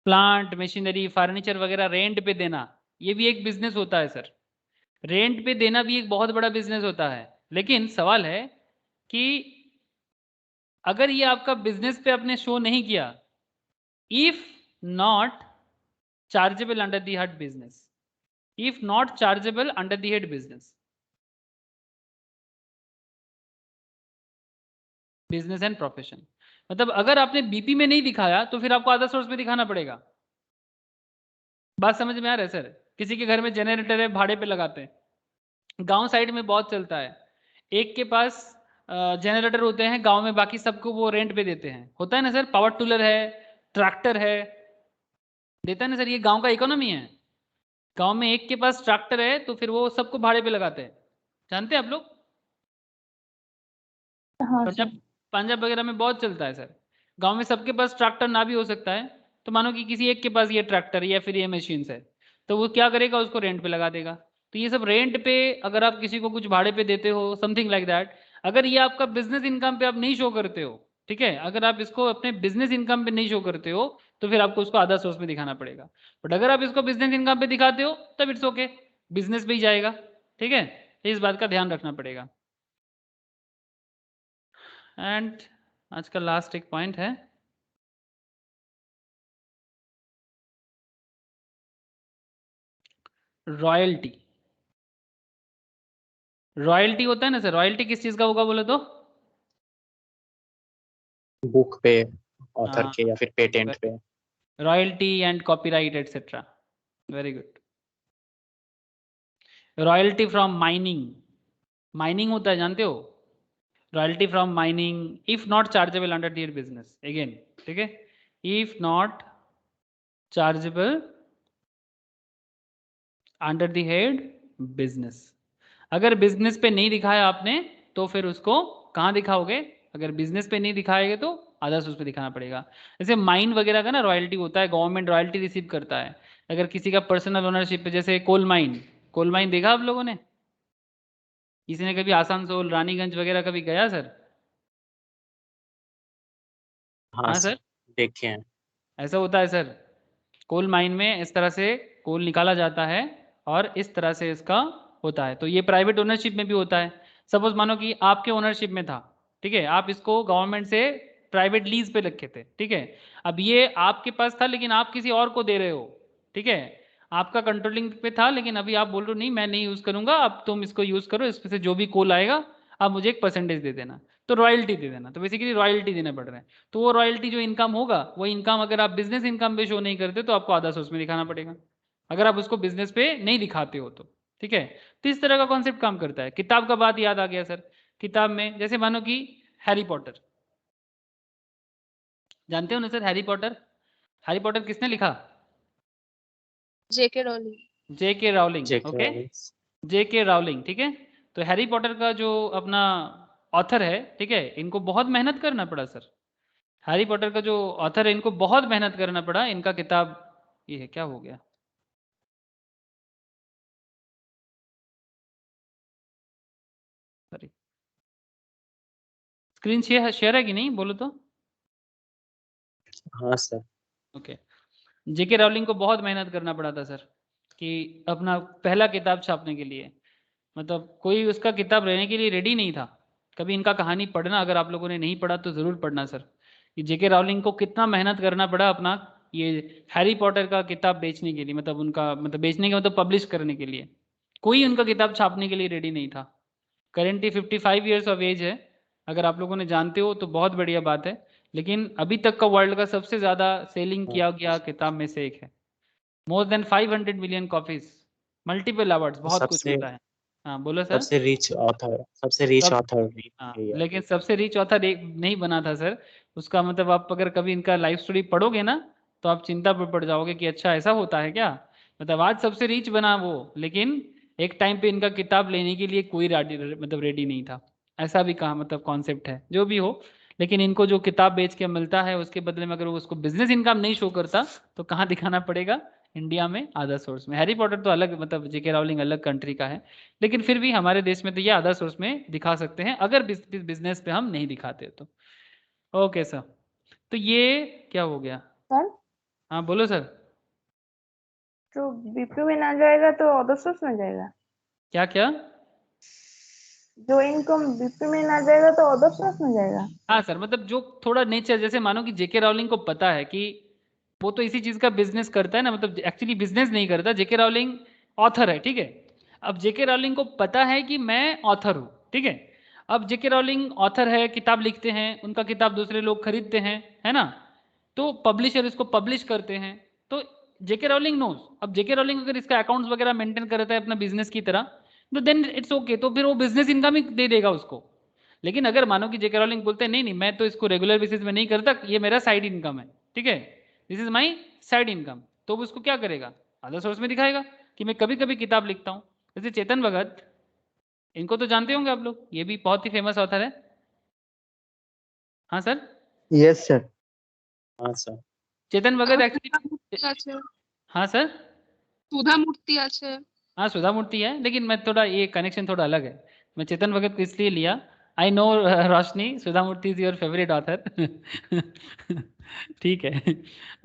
प्लांट, मशीनरी, फर्नीचर वगैरह रेंट पे देना, ये भी एक बिजनेस होता है सर। रेंट पे देना भी एक बहुत बड़ा बिजनेस होता है। लेकिन सवाल है कि अगर ये आपका बिजनेस पे आपने शो नहीं किया, if not chargeable under the head business, if not chargeable under the head business, business and profession, मतलब अगर आपने बीपी में नहीं दिखाया तो फिर आपको अदर सोर्स में दिखाना पड़ेगा। बात समझ में आ रहा है सर? किसी के घर में जनरेटर है, भाड़े पे लगाते हैं, गांव साइड में बहुत चलता है, एक के पास जनरेटर होते हैं गांव में, बाकी सबको वो रेंट पे देते हैं, होता है ना सर? पावर टूलर है, ट्रैक्टर है, देता है ना सर? ये गांव का इकोनॉमी है। गांव में एक के पास ट्रैक्टर है तो फिर वो सबको भाड़े पे लगाते हैं, जानते हैं आप लोग? हाँ पंजाब सर। पंजाब वगैरह में बहुत चलता है सर। गांव में सबके पास ट्रैक्टर ना भी हो सकता है, तो मानो कि किसी एक के पास ये ट्रैक्टर या फिर ये मशीन है, तो वो क्या करेगा, उसको रेंट पे लगा देगा। तो ये सब रेंट पे अगर आप किसी को कुछ भाड़े पे देते हो, समथिंग लाइक दैट, अगर ये आपका बिजनेस इनकम पे आप नहीं शो करते हो, ठीक है, अगर आप इसको अपने बिजनेस इनकम पे नहीं शो करते हो तो फिर आपको उसको अदर सोर्स में दिखाना पड़ेगा। बट अगर आप इसको बिजनेस इनकम पे दिखाते हो तब इट्स ओके, बिजनेस पे ही जाएगा, ठीक है? इस बात का ध्यान रखना पड़ेगा। एंड आज का लास्ट एक पॉइंट है, रॉयल्टी। रॉयल्टी होता है ना सर, रॉयल्टी किस चीज का होगा बोले तो? बुक पे, ऑथर के या फिर पेटेंट पे। Royalty and copyright etcetera, very good. Royalty from mining, mining होता है, जानते हो? Royalty from mining if not chargeable under their business, again, ठीक है, if not chargeable under the head business. अगर बिजनेस पे नहीं दिखाया आपने तो फिर उसको कहाँ दिखाओगे? अगर बिजनेस पे नहीं दिखाएंगे तो अदर्स उस पे दिखाना पड़ेगा। जैसे माइन वगैरह का ना रॉयल्टी होता है, गवर्नमेंट रॉयल्टी रिसीव करता है। अगर किसी का पर्सनल ओनरशिप है, जैसे कोल माइन, कोल माइन देखा आप लोगों ने? किसी ने कभी आसनसोल, रानीगंज वगैरह कभी गया सर? हाँ हाँ सर, सर, देखे हैं। ऐसा होता है सर। कोल माइन में इस तरह से कोल निकाला जाता है और इस तरह से इसका होता है। तो ये प्राइवेट ओनरशिप में भी होता है। सपोज मानो कि आपके ओनरशिप में था, ठीक है, आप इसको गवर्नमेंट से प्राइवेट लीज पे रखे थे, ठीक है, अब ये आपके पास था लेकिन आप किसी और को दे रहे हो, ठीक है, आपका कंट्रोलिंग पे था लेकिन अभी आप बोल रहे हो नहीं मैं नहीं यूज़ करूंगा, अब तुम इसको यूज़ करो, इसमें से जो भी कोल आएगा आप मुझे एक परसेंटेज दे देना, तो रॉयल्टी दे देना। तो बेसिकली रॉयल्टी देना पड़ रहा है। तो वो रॉयल्टी जो इनकम होगा, वो इनकम अगर आप बिजनेस इनकम पे शो नहीं करते तो आपको अदर सोर्स में दिखाना पड़ेगा, अगर आप उसको बिजनेस पे नहीं दिखाते हो तो, ठीक है। तो इस तरह का कॉन्सेप्ट काम करता है। किताब का बात याद आ गया सर। किताब में जैसे मानो कि हैरी पॉटर, जानते हो ना sir Harry Potter? Harry Potter किसने लिखा? जेके रोलिंग। जेके रावलिंग, जेके ओके, रॉलिंस। जेके रावलिंग, ठीक है। तो हैरी पॉटर का जो अपना ऑथर है, ठीक है, इनको बहुत मेहनत करना पड़ा सर। हैरी पॉटर का जो ऑथर है इनको बहुत मेहनत करना पड़ा, इनका किताब ये है, क्या हो गया, सॉरी, स्क्रीन शेयर है कि नहीं बोलो तो? हाँ सर। ओके। जेके रावलिंग को बहुत मेहनत करना पड़ा था सर, कि अपना पहला किताब छापने के लिए, मतलब कोई उसका किताब रहने के लिए रेडी नहीं था। कभी इनका कहानी पढ़ना, अगर आप लोगों ने नहीं पढ़ा तो ज़रूर पढ़ना सर, कि जेके रावलिंग को कितना मेहनत करना पड़ा अपना ये हैरी पॉटर का किताब बेचने के लिए, मतलब उनका मतलब बेचने के मतलब पब्लिश करने के लिए। कोई उनका किताब छापने के लिए रेडी नहीं था। करेंटली 55 ईयर्स ऑफ एज है, अगर आप लोगों ने जानते हो तो बहुत बढ़िया बात है। लेकिन अभी तक का वर्ल्ड का सबसे ज़्यादा सेलिंग किया गया किताब में से एक है। More than 500 million copies, multiple awards, बहुत कुछ सबसे मिला है। हाँ बोलो सर। सबसे रिच ऑथर, सबसे रिच सब, ऑथर हाँ, है ये। लेकिन सबसे रिच ऑथर एक नहीं बना था सर। उसका मतलब आप अगर कभी इनका लाइफ स्टोरी पढ़ोगे ना तो आप चिंता पर पड़ जाओगे कि अच्छा ऐसा होता है क्या, मतलब आज सबसे रिच बना वो, लेकिन एक टाइम पे इनका किताब लेने के लिए कोई रेडी नहीं था, ऐसा भी कहा मतलब कॉन्सेप्ट है, जो भी हो। लेकिन इनको जो किताब बेच के मिलता है उसके बदले में अगर वो उसको बिजनेस इनकम नहीं शो करता तो कहाँ दिखाना पड़ेगा, इंडिया में अदर सोर्स में। हैरी पॉटर तो अलग मतलब जेके रावलिंग अलग कंट्री का है, लेकिन फिर भी हमारे देश में तो ये अदर सोर्स में दिखा सकते हैं अगर बिजनेस पे हम नहीं दिखाते तो। ओके सर, तो ये क्या हो गया? सर हाँ बोलो सर। जो बीपीओ में ना जाएगा तो अदर सोर्स में जाएगा, क्या क्या? जो इनकम बीपीओ में ना जाएगा तो अदर सोर्स में जाएगा। हाँ सर, मतलब जो थोड़ा नेचर, जैसे मानो कि जेके रावलिंग को पता है कि वो तो इसी चीज का बिजनेस करता है ना, मतलब एक्चुअली बिजनेस नहीं करता, जेके रावलिंग ऑथर है, ठीक है। अब जेके रावलिंग को पता है कि मैं ऑथर हूँ, ठीक है। अब जेके रावलिंग ऑथर है, किताब लिखते हैं, उनका किताब दूसरे लोग खरीदते हैं, है ना, तो पब्लिशर इसको पब्लिश करते हैं, तो जेके रावलिंग नोज। अब जेके रावलिंग अगर इसका अकाउंट्स वगैरह मेंटेन करता है अपना बिजनेस की तरह, तो देन इट्स ओके, तो फिर वो बिजनेस इनकम ही दे देगा उसको। लेकिन अगर मानो कि जेके रावलिंग बोलते हैं नहीं नहीं मैं तो इसको रेगुलर बेसिस में नहीं करता, ये मेरा साइड इनकम है, ठीक है, this is my side income, तो वो उसको क्या करेगा, अदर सोर्स में दिखाएगा कि मैं कभी कभी किताब लिखता हूँ। जैसे चेतन भगत, इनको तो जानते होंगे आप लोग, ये भी बहुत ही फेमस ऑथर है। हाँ सर। Yes, sir. हाँ सर। चेतन भगत एक्चुअली, আছে हाँ सर, সুধা মূর্তি আছে हाँ सुधा मूर्ति है, लेकिन मैं थोड़ा ये कनेक्शन थोड़ा अलग है, मैं चेतन भगत को इसलिए लिया, I know Roshni Sudha Murthy is your favourite author ठीक है,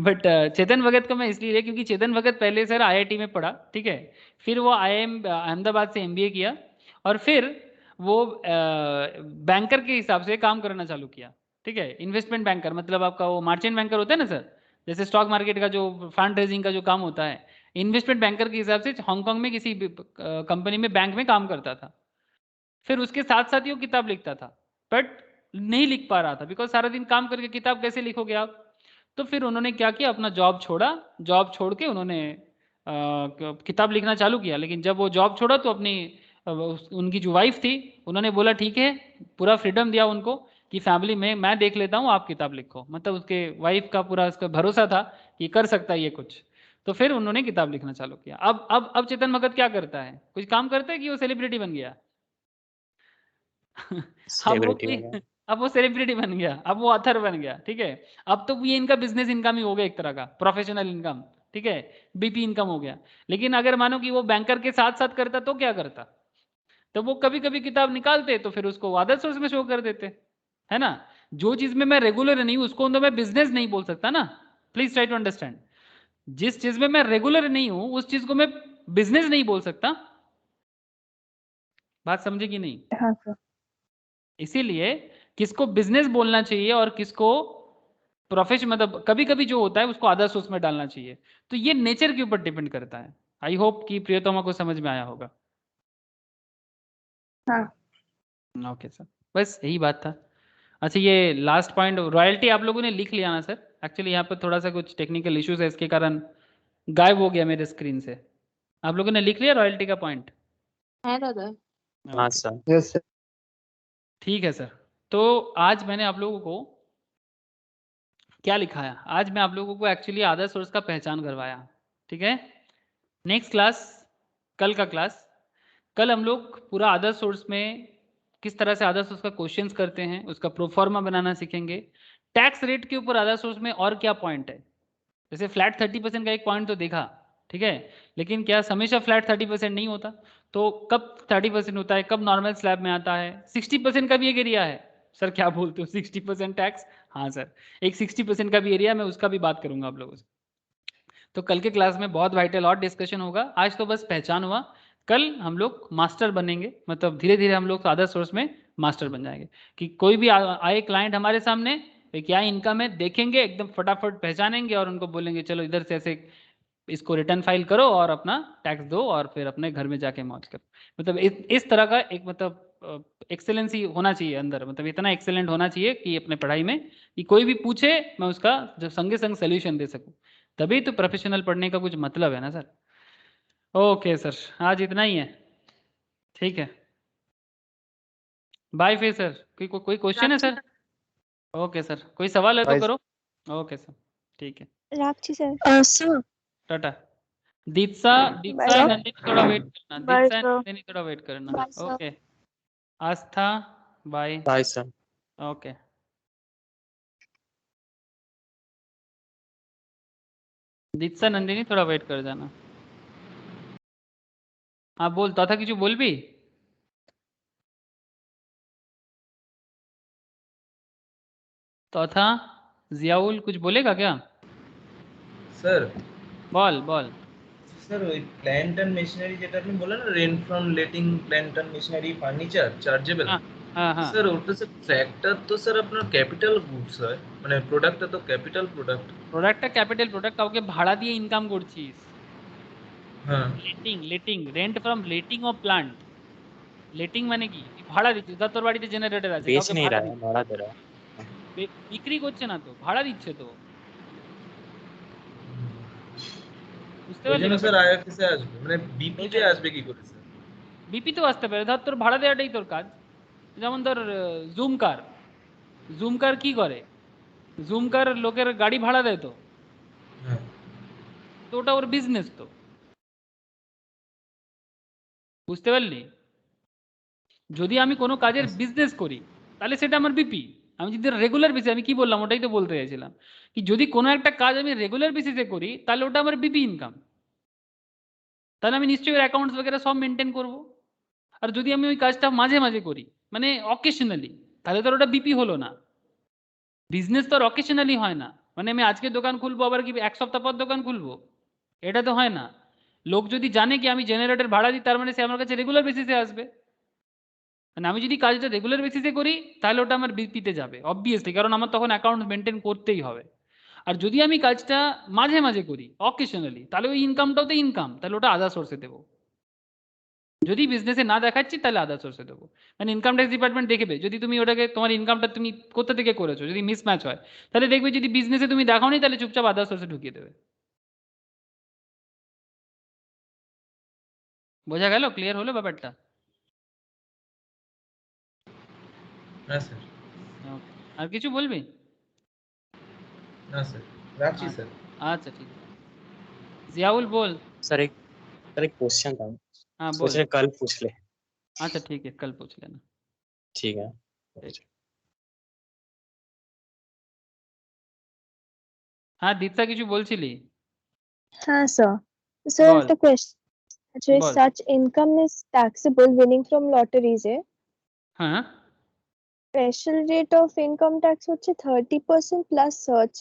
बट चेतन भगत को मैं इसलिए लिया क्योंकि चेतन भगत पहले सर आईआईटी में पढ़ा, ठीक है, फिर वो आईएम अहमदाबाद से एमबीए किया, और फिर वो बैंकर के हिसाब से काम करना चालू किया, ठीक है, इन्वेस्टमेंट बैंकर, मतलब आपका वो मार्चेंट बैंकर होता है ना सर, जैसे स्टॉक मार्केट का जो फंड रेजिंग का जो काम होता है, इन्वेस्टमेंट बैंकर के हिसाब से हांगकांग में किसी कंपनी में बैंक में काम करता था। फिर उसके साथ साथ ही वो किताब लिखता था, बट नहीं लिख पा रहा था बिकॉज सारा दिन काम करके किताब कैसे लिखोगे आप। तो फिर उन्होंने क्या किया, अपना जॉब छोड़ा, जॉब छोड़ के उन्होंने किताब लिखना चालू किया। लेकिन जब वो जॉब छोड़ा तो अपनी उनकी जो वाइफ थी, उन्होंने बोला ठीक है, पूरा फ्रीडम दिया उनको कि फैमिली में मैं देख लेता हूँ, आप किताब लिखो, मतलब उसके वाइफ का पूरा उसका भरोसा था कि कर सकता है ये कुछ। तो फिर उन्होंने किताब लिखना चालू किया। अब चेतन भगत क्या करता है, कुछ काम करता है कि वो सेलिब्रिटी बन गया अब वो सेलिब्रिटी बन गया। अब वो सेलिब्रिटी बन गया, अब वो ऑथर बन गया, ठीक है। अब तो ये इनका बिजनेस इनकम ही हो गया, एक तरह का प्रोफेशनल इनकम, ठीक है, बीपी इनकम हो गया। लेकिन अगर मानो कि वो बैंकर के साथ साथ करता तो क्या करता, तो वो कभी कभी किताब निकालते तो फिर उसको अदर सोर्स में शो कर देते, है ना। जो चीज में मैं रेगुलर नहीं हूं उसको तो मैं बिजनेस नहीं बोल सकता ना, प्लीज ट्राई टू अंडरस्टैंड। जिस चीज में मैं रेगुलर नहीं हूं उस चीज को मैं बिजनेस नहीं बोल सकता, बात समझे कि नहीं। हाँ सर। इसीलिए किसको बिजनेस बोलना चाहिए और किसको प्रोफेशन, मतलब कभी कभी जो होता है उसको अदर सोर्स में डालना चाहिए, तो ये नेचर के ऊपर डिपेंड करता है। आई होप कि प्रियतमा को समझ में आया होगा। हाँ ओके सर, बस यही बात था। अच्छा ये लास्ट पॉइंट रॉयल्टी आप लोगों ने लिख लिया ना सर, एक्चुअली यहाँ पर थोड़ा सा कुछ टेक्निकल इश्यूज है, इसके कारण गायब हो गया मेरे स्क्रीन से। आप लोगों ने लिख लिया रॉयल्टी का पॉइंट? হ্যাঁ দাদা हाँ सर। Yes, sir. ठीक है सर। तो आज मैंने आप लोगों को क्या लिखाया, आज मैं आप लोगों को एक्चुअली अदर सोर्स का पहचान करवाया, ठीक है। नेक्स्ट क्लास, कल का क्लास, कल हम लोग पूरा अदर सोर्स में किस तरह से अदर सोर्स का क्वेश्चंस करते हैं उसका प्रोफॉर्मा बनाना सीखेंगे। टैक्स रेट के ऊपर अदर सोर्स में और क्या पॉइंट है, जैसे फ्लैट 30% का एक पॉइंट तो देखा, ठीक है, लेकिन क्या हमेशा फ्लैट 30% नहीं होता, तो कब 30% होता है, कब नॉर्मल स्लैब में आता है, 60% का भी एक एरिया है। सर क्या बोलते हो 60% टैक्स, हाँ सर, एक 60% का भी एरिया, मैं उसका भी बात करूंगा आप लोगों से। तो कल के क्लास में बहुत वाइटल और डिस्कशन होगा, आज तो बस पहचान हुआ, कल हम लोग मास्टर बनेंगे, मतलब धीरे धीरे हम लोग अदर सोर्स में मास्टर बन जाएंगे। कि कोई भी आए क्लाइंट हमारे सामने, क्या इनकम है देखेंगे, एकदम फटाफट पहचानेंगे और उनको बोलेंगे चलो इधर से ऐसे इसको रिटर्न फाइल करो और अपना टैक्स दो और फिर अपने घर में जाके मौज करो। मतलब इस तरह का एक मतलब एक्सेलेंसी होना चाहिए अंदर, मतलब इतना एक्सेलेंट होना चाहिए कि अपने पढ़ाई में कि कोई भी पूछे मैं उसका जो संगे संग सोल्यूशन दे सकूं, तभी तो प्रोफेशनल पढ़ने का कुछ मतलब है ना सर। ओके सर, आज इतना ही है, ठीक है, बाय फिर सर। कोई क्वेश्चन है सर? ओके सर, कोई सवाल है तो Bye. करो। Okay sir. ठीक है, राखी सर टाटा। दीक्षा Bye, sir. नंदिनी थोड़ा वेट करना, Bye, दीक्षा sir. नंदिनी थोड़ा वेट करना। Bye, sir. Okay, Aastha bye. Bye sir. Okay, Diksha Nandini थोड़ा वेट कर जाना। हाँ बोल, तथा কিছু বলবি? तथा जियाउल कुछ बोलेगा क्या? স্যার বল বল। স্যার ওই প্ল্যান্ট অ্যান্ড মেশিনারি যেটা আপনি বললেন না, rent from letting plant and machinery furniture chargeable, हाँ हाँ हाँ, স্যার ওটা স্যার ট্র্যাক্টর তো স্যার আপনার ক্যাপিটাল গুডস হয়, মানে প্রোডাক্টটা তো ক্যাপিটাল প্রোডাক্ট। প্রোডাক্টটা ক্যাপিটাল প্রোডাক্ট, কাউকে ভাড়া দিয়ে ইনকাম করছিস। হ্যাঁ letting rent from letting of plant. Letting মানে কি? তুই ভাড়া দিচ্ছিস, ধর তোর বাড়িতে জেনারেটর আছে, बेच কাউকে नहीं ভাড়া रहा है, দিচ্ছিস। भाड़ा दे रहा है। বিক্রি করছে না তো, ভাড়া দিচ্ছে তো, বুঝতে ওই পারলি জন্য স্যার ব্যাপারটা? আইএফএসে আসবে, মানে বিপিতে আসবে কি করে স্যার? বিপিতেও আসতে পারে, ধর তোর ভাড়া দেওয়াটাই তোর কাজ। যেমন ধর জুম কার কি করে? জুম কার লোকের গাড়ি ভাড়া দেয় তো, হ্যাঁ তো ওটা ওর বিজনেস তো, বুঝতে পারলি? যদি আমি কোনো কাজের বিজনেস করি তাহলে সেটা আমার বিপি। আমি যদি রেগুলার বেসিস, আমি কি বললাম ওটাই তো বলতে চাইছিলাম, কি যদি কোনো একটা কাজ আমি রেগুলার বেসিসে করি তাহলে ওটা আমার বিপি ইনকাম, তাহলে আমি নিশ্চয়ই অ্যাকাউন্টস বগেরা সব মেনটেন করব। আর যদি আমি ওই কাজটা মাঝে মাঝে করি, মানে অকেশনালি, তাহলে তো আর ওটা বিপি হলো না। বিজনেস তো আর অকেশনালি হয় না, মানে আমি আজকে দোকান খুলবো আবার কি এক সপ্তাহ পর দোকান খুলবো, এটা তো হয় না। লোক যদি জানে কি আমি জেনারেটর ভাড়া দিই, তার মানে সে আমার কাছে রেগুলার বেসিসে আসবে। মানে আমি যদি কাজটা রেগুলার বেসিসে করি তাহলে ওটা আমার বিপিতে যাবে অবভিয়াসলি, কারণ আমার তখন অ্যাকাউন্ট মেনটেন করতেই হবে। আর যদি আমি কাজটা মাঝে মাঝে করি অকেশনালি, তাহলে ওই ইনকামটাও তো ইনকাম, তাহলে ওটা আদার সোর্সে দেবো। যদি বিজনেসে না দেখাচ্ছি তাহলে আদার সোর্সে দেবো। মানে ইনকাম ট্যাক্স ডিপার্টমেন্ট দেখবে যদি তুমি ওটাকে, তোমার ইনকামটা তুমি কোথা থেকে করেছো, যদি মিসম্যাচ হয় তাহলে দেখবে, যদি বিজনেসে তুমি দেখাওনি তাহলে চুপচাপ আদার সোর্সে ঢুকিয়ে দেবে। বোঝা গেল? ক্লিয়ার হলো ব্যাপারটা? হ্যাঁ স্যার। ওকে, আর কিছু বলবি? না স্যার, রাখছি আচ্ছা স্যার। আচ্ছা, ঠিক আছে। জিয়াউল बोल। सर एक क्वेश्चन था, हाँ सोच बोल। रहे कल पूछ ले। अच्छा ठीक है, कल पूछ लेना। ठीक है। ठीक। हाँ दीक्षा কিছু বলছিলি? sir. Sir, ball the question actually ball. such income is taxable winning from lotteries. হ্যাঁ Special rate of income tax হচ্ছে 30% plus search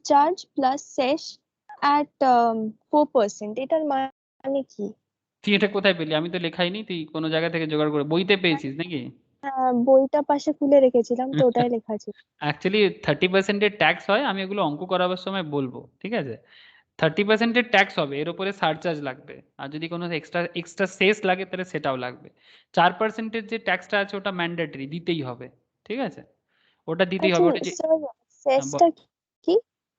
charge plus cess at 4%. এটার মানে কি? তুই এটা কোথায় পেলি? আমি তো লেখাই নি, তুই কোনো জায়গা থেকে জোগাড় করে বইতে পেয়েছিস নাকি? বইটা পাশে খুলে রেখেছিলাম তো ওটাই লেখা ছিল। অ্যাকচুয়ালি 30% এর ট্যাক্স হয়, আমি এগুলো অঙ্ক করাবার সময় বলবো, ঠিক আছে? 30% এর ট্যাক্স হবে, এর উপরে সারচার্জ লাগবে, আর যদি কোনো এক্সট্রা সেস লাগে তাহলে সেটাও লাগবে। 4% এর যে ট্যাক্সটা আছে ওটা ম্যান্ডেটরি, দিতেই হবে, ঠিক আছে? ওটা দিতেই হবে। ওটা যে স্যার হ্যাঁ, সেসটা কি?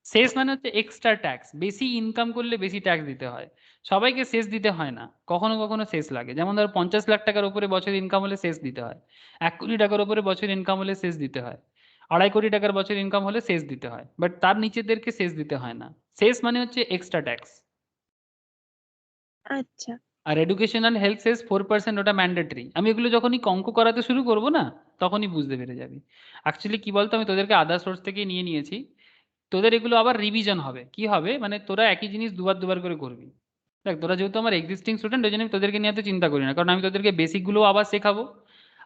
সেস মানে হচ্ছে এক্সট্রা ট্যাক্স, বেশি ইনকাম করলে বেশি ট্যাক্স দিতে হয়। সবাইকে সেস দিতে হয় না, কখনো কখনো সেস লাগে। যেমন ধর 50 লাখ টাকার উপরে বছর ইনকাম হলে সেস দিতে হয়, 1 কোটি টাকার উপরে বছর ইনকাম হলে সেস দিতে হয়, 2.5 কোটি টাকার বছর ইনকাম হলে সেস দিতে হয়, বাট তার নিচেদেরকে সেস দিতে হয় না। সেস মানে হচ্ছে এক্সট্রা ট্যাক্স। আচ্ছা আর এডুকেশনাল হেলথ সেস 4%, ওটা ম্যান্ডেটরি। আমি এগুলো যখনই অঙ্ক করাতে শুরু করব না, তখনই বুঝতে পেরে যাবি। অ্যাকচুয়ালি কি বলতো, আমি তোদেরকে আদার সোর্স থেকেই নিয়ে নিয়েছি। তোদের এগুলো আবার রিভিশন হবে। কি হবে মানে, তোরা একই জিনিস দুবার দুবার করে করবি। দেখ তোরা যেহেতু আমার এক্সিস্টিং স্টুডেন্ট, ওই জন্য আমি তোদেরকে নিয়ে এত চিন্তা করি না, কারণ আমি তোদেরকে বেসিকগুলো আবার শেখাবো,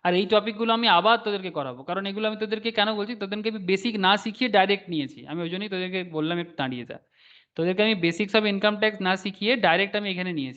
আর এই টপিকগুলো আমি আবার তোদেরকে করাবো। কারণ এগুলো আমি তোদেরকে কেন বলছি, তোদেরকে আমি বেসিক না শিখিয়ে ডাইরেক্ট নিয়েছি, আমি ওই জন্যই তোদেরকে বললাম একটু দাঁড়িয়ে যা। তোদেরকে আমি বেসিকস অফ ইনকাম ট্যাক্স না শিখিয়ে ডাইরেক্ট আমি এখানে নিয়েছি।